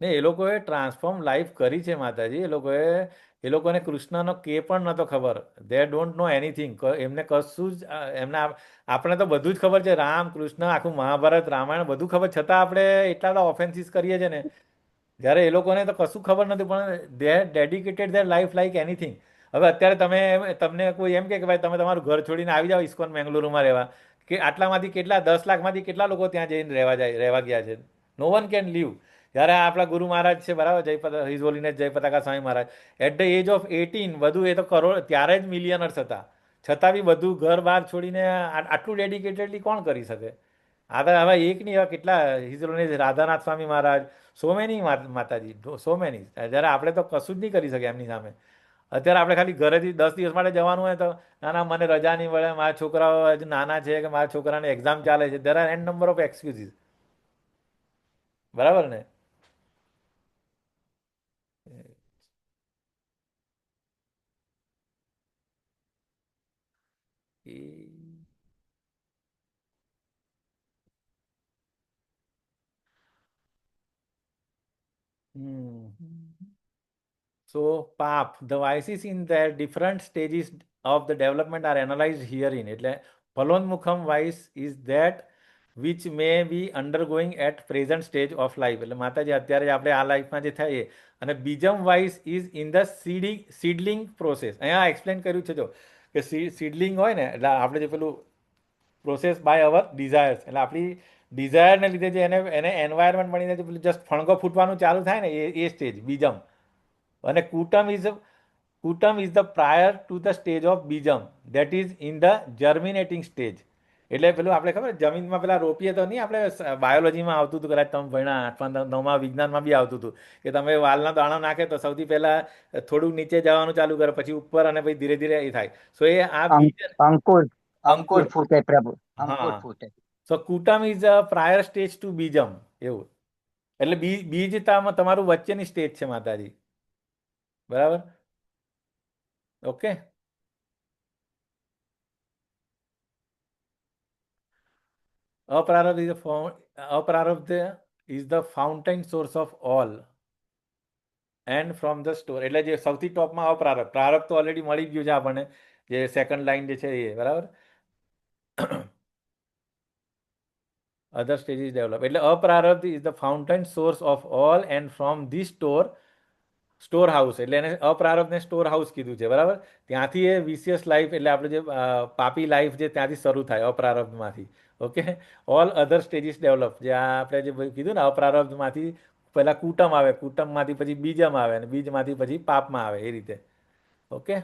ને એ લોકોએ ટ્રાન્સફોર્મ લાઈફ કરી છે માતાજી. એ લોકોને કૃષ્ણનો કે પણ નહોતો ખબર. દે ડોન્ટ નો એનીથિંગ. એમને કશું જ આપણે તો બધું જ ખબર છે, રામ કૃષ્ણ આખું મહાભારત રામાયણ બધું ખબર, છતાં આપણે એટલા બધા ઓફેન્સીસ કરીએ છીએ ને. જ્યારે એ લોકોને તો કશું ખબર નથી, પણ they dedicated their life like anything. હવે અત્યારે તમને કોઈ એમ કે ભાઈ તમે તમારું ઘર છોડીને આવી જાઓ ઇસ્કોન બેંગલુરુમાં રહેવા, કે આટલામાંથી કેટલા 10 લાખમાંથી કેટલા લોકો ત્યાં જઈને રહેવા ગયા છે? No one can leave. જ્યારે આપણા ગુરુ મહારાજ છે બરાબર, his holiness Jayapataka Swami Maharaj, at the age of 18 બધું, એ તો કરોડ ત્યારે જ મિલિયનર્સ હતા, છતાં બી બધું ઘર બહાર છોડીને આટલું ડેડિકેટેડલી કોણ કરી શકે? આ તો હવે એક નહીં, એવા કેટલા his Holiness રાધાનાથ Swami Maharaj, so many માતાજી, સો મેની. જ્યારે આપણે તો કશું જ નહીં કરી શકે એમની સામે. અત્યારે આપણે ખાલી ઘરેથી 10 દિવસ માટે જવાનું હોય તો ના ના મને રજા નહીં મળે, મારા છોકરાઓ હજુ નાના છે, કે મારા છોકરાને એક્ઝામ ચાલે છે, there are an number of excuses. બરાબર ને? એ- હમ. So, PAP, the vices in their different stages of the development are analyzed herein. એટલે ફલોન્મુખમ vice is that which may be undergoing at present stage of life. એટલે માતાજી અત્યારે આપણે આ લાઈફમાં જે થાય એ. અને bijam wise is in the seedling process. અહીંયા એક્સપ્લેન કર્યું છે જો કે સીડલિંગ હોય ને એટલે આપણે જે પેલું પ્રોસેસ બાય અવર ડિઝાયર્સ, એટલે આપણી ડિઝાયરને લીધે જે એને એન્વાયરમેન્ટ બનીને જે પેલું જસ્ટ ફણગો ફૂટવાનું ચાલુ થાય ને એ સ્ટેજ બીજમ. અને kutam is the prior to the stage of bijam, that is in the germinating stage. એટલે પેલું આપણે ખબર જમીનમાં પેલા રોપીએ તો નહીં, આપણે બાયોલોજીમાં આવતું હતું, કદાચ તમે ભણ્યા 8મા 9મા વિજ્ઞાનમાં બી આવતું હતું કે તમે વાલનો દાણો નાખે તો સૌથી પહેલા થોડુંક નીચે જવાનું ચાલુ કરે, પછી ઉપર, અને પછી ધીરે ધીરે એ થાય. સો એ આ બીજ અંકુર અંકુર અંકુર. ફૂટે પ્રભુ, અંકુર હા. ફૂટે. So kutam is a prior stage to bijam, એવું. એટલે બીજ તમારું વચ્ચેની સ્ટેજ છે માતાજી. બરાબર? Okay. Aprarabdha is the fountain source of all and from the store. એટલે જે સૌથી ટોપમાં અપ્રારબ્ધ, પ્રારબ્ધ તો ઓલરેડી મળી ગયું છે આપણને, જે સેકન્ડ લાઈન જે છે એ. બરાબર? Other stages develop. એટલે aprarabdha is the fountain source of all and from the storehouse, એટલે એને અપ્રારબ્ધને સ્ટોર હાઉસ કીધું છે. બરાબર? ત્યાંથી એ વિશિયસ લાઈફ, એટલે આપણે જે પાપી લાઈફ જે ત્યાંથી શરૂ થાય અપ્રારબ્ધમાંથી. Okay. All other stages develop, જે આપણે જે કીધું ને અપ્રારબ્ધમાંથી પહેલા કુટમ આવે, કુટમમાંથી પછી બીજમ આવે, અને બીજમાંથી પછી પાપમાં આવે, એ રીતે. Okay.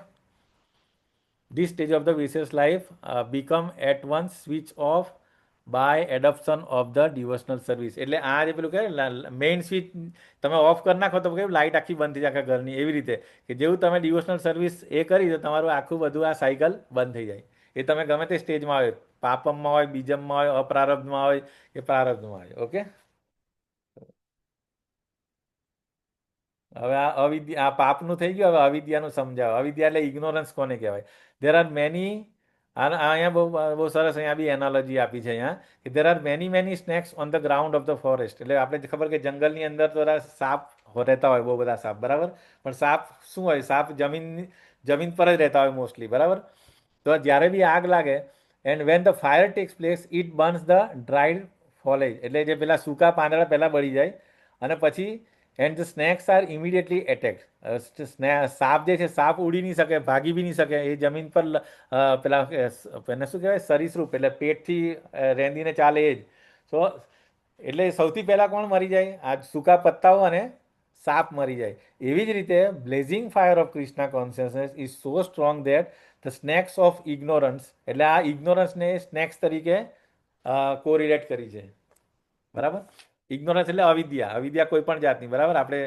This stage of the vicious life become at once switch off by adoption of the devotional service. એટલે આ જે પેલું કહે મેઇન સ્વિચ તમે ઓફ કરી નાખો તો કેવું લાઇટ આખી બંધ થઈ જાય આખા ઘરની, એવી રીતે કે જેવું તમે ડિવોશનલ સર્વિસ એ કરી તો તમારું આખું બધું આ સાયકલ બંધ થઈ જાય. એ તમે ગમે તે સ્ટેજમાં હોય, પાપમમાં હોય, બીજમમાં હોય, અપ્રારબ્ધમાં હોય કે પ્રારબ્ધમાં હોય. ઓકે. હવે આ અવિદ્યા આ પાપનું થઈ ગયું. હવે અવિદ્યાનું સમજાવો. અવિદ્યા એટલે ઇગ્નોરન્સ કોને કહેવાય? દેર આર મેની અહીંયા બહુ સરસ અહીંયા બી એનાલોજી આપી છે અહીંયા કે દેર are many snakes on the ground of the forest. એટલે આપણે ખબર કે જંગલની અંદર તો સાપ રહેતા હોય, બહુ બધા સાપ, બરાબર. પણ સાપ શું હોય? સાપ જમીન પર જ રહેતા હોય મોસ્ટલી, બરાબર. તો જ્યારે બી આગ લાગે and when the fire takes place it burns the dried foliage. એટલે જે પેલા સૂકા પાંદડા પહેલાં બળી જાય અને પછી and the snakes are immediately attack. સાપ જે છે, સાપ ઉડી નહીં શકે, ભાગી બી નહીં શકે, એ જમીન પર પેલા એને શું કહેવાય, સરીસૃપ, એટલે પેટથી રેંદીને ચાલે એ જ. સો એટલે સૌથી પહેલાં કોણ મરી જાય? આ સૂકા પત્તાઓ અને સાપ મરી જાય. એવી જ રીતે blazing fire of Krishna consciousness is so strong that the snakes of ignorance, એટલે આ ઇગ્નોરન્સને સ્નેક્સ તરીકે કોરિલેટ કરી છે, બરાબર. ઇગ્નોરન્સ એટલે અવિદ્યા, અવિદ્યા કોઈ પણ જાતની, બરાબર. આપણે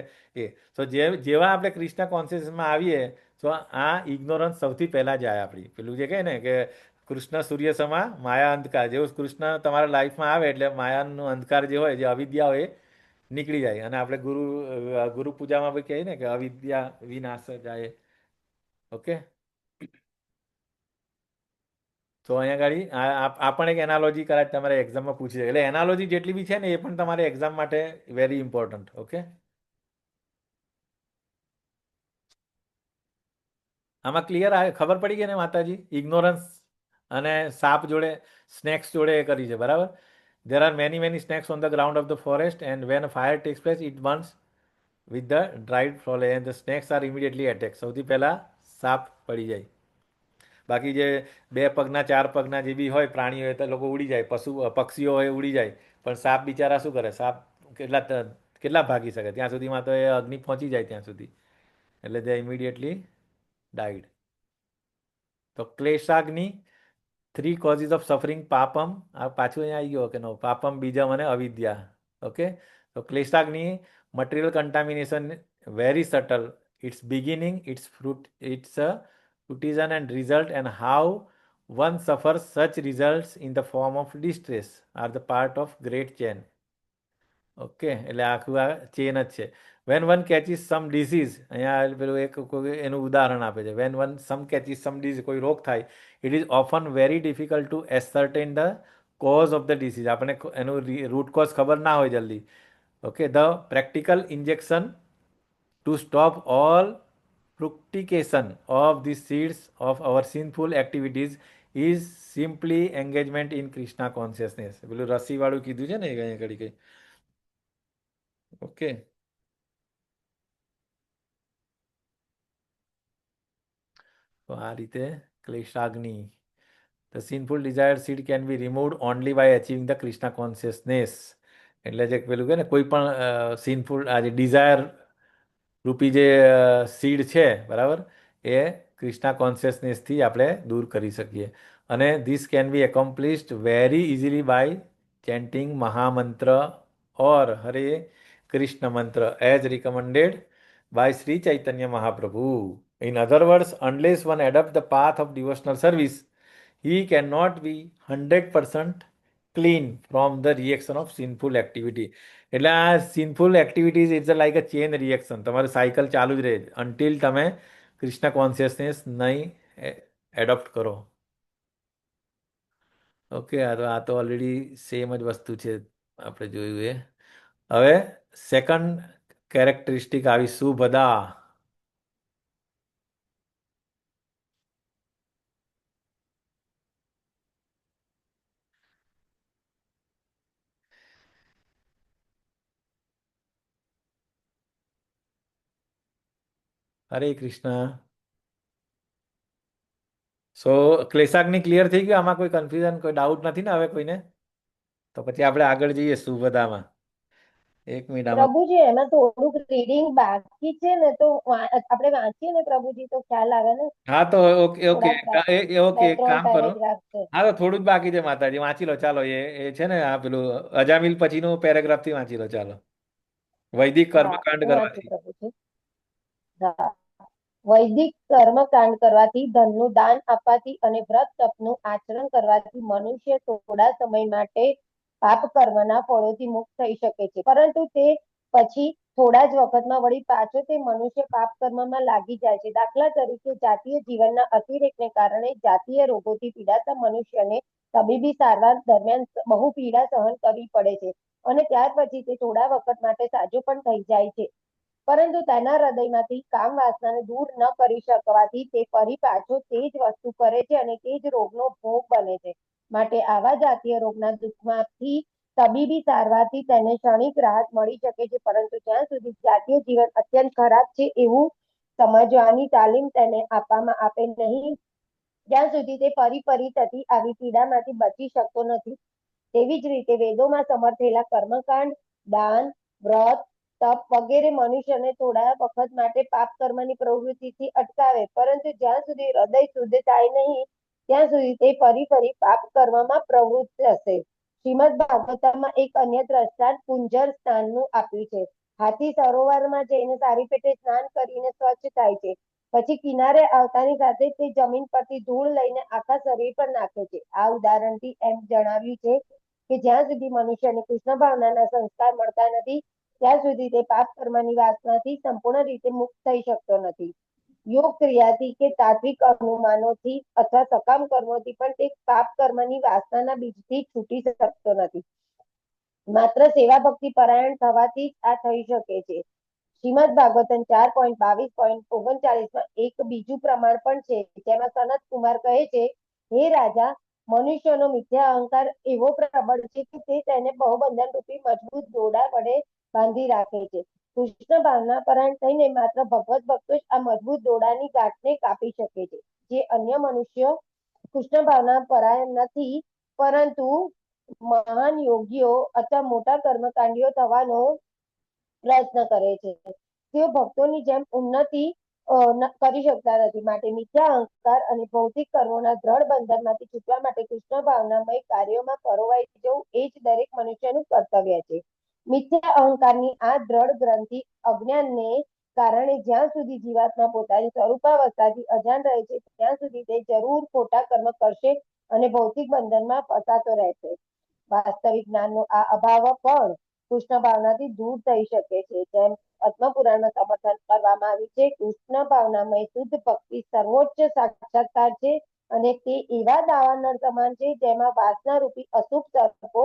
તો જેવા આપણે કૃષ્ણ કોન્શિયસમાં આવીએ તો આ ઇગ્નોરન્સ સૌથી પહેલાં જાય આપણી. પેલું જે કહે ને કે કૃષ્ણ સૂર્ય સમા માયા અંધકાર, જેવું કૃષ્ણ તમારા લાઈફમાં આવે એટલે માયાનો અંધકાર જે હોય, જે અવિદ્યા હોય, એ નીકળી જાય. અને આપણે ગુરુ પૂજામાં બી કહીએ ને કે અવિદ્યા વિનાશ જાય. ઓકે, તો અહીંયા ગાડી આ પણ એક એનાલોજી કદાચ તમારે એક્ઝામમાં પૂછી શકે. એટલે એનાલોજી જેટલી બી છે ને એ પણ તમારે એક્ઝામ માટે વેરી ઇમ્પોર્ટન્ટ. ઓકે, આમાં ક્લિયર ખબર પડી ગઈ ને માતાજી? ઇગ્નોરન્સ અને સાપ જોડે, સ્નેક્સ જોડે એ કરી છે, બરાબર. There are many snakes on the ground of the forest and when fire takes place it burns with the dried foliage and the snakes are immediately attack. સૌથી પહેલાં સાપ પડી જાય. બાકી જે 2 પગના 4 પગના જે બી હોય પ્રાણીઓ હોય તો લોકો ઉડી જાય, પક્ષીઓ હોય ઉડી જાય. પણ સાપ બિચારા શું કરે? સાપ કેટલા ભાગી શકે? ત્યાં સુધીમાં તો એ અગ્નિ પહોંચી જાય ત્યાં સુધી, એટલે દે ઇમિડિયેટલી ડાઈડ. તો ક્લેશાગ્નિ, 3 કોઝિસ ઓફ સફરિંગ પાપમ. આ પાછું અહીંયા આવી ગયો કે નો? પાપમ, બીજમ અને અવિદ્યા. ઓકે, તો ક્લેશાગ્નિ, material contamination, very subtle. It's beginning, it's fruit, it's fruition and result, and how one suffers such results in the form of distress are the part of great chain. Okay, એટલે આખું આ chain જ છે. When one catches some disease, અહીંયા પેલું એક એનું ઉદાહરણ આપે છે. When one catches some disease, કોઈ રોગ થાય, it is often very difficult to ascertain the cause of the disease. આપણે એનું રૂટ કોઝ ખબર ના હોય જલ્દી. Okay, the practical injection to stop all fructification of the seeds of our sinful activities is simply engagement in Krishna consciousness. પેલું રસી વાળું કીધું છે ને એ અહીંયા ઘડી કઈ. ઓકે, તો આ રીતે ક્લેશાગ્નિ, the sinful desire seed can be removed only by achieving the Krishna consciousness. એટલે જે પેલું કે ને કોઈ પણ સિનફુલ આ જે ડિઝાયર રૂપી જે સીડ છે, બરાબર, એ કૃષ્ણા કોન્શિયસનેસથી આપણે દૂર કરી શકીએ. અને this can be accomplished very easily by chanting mahamantra or Hare Krishna mantra as recommended by Shri Chaitanya Mahaprabhu. In other words, unless one adapt the path of devotional service, he cannot be 100% clean from the reaction of sinful activity. એટલે આ sinful activities it's like a chain reaction. તમારું cycle ચાલુ જ રહે until તમે Krishna consciousness નહીં adopt કરો. Okay, આ તો ઓલરેડી સેમ જ વસ્તુ છે, આપણે જોયું એ. હવે સેકન્ડ કેરેક્ટરિસ્ટિક આવી શુભદા. હરે કૃષ્ણ. સો ક્લેશાગ્નિ ક્લિયર થઈ ગયું? આમાં કોઈ કન્ફ્યુઝન, કોઈ ડાઉટ નથી ને હવે કોઈને? તો પછી આપણે આગળ જઈએ શુભદામાં. 1 મિનિટ આમાં. પ્રભુજી એમાં થોડુંક રીડિંગ બાકી છે ને, તો આપણે વાંચીએ ને પ્રભુજી તો ખ્યાલ આવે ને. હા, તો ઓકે ઓકે ઓકે, એક કામ કરો. પેરેગ્રાફ છે. હા, તો થોડું જ બાકી છે માતાજી, વાંચી લો ચાલો. એ છે ને આ પેલું અજામિલ પછીનું પેરેગ્રાફ થી વાંચી લો ચાલો. વૈદિક કર્મકાંડ હું વાંચું કરવાથી. પ્રભુજી. હા, વૈદિક કર્મકાંડ કરવાથી, ધનનું દાન આપવાથી અને વ્રત તપનું આચરણ કરવાથી મનુષ્ય થોડા સમય માટે પાપ કર્મના ફળોથી મુક્ત થઈ શકે છે, પરંતુ તે પછી થોડા જ વખતમાં વળી પાછો તે મનુષ્ય પાપ કર્મમાં લાગી જાય છે. દાખલા તરીકે જાતીય જીવનના અતિરેકને કારણે જાતીય રોગોથી પીડાતા મનુષ્યને તબીબી સારવાર દરમિયાન બહુ પીડા સહન કરવી પડે છે અને ત્યાર પછી તે થોડા વખત માટે સાજો પણ થઈ જાય છે. પરંતુ તેના હૃદયમાંથી કામ વાસનાને દૂર ન કરી શકવાથી તે ફરી પાછો તે જ વસ્તુ કરે છે અને તે જ રોગનો ભોગ બને છે. માટે આવા જાતીય રોગના દુઃખમાંથી તબીબી સારવારથી તેને ક્ષણિક રાહત મળી શકે છે, પરંતુ જ્યાં સુધી જાતીય જીવન અત્યંત ખરાબ છે એવું સમજવાની તાલીમ તેને આપવામાં આવે નહીં, ત્યાં સુધી તે ફરી થતી આવી પીડામાંથી બચી શકતો નથી. તેવી જ રીતે વેદોમાં સમર્થેલા કર્મકાંડ, દાન, વ્રત, તપ વગેરે મનુષ્યને થોડા વખત માટે પાપ કર્મની પ્રવૃત્તિથી અટકાવે, પરંતુ જ્યાં સુધી હૃદય શુદ્ધ થાય નહીં ત્યાં સુધી તે ફરી પાપ કર્મમાં પ્રવૃત્ત હશે. શ્રીમદ ભાગવતમાં એક અન્ય દ્રષ્ટાંત કુંજર સ્નાનનું આપ્યું છે. હાથી સરોવરમાં જઈને સારી પેટે સ્નાન કરીને સ્વચ્છ થાય છે. પછી કિનારે આવતાની સાથે તે જમીન પરથી ધૂળ લઈને આખા શરીર પર નાખે છે. આ ઉદાહરણથી એમ જણાવ્યું છે કે જ્યાં સુધી મનુષ્યને કૃષ્ણ ભાવનાના સંસ્કાર મળતા નથી ત્યાં સુધી તે પાપ કર્મની વાસનાથી સંપૂર્ણ રીતે મુક્ત થઈ શકતો નથી. યોગ ક્રિયાથી કે તાત્વિક અનુમાનોથી અથવા સકામ કર્મોથી પણ તે પાપ કર્મની વાસનાના બીજથી છૂટી શકતો નથી. માત્ર સેવા ભક્તિ પરાયણ થવાથી જ આ થઈ શકે છે. શ્રીમદ ભાગવતમ 4.22.39 એક બીજું પ્રમાણ પણ છે, જેમાં સનત કુમાર કહે છે, હે રાજા, મનુષ્યનો મિથ્યા અહંકાર એવો પ્રબળ છે કે તે તેને બહુબંધન રૂપી મજબૂત દોરડા વડે બાંધી રાખે છે. કૃષ્ણ ભાવના પરાયણ થઈને માત્ર ભગવત ભક્તો જ આ મજબૂત દોરડાની ગાંઠને કાપી શકે છે. જે અન્ય મનુષ્યો કૃષ્ણ ભાવના પરાયણ નથી, પરંતુ મહાન યોગીઓ અથવા મોટા કર્મકાંડીઓ થવાનો પ્રયત્ન કરે છે, તેઓ ભક્તોની જેમ ઉન્નતિ કરી શકતા નથી. માટે મિથ્યા અહંકાર અને ભૌતિક કર્મોના દ્રઢ બંધનમાંથી છૂટવા માટે કૃષ્ણ ભાવનામય કાર્યોમાં પરોવાઈ જવું એ જ દરેક મનુષ્યનું કર્તવ્ય છે. મિથ્યા અહંકારની આ દ્રઢ ગ્રંથિ અજ્ઞાનને કારણે જ્યાં સુધી જીવાત્મા પોતાની સ્વરૂપાવસ્થાથી અજાણ રહે છે ત્યાં સુધી તે જરૂર ખોટા કર્મ કરશે અને ભૌતિક બંધનમાં ફસાતો રહેશે. વાસ્તવિક જ્ઞાનનો આ અભાવ પણ કૃષ્ણ ભાવનાથી દૂર થઈ શકે છે. જેમ આત્મપુરાણમાં સમર્થન કરવામાં આવ્યું છે, કૃષ્ણ ભાવનામય શુદ્ધ ભક્તિ સર્વોચ્ચ સાક્ષાત્કાર છે અને તે એવા દાવાનળ સમાન છે જેમાં વાસના રૂપી અશુભ સર્પો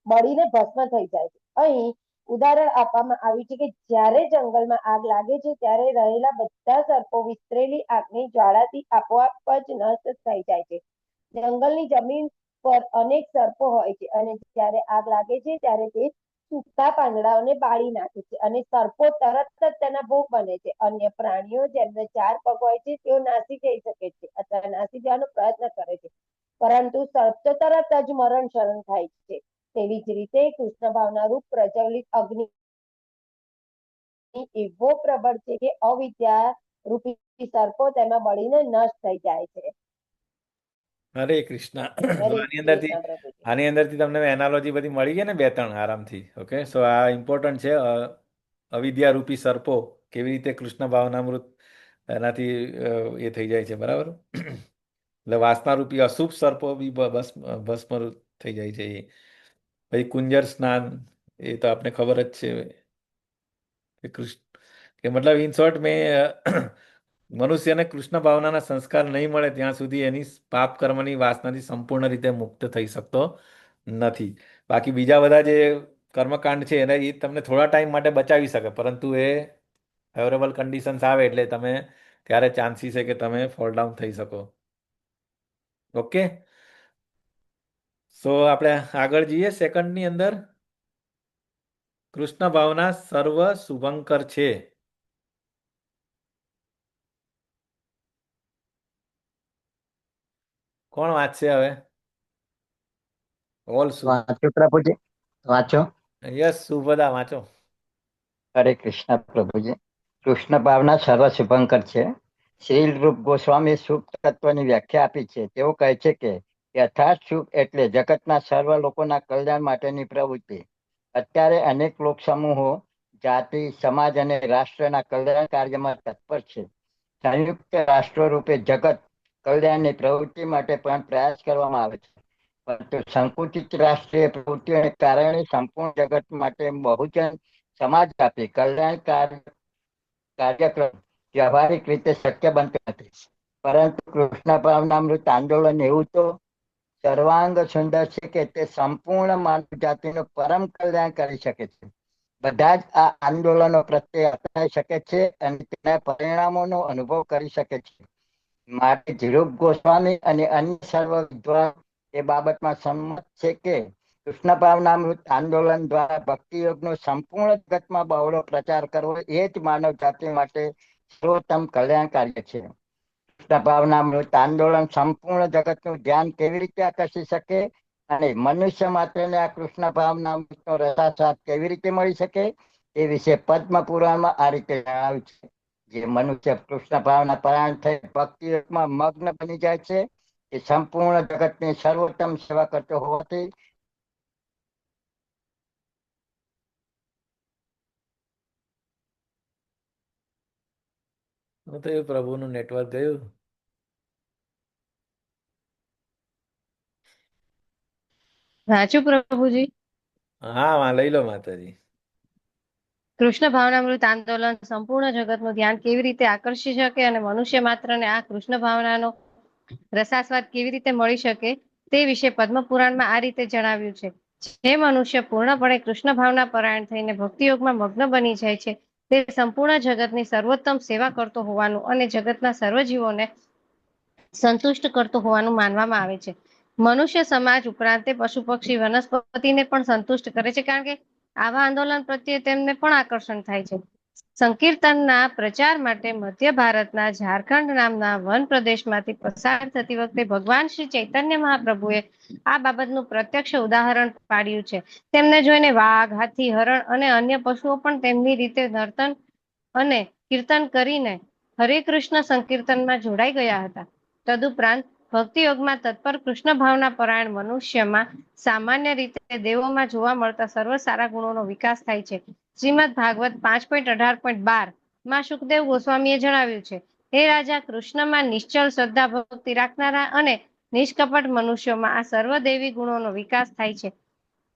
બળીને ભસ્મ થઈ જાય છે. અહીં ઉદાહરણ આપવામાં આવ્યું છે કે જ્યારે જંગલમાં આગ લાગે છે ત્યારે રહેલા બધા સર્પો વિસ્તરેલી આગની જ્વાળાથી આપોઆપ જ નષ્ટ થઈ જાય છે. જંગલની જમીન પર અનેક સર્પો હોય છે અને જ્યારે આગ લાગે છે ત્યારે તે સૂકા પાંદડાઓને બાળી નાખે છે અને સર્પો તરત જ તેના ભોગ બને છે. અન્ય પ્રાણીઓ જેમને 4 પગ હોય છે તેઓ નાસી જઈ શકે છે અથવા નાસી જવાનો પ્રયત્ન કરે છે, પરંતુ સર્પ તો તરત જ મરણ શરણ થાય છે. તેવી જ રીતે કૃષ્ણ ભાવના રૂપ પ્રજ્વલિત અગ્નિ એવો પ્રબળ છે કે અવિદ્યા રૂપી સર્પો તેમાં બળીને નષ્ટ થઈ જાય છે. હરે કૃષ્ણ. હરે આની અંદરથી કૃષ્ણ પ્રભુજી. આની અંદરથી તમને એનાલોજી બધી મળી ગઈ ને 2-3 આરામથી. ઓકે, સો આ ઇમ્પોર્ટન્ટ છે. અવિદ્યા રૂપી સર્પો કેવી રીતે કૃષ્ણ ભાવનામૃત એનાથી એ થઈ જાય છે, બરાબર. એટલે વાસના રૂપી અશુભ સર્પો બી ભસ્મ થઈ જાય છે. પછી કુંજર સ્નાન એ તો આપને ખબર જ છે કે મતલબ ઇન શોર્ટ મેં મનુષ્યને કૃષ્ણ ભાવનાના સંસ્કાર નહીં મળે ત્યાં સુધી એની પાપ કર્મની વાસનાથી સંપૂર્ણ રીતે મુક્ત થઈ શકતો નથી. બાકી બીજા બધા જે કર્મકાંડ છે એને એ તમને થોડા ટાઈમ માટે બચાવી શકે, પરંતુ એ ફેવરેબલ કન્ડિશન્સ આવે એટલે તમે ત્યારે ચાન્સીસ છે કે તમે ફોલ ડાઉન થઈ શકો. ઓકે, સો આપણે આગળ જઈએ. સેકન્ડની અંદર કૃષ્ણ ભાવના સર્વ શુભંકર છે. કોણ વાંચશે હવે? ઓલ વાંચો પ્રભુજી, વાંચો. યસ, સુભદા વાંચો. હરે કૃષ્ણ પ્રભુજી. કૃષ્ણ ભાવના સર્વ શુભંકર છે. શ્રી રૂપ ગોસ્વામી શુભ તત્વની વ્યાખ્યા આપી છે. તેઓ કહે છે કે યથાર્થ શુભ એટલે જગતના સર્વ લોકોના કલ્યાણ માટેની પ્રવૃત્તિ. અત્યારે અનેક લોક સમૂહો જાતિ, સમાજ અને રાષ્ટ્રના કલ્યાણ કાર્યમાં તત્પર છે. સંયુક્ત રાષ્ટ્રો રૂપે જગત કલ્યાણની પ્રવૃત્તિ માટે પણ પ્રયાસ કરવામાં આવે છે, પરંતુ સંકુચિત રાષ્ટ્રીય પ્રવૃત્તિઓને કારણે સંપૂર્ણ જગત માટે બહુજન સમાજવ્યાપી કલ્યાણકારી કાર્યક્રમ વ્યવહારિક રીતે શક્ય બનતો નથી, પરંતુ કૃષ્ણ ભાવનામૃત આંદોલન એવું તો સર્વાંગ સુંદર છે કે તે સંપૂર્ણ માનવ જાતિનું પરમ કલ્યાણ કરી શકે છે. બધા જ આ આંદોલનો પ્રત્યે અપનાવી શકે છે અને તેના પરિણામોનો અનુભવ કરી શકે છે. માટે ધીરુપ ગોસ્વામી અને અન્ય સર્વ વિદ્વાન એ બાબતમાં સંમત છે કે કૃષ્ણ ભાવનામૃત આંદોલન દ્વારા ભક્તિ યોગનો સંપૂર્ણ જગતમાં બહોળો પ્રચાર કરવો એ જ માનવ જાતિ માટે સર્વોત્તમ કલ્યાણ કાર્ય છે. કૃષ્ણ ભાવનામૃત આંદોલન સંપૂર્ણ જગતનું ધ્યાન કેવી રીતે આકર્ષી શકે અને મનુષ્ય માત્રને આ કૃષ્ણ ભાવનામૃતનો રસાસ્વાદ કેવી રીતે મળી શકે એ વિશે પદ્મ પુરાણમાં આ રીતે જણાવ્યું છે. જે મનુષ્ય કૃષ્ણ ભાવના પરાયણ થઈ ભક્તિ યોગમાં મગ્ન બની જાય છે એ સંપૂર્ણ જગતની સર્વોત્તમ સેવા કરતો હોવાથી તો એ પ્રભુનું નેટવર્ક ગયું. સાચું પ્રભુજી. હા લઈ લો માતાજી. કૃષ્ણ ભાવનામૃત આંદોલન સંપૂર્ણ જગતનું ધ્યાન કેવી રીતે આકર્ષી શકે અને મનુષ્ય માત્રને આ કૃષ્ણ ભાવનાનો રસાસ્વાદ કેવી રીતે મળી શકે તે વિશે પદ્મ પુરાણમાં આ રીતે જણાવ્યું છે. જે મનુષ્ય પૂર્ણપણે કૃષ્ણ ભાવના પરાયણ થઈને ભક્તિયોગમાં મગ્ન બની જાય છે તે સંપૂર્ણ જગતની સર્વોત્તમ સેવા કરતો હોવાનું અને જગતના સર્વ જીવોને સંતુષ્ટ કરતો હોવાનું માનવામાં આવે છે. મનુષ્ય સમાજ ઉપરાંત પશુ પક્ષી વનસ્પતિને પણ સંતુષ્ટ કરે છે, કારણ કે આવા આંદોલન પ્રત્યે તેમને પણ આકર્ષણ થાય છે. સંકીર્તનના પ્રચાર માટે મધ્ય ભારતના ઝારખંડ નામના વન પ્રદેશમાંથી પસાર થતી વખતે ભગવાન શ્રી ચૈતન્ય મહાપ્રભુએ આ બાબતનું પ્રત્યક્ષ ઉદાહરણ પાડ્યું છે. તેમને જોઈને વાઘ, હાથી, હરણ અને અન્ય પશુઓ પણ તેમની રીતે નર્તન અને કીર્તન કરીને હરે કૃષ્ણ સંકીર્તનમાં જોડાઈ ગયા હતા. તદુપરાંત ભક્તિયોગમાં તત્પર કૃષ્ણ ભાવના પરાયણ મનુષ્યમાં સામાન્ય રીતે દેવોમાં જોવા મળતા સર્વ સારા ગુણોનો વિકાસ થાય છે. શ્રીમદ ભાગવત 5.18.12 માં સુખદેવ ગોસ્વામીએ જણાવ્યું છે, હે રાજા, કૃષ્ણમાં નિશ્ચલ શ્રદ્ધા ભક્તિ રાખનારા અને નિષ્કપટ મનુષ્યોમાં આ સર્વ દેવી ગુણોનો વિકાસ થાય છે.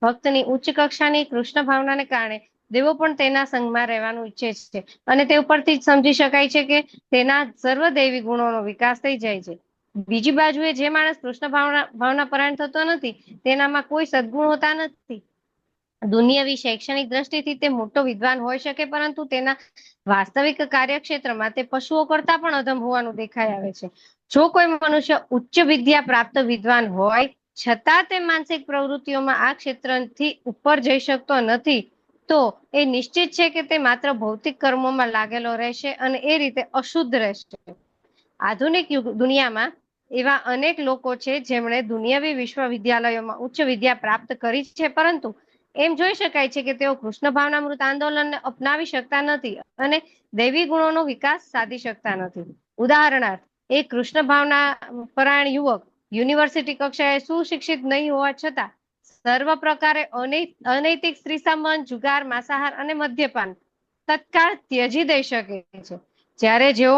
ભક્તની ઉચ્ચ કક્ષાની કૃષ્ણ ભાવનાને કારણે દેવો પણ તેના સંગમાં રહેવાનું ઈચ્છે છે અને તે ઉપરથી જ સમજી શકાય છે કે તેના સર્વ દેવી ગુણોનો વિકાસ થઈ જાય છે. બીજી બાજુએ જે માણસ કૃષ્ણ ભાવના પરાયણ થતો નથી તેનામાં કોઈ સદગુણ હોતા નથી. દુનિયાવી શૈક્ષણિક દ્રષ્ટિથી તે મોટો વિદ્વાન હોઈ શકે, પરંતુ તેના વાસ્તવિક કાર્યક્ષેત્રમાં તે પશુઓ કરતા પણ અધમ હોવાનું દેખાઈ આવે છે. જો કોઈ મનુષ્ય ઉચ્ચ વિદ્યા પ્રાપ્ત વિદ્વાન હોય છતાં તે માનસિક પ્રવૃત્તિઓમાં આ ક્ષેત્રથી ઉપર જઈ શકતો નથી તો એ નિશ્ચિત છે કે તે માત્ર ભૌતિક કર્મોમાં લાગેલો રહેશે અને એ રીતે અશુદ્ધ રહેશે. આધુનિક દુનિયામાં એવા અનેક લોકો છે જેમણે દુનિયાવી વિશ્વવિદ્યાલયોમાં ઉચ્ચ વિદ્યા પ્રાપ્ત કરી છે, પરંતુ એમ જોઈ શકાય છે કે તેઓ કૃષ્ણ ભાવનામૃત આંદોલનને અપનાવી શકતા નથી અને દૈવી ગુણોનો વિકાસ સાધી શકતા નથી. ઉદાહરણાર્થ, એક કૃષ્ણ ભાવના પરાયણ યુવક યુનિવર્સિટી કક્ષાએ સુશિક્ષિત નહીં હોવા છતાં સર્વ પ્રકારે અનૈતિક સ્ત્રી સંબંધ, જુગાર, માંસાહાર અને મદ્યપાન તત્કાળ ત્યજી દઈ શકે છે. જ્યારે જેઓ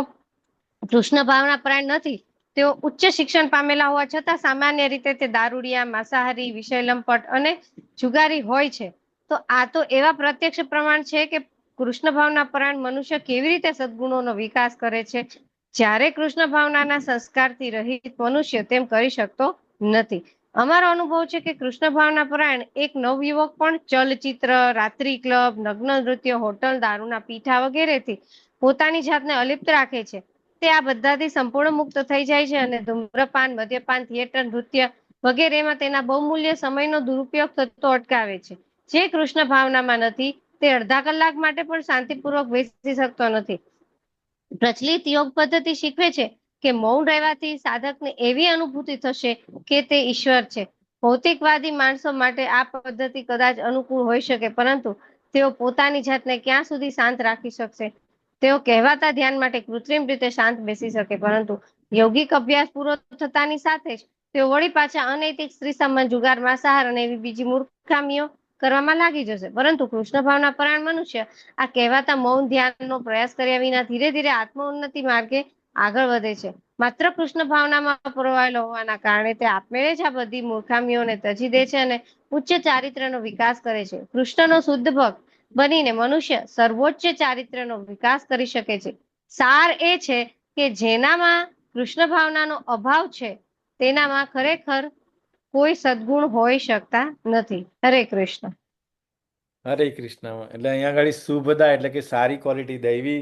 કૃષ્ણ ભાવના પરાયણ નથી તેઓ ઉચ્ચ શિક્ષણ પામેલા હોવા છતાં સામાન્ય રીતે તે દારૂડિયા, માંસાહારી, વિષયલંપટ અને જુગારી હોય છે. તો આ તો એવા પ્રત્યક્ષ પ્રમાણ છે કે કૃષ્ણ ભાવના પરાયણ મનુષ્ય કેવી રીતે સદગુણોનો વિકાસ કરે છે, જ્યારે કૃષ્ણ ભાવનાના સંસ્કારથી રહિત મનુષ્ય તેમ કરી શકતો નથી. અમારો અનુભવ છે કે કૃષ્ણ ભાવના પરાયણ એક નવયુવક પણ ચલચિત્ર, રાત્રિ ક્લબ, નગ્ન નૃત્ય, હોટલ, દારૂના પીઠા વગેરેથી પોતાની જાતને અલિપ્ત રાખે છે. તે આ બધાથી સંપૂર્ણ મુક્ત થઈ જાય છે અને ધૂમ્રપાન, મદ્યપાન, થિયેટર, નૃત્ય વગેરેમાં તેના બહુમૂલ્ય સમયનો દુરુપયોગ થતો અટકાવે છે. જે કૃષ્ણ ભાવનામાં નથી તે અડધા કલાક માટે પણ શાંતિપૂર્વક બેસી શકતો નથી. પ્રચલિત યોગ પદ્ધતિ શીખવે છે કે મૌન રહેવાથી સાધકને એવી અનુભૂતિ થશે કે તે ઈશ્વર છે. ભૌતિકવાદી માણસો માટે આ પદ્ધતિ કદાચ અનુકૂળ હોઈ શકે, પરંતુ તેઓ પોતાની જાતને ક્યાં સુધી શાંત રાખી શકશે? તેઓ કહેવાતા ધ્યાન માટે કૃત્રિમ રીતે શાંત બેસી શકે, પરંતુ yogિક અભ્યાસ પૂરો થતાની સાથે જ તેઓ વળી પાછા અનૈતિક સ્ત્રી સંબંધ, જુગાર, માંસાહાર અને એવી બીજી મૂર્ખામીઓ કરવામાં લાગી જશે. પરંતુ કૃષ્ણ ભાવના પરાયણ મનુષ્ય આ કહેવાતા મૌન ધ્યાનનો પ્રયાસ કર્યા વિના ધીરે ધીરે આત્મ ઉન્નતિ માર્ગે આગળ વધે છે. માત્ર કૃષ્ણ ભાવનામાં પરોવાયેલો હોવાના કારણે તે આપમેળે જ આ બધી મૂર્ખામીઓને તજી દે છે અને ઉચ્ચ ચારિત્ર્યનો વિકાસ કરે છે. કૃષ્ણનો શુદ્ધ ભક્ત બનીને મનુષ્ય સર્વોચ્ચ ચારિત્ર્યનો વિકાસ કરી શકે છે. સાર એ છે કે જેનામાં કૃષ્ણ ભાવનાનો અભાવ છે તેનામાં ખરેખર કોઈ સદગુણ હોઈ શકતા નથી. હરે કૃષ્ણ. હરે કૃષ્ણ. એટલે અહીંયા આગળ શુભદા એટલે કે સારી ક્વોલિટી દૈવી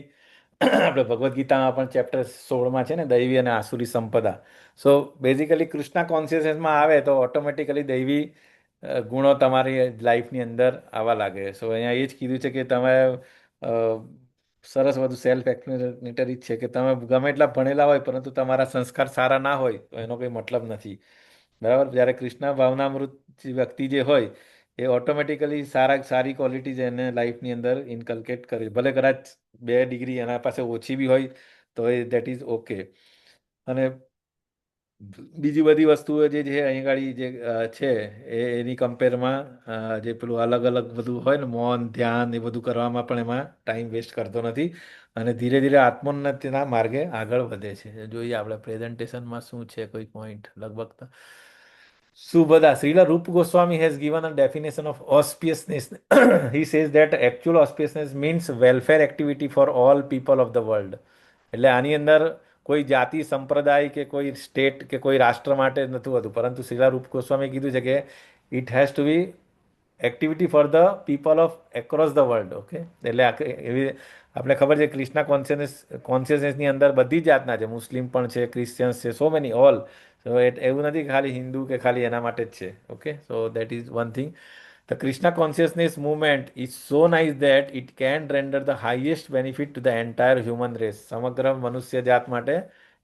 આપણે ભગવદ્ ગીતામાં પણ ચેપ્ટર 16માં છે ને દૈવી અને આસુરી સંપદા. સો બેઝિકલી કૃષ્ણ કોન્શિયસનેસમાં આવે તો ઓટોમેટિકલી દૈવી ગુણો તમારી લાઈફની અંદર આવવા લાગે. સો અહીંયા એ જ કીધું છે કે તમે સરસ બધું સેલ્ફ એક્સપ્લેનેટરી છે કે તમે ગમે એટલા ભણેલા હોય પરંતુ તમારા સંસ્કાર સારા ના હોય તો એનો કોઈ મતલબ નથી. બરાબર. જ્યારે કૃષ્ણ ભાવનામૃત વ્યક્તિ જે હોય એ ઓટોમેટિકલી સારી ક્વોલિટીઝ એને લાઈફની અંદર ઇન્કલ્કેટ કરે. ભલે કદાચ 2 ડિગ્રી એના પાસે ઓછી બી હોય તો એ દેટ ઇઝ ઓકે. અને બીજી બધી વસ્તુઓ જે છે અહીં ગાડી જે છે એની કમ્પેરમાં જે પેલું અલગ અલગ બધું હોય ને મૌન ધ્યાન એ બધું કરવામાં પણ એમાં ટાઈમ વેસ્ટ કરતો નથી અને ધીરે ધીરે આત્મોન્નતિના માર્ગે આગળ વધે છે. જોઈએ આપણે પ્રેઝન્ટેશનમાં શું છે કોઈ પોઈન્ટ લગભગ Subhada, Srila Rupa Goswami has given a definition of auspiciousness. He says that actual auspiciousness means welfare activity for all people of the world. એટલે આની અંદર કોઈ જાતિ સંપ્રદાય કે કોઈ સ્ટેટ કે કોઈ રાષ્ટ્ર માટે નથી હોતું, પરંતુ શ્રીલા રૂપ ગોસ્વામી કીધું છે કે it has to be activity for the people of across the world. Okay, એટલે એવી આપણે ખબર છે કૃષ્ણા કોન્શિયસનેસની અંદર બધી જાતના છે, મુસ્લિમ પણ છે, ક્રિશ્ચિયન્સ છે, સો મેની ઓલ. સો એવું નથી કે ખાલી હિન્દુ કે ખાલી એના માટે જ છે. Okay, so that is one thing. The Krishna consciousness movement is so nice that it can render the highest benefit to the entire human race. સમગ્ર મનુષ્ય જાત માટે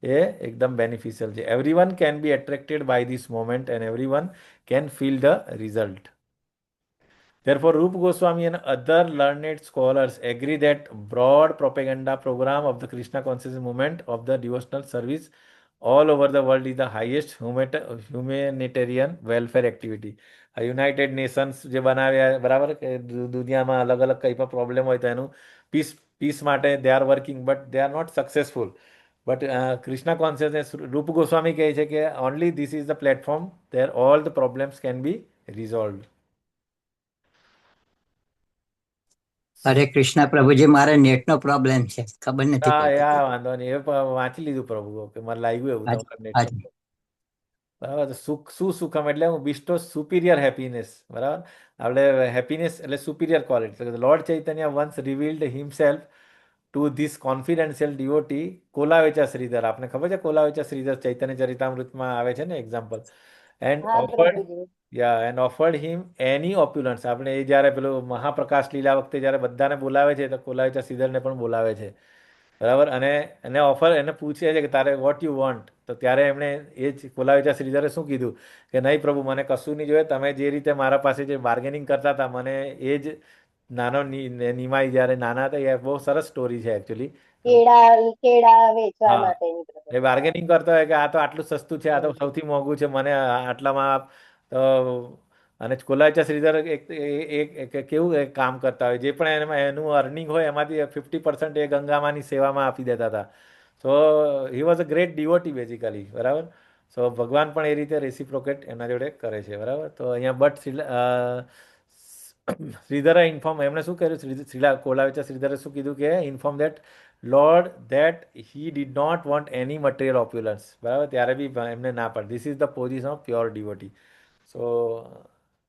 એ એકદમ બેનિફિશિયલ છે. Everyone can be attracted by this moment and everyone can feel the result. Therefore, Rupa Goswami and other learned scholars agree that broad propaganda program of the Krishna consciousness movement of the devotional service all over the world is the highest humanitarian welfare activity. આ United Nations જે બનાવ્યા બરાબર કે દુનિયામાં અલગ અલગ કંઈ પણ પ્રોબ્લેમ હોય તો એનું પીસ માટે they are working but they are not successful. But Krishna consciousness Rupa Goswami કહે છે કે only this is the platform there all the problems can be resolve. Hare Krishna પ્રભુજી, મારે નેટનો પ્રોબ્લેમ છે, ખબર નથી હા પડતી. યા વાંધો નહીં, એ વાંચી લીધું પ્રભુ. ઓકે, મને લાગ્યું એવું તમારા નેટવર્ક. બરાબર. તો શું સુખમ એટલે હું બિસ્ટો સુપિરિયર હેપીનેસ. બરાબર. આપણે હેપીનેસ એટલે superior quality. Lord Chaitanya once revealed himself to this confidential devotee Kolavecha Shridhar. આપને ખબર છે કોલાવેચા શ્રીધર ચૈતન્ય ચરિતામૃતમાં આવે છે ને એક્ઝામ્પલ. એન્ડ હા ઓફર્ડ પ્રભુજી. ઓફર્ડ હિમ એની ઓપ્યુલન્સ. આપણે એ જ્યારે પેલું મહાપ્રકાશ લીલા વખતે જ્યારે બધાને બોલાવે છે તો કોલાવેચા શ્રીધરને પણ બોલાવે છે. બરાબર. અને એને પૂછે છે કે તારે વોટ યુ વોન્ટ. તો ત્યારે એમણે એ જ કોલાવેચા શ્રીધરે શું કીધું કે નહીં પ્રભુ, મને કશું નહીં જોઈએ. તમે જે રીતે મારા પાસે જે બાર્ગેનિંગ કરતા હતા મને એ જ નાનો નિમાઈ જ્યારે નાના હતા, એ બહુ સરસ સ્ટોરી છે એકચ્યુઅલી. કેળા વેચવા હા, માટેની એ પ્રભુજી. બાર્ગેનિંગ કરતો હોય કે આ તો આટલું સસ્તું છે, આ તો સૌથી મોંઘું છે, મને આટલામાં આપ. તો અને કોલાચા શ્રીધર કેવું કામ કરતા હોય, જે પણ એમાં એનું અર્નિંગ હોય એમાંથી 50% એ ગંગામાની સેવામાં આપી દેતા હતા. So he was a great devotee basically. બરાબર. સો ભગવાન પણ એ રીતે રેસિપ્રોકેટ એના જોડે કરે છે. બરાબર. તો અહીંયા બટ શ્રીધરે ઇન્ફોર્મ, એમણે શું કર્યું, કોલાવેચા શ્રીધરે શું કીધું કે inform that Lord that he did not want any material opulence. બરાબર. ત્યારે બી એમને ના પાડી. This is the position of pure devotee. સો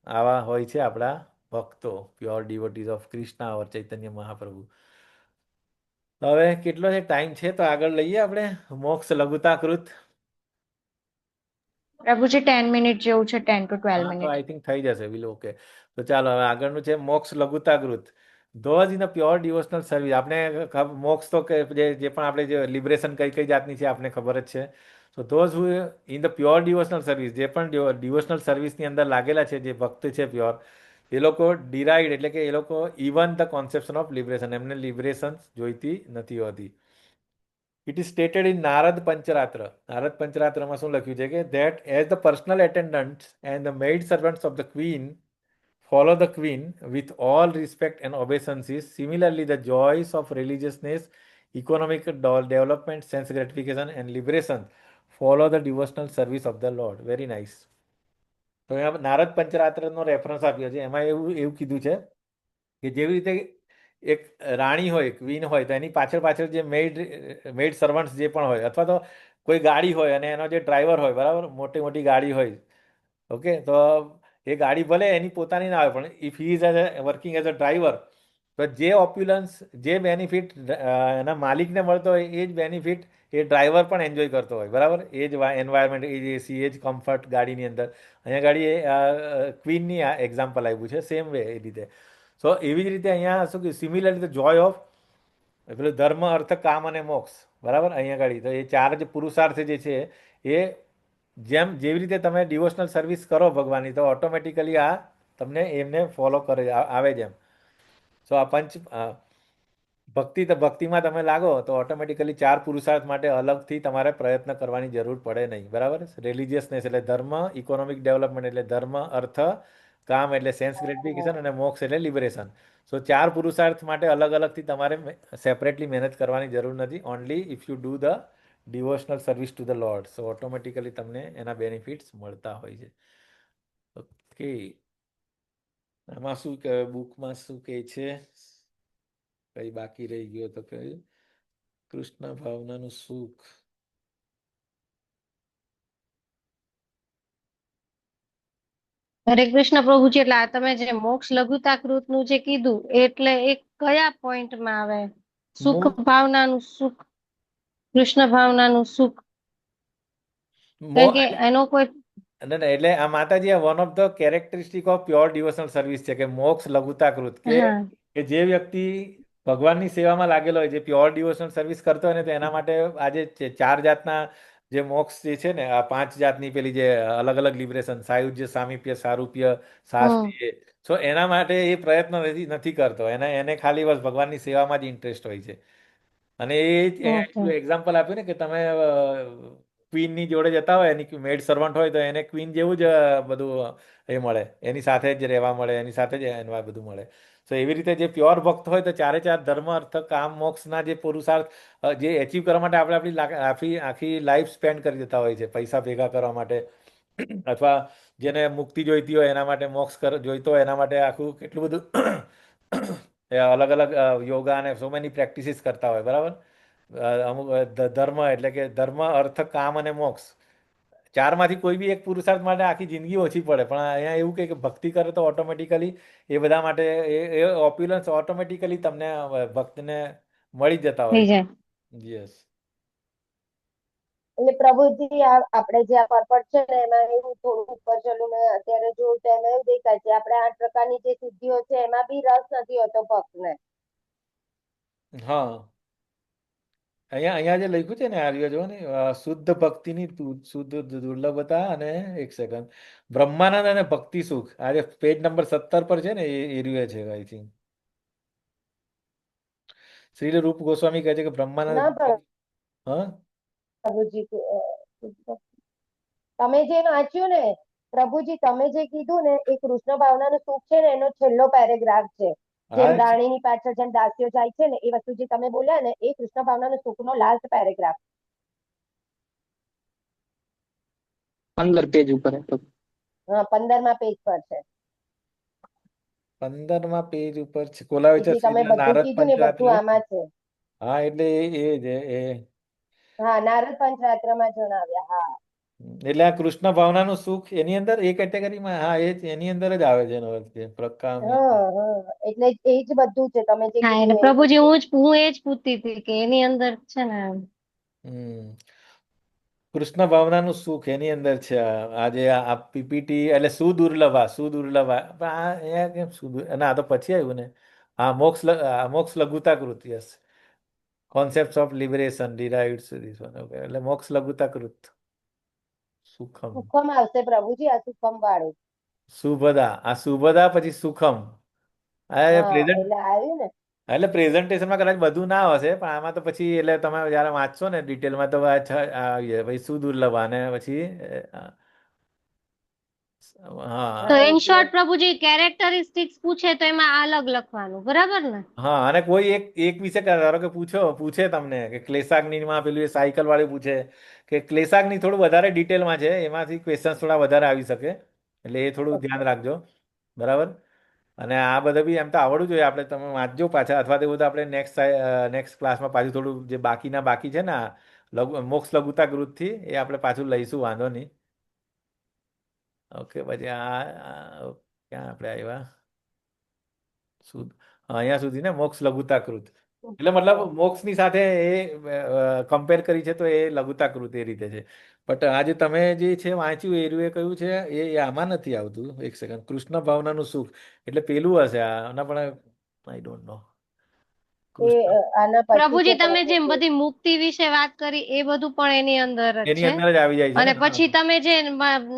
આવા હોય છે આપણા ભક્તો, pure devotees of Krishna or Chaitanya Mahaprabhu. હવે કેટલો છે ટાઈમ છે તો આગળ લઈએ આપણે મોક્ષ લઘુતાકૃત. પ્રભુજી 10 મિનિટ જેવું છે, 10 to 12 હા, તો મિનિટ. આઈ થિંક થઈ જશે વિલ. ઓકે, તો ચાલો હવે આગળનું છે મોક્ષ લઘુતાકૃત. Those in the pure devotional service. આપણે મોક્ષ તો જે પણ આપણે જે લિબરેશન કઈ કઈ જાતની છે આપણે ખબર જ છે. So those who in the pure devotional service, જે પણ ડિવોશનલ સર્વિસની અંદર લાગેલા છે, જે ભક્ત છે પ્યોર, એ લોકો ડિરાઇડ એટલે કે એ લોકો even the conception of liberation, એમને લિબરેશન જોઈતી નથી હોતી. It is stated in Narad Pancharatra. Narad પંચરાત્રમાં શું લખ્યું છે કે that as the personal attendants and the maidservants of the queen follow the queen with all respect and obeisances. Similarly, the joys of religiousness, economic development, sense gratification, and liberation follow the devotional service of the Lord. Very nice. તો Narad પંચરાત્રનો reference આપ્યો છે. એમાં એવું કીધું છે કે જેવી રીતે એક રાણી હોય, ક્વીન હોય, તો એની પાછળ પાછળ જે મેડ સર્વન્ટ્સ જે પણ હોય, અથવા તો કોઈ ગાડી હોય અને એનો જે ડ્રાઈવર હોય, બરાબર, મોટી મોટી ગાડી હોય, ઓકે, તો એ ગાડી ભલે એની પોતાની ના હોય, પણ if he is working as a driver, તો જે ઓપ્યુલન્સ, જે બેનિફિટ એના માલિકને મળતો હોય એ જ બેનિફિટ એ ડ્રાઈવર પણ એન્જોય કરતો હોય, બરાબર, એ જ એન્વાયરમેન્ટ, એ જ એસી, એ જ કમ્ફર્ટ ગાડીની અંદર. અહીંયા ગાડી ક્વીનની આ એક્ઝામ્પલ આપ્યું છે, સેમ વે એ રીતે. સો એવી જ રીતે અહીંયા શું કે સિમિલરલી ધ જોય ઓફ પેલું ધર્મ, અર્થ, કામ અને મોક્ષ, બરાબર, અહીંયા ગાડી તો એ ચાર જે પુરુષાર્થ જે છે એ જેવી રીતે તમે ડિવોશનલ સર્વિસ કરો ભગવાનની, તો ઓટોમેટિકલી આ તમને એમને ફોલો કરે આવે જેમ. સો આ ભક્તિમાં તમે લાગો તો ઓટોમેટિકલી ચાર પુરુષાર્થ માટે અલગથી તમારે પ્રયત્ન કરવાની જરૂર પડે નહીં, બરાબર. રિલિજિયસનેસ એટલે ધર્મ, ઇકોનોમિક ડેવલપમેન્ટ એટલે ધર્મ, અર્થ, કામ એટલે સેન્સ ગ્રેટિફિકેશન, અને મોક્ષ એટલે લિબરેશન. સો ચાર પુરુષાર્થ માટે અલગ અલગથી તમારે સેપરેટલી મહેનત કરવાની જરૂર નથી. Only if you do the devotional service to the Lord, so automatically તમને એના બેનિફિટ્સ મળતા હોય છે. ઓકે, આમાં શું કહે, બુકમાં શું કહે છે, કઈ બાકી રહી ગયો તો કઈ કૃષ્ણ ભાવનાનું સુખ. હરે કૃષ્ણ પ્રભુજી, એટલે આ તમે જે મોક્ષ લઘુતાકૃત નું જે કીધું, એટલે એ કયા પોઈન્ટમાં આવે? સુખ ભાવનાનું સુખ, કૃષ્ણ ભાવનાનું સુખ, કારણ કે એનો કોઈ એટલે આ માતાજી આ one of the characteristic of pure devotional service છે કે મોક્ષ લઘુતાકૃત, કે જે વ્યક્તિ ભગવાનની સેવામાં લાગેલો હોય, જે પ્યોર ડિવોશનલ સર્વિસ કરતો હોય ને, તો એના માટે આજે ચાર જાતના જે મોક્ષ જે છે ને, આ પાંચ જાતની પેલી જે અલગ અલગ લિબરેશન, સાયુજ્ય, સામીપ્ય, સારૂપ્ય, શાસ્ત્રીય, સો એના માટે એ પ્રયત્ન નથી કરતો, એને ખાલી બસ ભગવાનની સેવામાં જ ઇન્ટરેસ્ટ હોય છે. અને એ એક્ઝામ્પલ આપ્યું ને કે તમે ક્વીનની જોડે જતા હોય, એની મેડ સર્વન્ટ હોય, તો એને ક્વીન જેવું જ બધું એ મળે, એની સાથે જ રહેવા મળે, એની સાથે જ એનું બધું મળે. સો એવી રીતે જે પ્યોર ભક્ત હોય, તો ચારે ચાર ધર્મ, અર્થ, કામ, મોક્ષના જે પુરુષાર્થ જે એચીવ કરવા માટે આપણે આપણી આખી લાઈફ સ્પેન્ડ કરી દેતા હોય છે, પૈસા ભેગા કરવા માટે, અથવા જેને મુક્તિ જોઈતી હોય એના માટે, મોક્ષ જોઈતો હોય એના માટે આખું કેટલું બધું અલગ અલગ યોગા અને સો મેની પ્રેક્ટિસીસ કરતા હોય, બરાબર. અમુક ધર્મ એટલે કે ધર્મ, અર્થ, કામ અને મોક્ષ, ચારમાંથી કોઈ બી એક પુરુષાર્થ માટે આખી જિંદગી ઓછી પડે, પણ અહીંયા એવું કે ભક્તિ કરે તો ઓટોમેટિકલી એ બધા માટે એ ઓપ્યુલન્સ ઓટોમેટિકલી તમને ભક્તને મળી જતા હોય. યસ. એટલે પ્રભુજી આપણે જે આ પર્પટ છે ને, એમાં એવું થોડું ઉપર ચલું મેં અત્યારે જોયું તો એમાં એવું દેખાય છે, આપણે 8 પ્રકારની જે સિદ્ધિઓ છે એમાં બી રસ નથી હોતો ભક્તને. હા, અહીંયા જે લખ્યું છે ને, આર્ય જો ને, શુદ્ધ ભક્તિની શુદ્ધ દુર્લભતા, અને એક સેકન્ડ, બ્રહ્માનંદ અને ભક્તિ સુખ, આજે પેજ નંબર 17 પર છે ને, એ રહ્યું છે આઈ થિંક. શ્રી રૂપ ગોસ્વામી કહે છે કે બ્રહ્માનંદ, હા પ્રભુજી, તમે જે વાંચ્યું ને પ્રભુજી, તમે જે કીધું ને એ કૃષ્ણ ભાવનાનું સુખ છે ને, એનો છેલ્લો પેરેગ્રાફ છે. જેમ રાણીની પાછળ જેમ દાસીઓ જાય છે ને, એ વસ્તુ જે તમે બોલ્યા ને, એ કૃષ્ણ ભાવનાનું સુખનો લાસ્ટ પેરેગ્રાફ. 15 પેજ ઉપર. હા, 15મા પેજ પર છે. 15મા પેજ ઉપર છે. કોલાવે છે તમે બધું કીધું ને, બધું આમાં છે. હા, એટલે એ હા, નારદ પંચરાત્રમાં જણાવ્યા. હા, એટલે આ કૃષ્ણ ભાવનાનું સુખ એની અંદર એ કેટેગરીમાં, હા, એની અંદર જ આવે છે એનો અર્થ કે પ્રકામ. એટલે એ જ બધું છે તમે જે કીધું. પ્રભુજી, હું એ જ પૂછતી હતી કે એની અંદર છે ને કૃષ્ણ ભાવનાનું સુખ એની અંદર છે. આજે આ પીપીટી એટલે સુદુર્લભા, પણ આ કેમ અને આ તો પછી આવ્યું ને. હા, મોક્ષ લઘુતાકૃત, yes, concept of liberation derived this one, okay, એટલે મોક્ષ લઘુતાકૃત. સુખમ આવશે પ્રભુજી, આ સુખમ વાળું. શુભદા પછી સુખમ. એટલે આવ્યું ને, એટલે પ્રેઝન્ટેશનમાં કદાચ બધું ના હશે, પણ આમાં તો પછી એટલે તમે જયારે વાંચશો ને ડિટેલમાં, તો પછી સુદુર્લભ અને પછી તો ઇન શોર્ટ પ્રભુજી, કેરેક્ટરિસ્ટિક્સ પૂછે તો એમાં અલગ લખવાનું, બરાબર ને? હા, અને કોઈ એક વિશે ધારો કે પૂછે તમને કે ક્લેશાગ્નિમાં પેલું સાયકલ વાળું પૂછે કે ક્લેશાગ્નિ થોડું વધારે ડિટેલમાં છે, એમાંથી ક્વેશ્ચન થોડા વધારે આવી શકે, એટલે એ થોડું ધ્યાન રાખજો, બરાબર. અને આ બધું બી એમ તો આવડવું જોઈએ આપણે, તમે વાંચજો પાછા, અથવા તો એવું તો આપણે નેક્સ્ટ ક્લાસમાં પાછું થોડું જે બાકી છે ને આ મોક્ષ લઘુતા કૃતથી એ આપણે પાછું લઈશું, વાંધો નહીં. ઓકે, પછી ક્યાં આપણે આવ્યા અહીંયા સુધી ને, મોક્ષ લઘુતા કૃત. એટલે મતલબ મોક્ષની સાથે એ કમ્પેર કરી છે તો એ લઘુતા કૃત એ રીતે છે. બટ આજે તમે જે છે વાંચ્યું એ કહ્યું છે એ આમાં નથી આવતું. એક સેકન્ડ, કૃષ્ણ ભાવનાનું સુખ એટલે પેલું હશે આના, પણ આઈ ડોન્ટ નો. એ આના પછી પ્રભુજી છે તમે જેમ પ્રભુજી. બધી મુક્તિ વિશે વાત કરી એ બધું પણ એની અંદર જ એની છે. અંદર જ આવી જાય છે અને ને. પછી તમે જે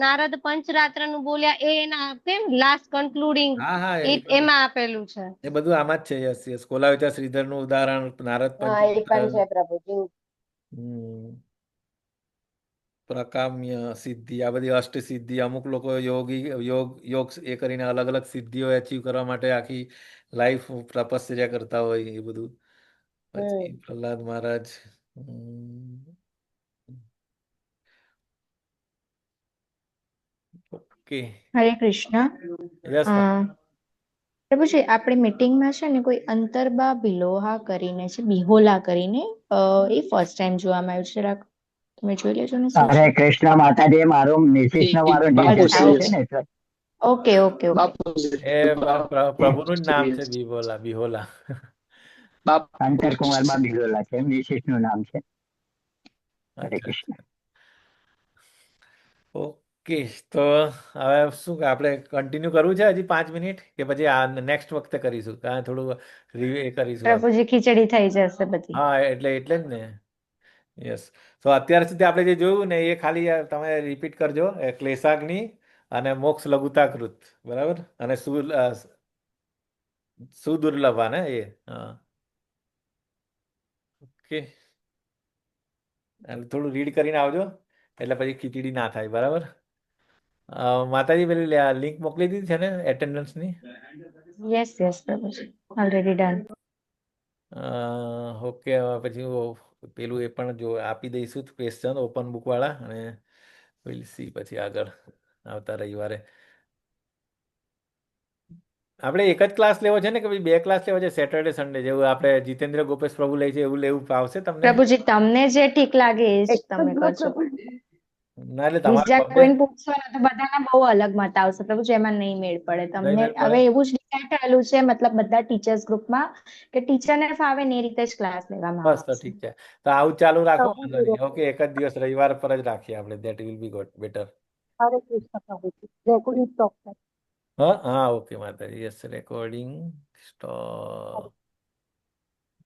નારદ પંચરાત્ર નું બોલ્યા એ એના કેમ લાસ્ટ કન્ક્લુડિંગ હા હા એ બધું એમાં આપેલું છે. એ બધું આમાં જ છે. યસ યસ, કોલાવિચા શ્રીધરનું ઉદાહરણ, નારદ હા એ પંચરાત્ર. પણ છે પ્રભુજી. પ્રકામ્ય સિદ્ધિ, આ બધી અષ્ટ સિદ્ધિ, અમુક લોકો યોગ એ કરીને અલગ અલગ સિદ્ધિઓ એચીવ કરવા માટે આખી લાઈફ તપશ્ચર્યા કરતા હોય એ બધું. પછી પ્રહલાદ મહારાજ. ઓકે, હરે કૃષ્ણ. યસ. અ પ્રભુજી આપણી મીટિંગમાં છે ને કોઈ અંતરબા બિલોહા કરીને છે, બિહોલા કરીને, એ ફર્સ્ટ ટાઈમ જોવામાં આવ્યું છે. જરાક તમે જોઈ લેજો ને સર. હરે કૃષ્ણ માતાજી, મારો મિસિસ નો મારો નેમ બાપુ અચ્છા, ચાલુ છે, છે ને એટલે. Okay okay okay. બાપુ એ પ્રભુનું જ નામ છે, બિહોલા. બિહોલા. બાપુ શંકર કુમાર બા બિલોલા છે, મિસિસ નું નામ છે. હરે અચ્છા કૃષ્ણ. અચ્છા. ઓકે, તો હવે શું આપણે કન્ટિન્યુ કરવું છે હજી 5 મિનિટ, કે પછી આ નેક્સ્ટ વખતે કરીશું? થોડું એ કરીશું આપણે. પ્રભુજી ખીચડી થઈ જશે બધી. હા, એટલે જ ને. યસ. તો અત્યાર સુધી આપણે જે જોયું ને એ ખાલી તમે રિપીટ કરજો. ક્લેશાગ્નિ અને મોક્ષ લઘુતા કૃત, બરાબર, અને સુદુર્લભા ને એ. હા, ઓકે. થોડું રીડ કરીને આવજો એટલે પછી ખીચડી ના થાય, બરાબર. માતાજી પેલી લિંક મોકલી દીધી છે ને એટેન્ડન્સની? યસ યસ પ્રભુજી, ઓલરેડી ડન. ઓકે, પછી પેલું એ પણ જો આપી દઈશું ક્વેશ્ચન ઓપન બુક વાળા, અને વિલ સી પછી આગળ આવતા રવિવારે. આપણે એક જ ક્લાસ લેવો છે ને કે પછી 2 ક્લાસ લેવો છે? સેટરડે સન્ડે જેવું આપણે જીતેન્દ્ર ગોપેશ પ્રભુ લે છે એવું લેવું ફાવશે તમને? પ્રભુજી તમને જે ઠીક લાગે એ જ એક તમે જ લો કરજો. પ્રભુજી. ના, એટલે બીજા તમારે કોઈને પૂછશો ને તો બધાના બહુ અલગ મત આવશે પ્રભુજી, એમાં નહીં મેળ પડે. નહીં તમને મેળ પડે. હવે એવું જ ડિસાઈડ થયેલું છે, મતલબ બધા ટીચર્સ ગ્રુપમાં, કે ટીચરને ફાવે ને એ રીતે જ ક્લાસ લેવામાં બસ તો આવશે. ઠીક છે. તો આવું ચાલુ રાખો, વાંધો નહીં. પ્રભુજી ઓકે, એક જ દિવસ રવિવાર પર જ રાખીએ આપણે. That will be good, better. Hare Krishna Prabhuji. Recording stop. હા હા, ઓકે માતાજી. Yes, recording stop.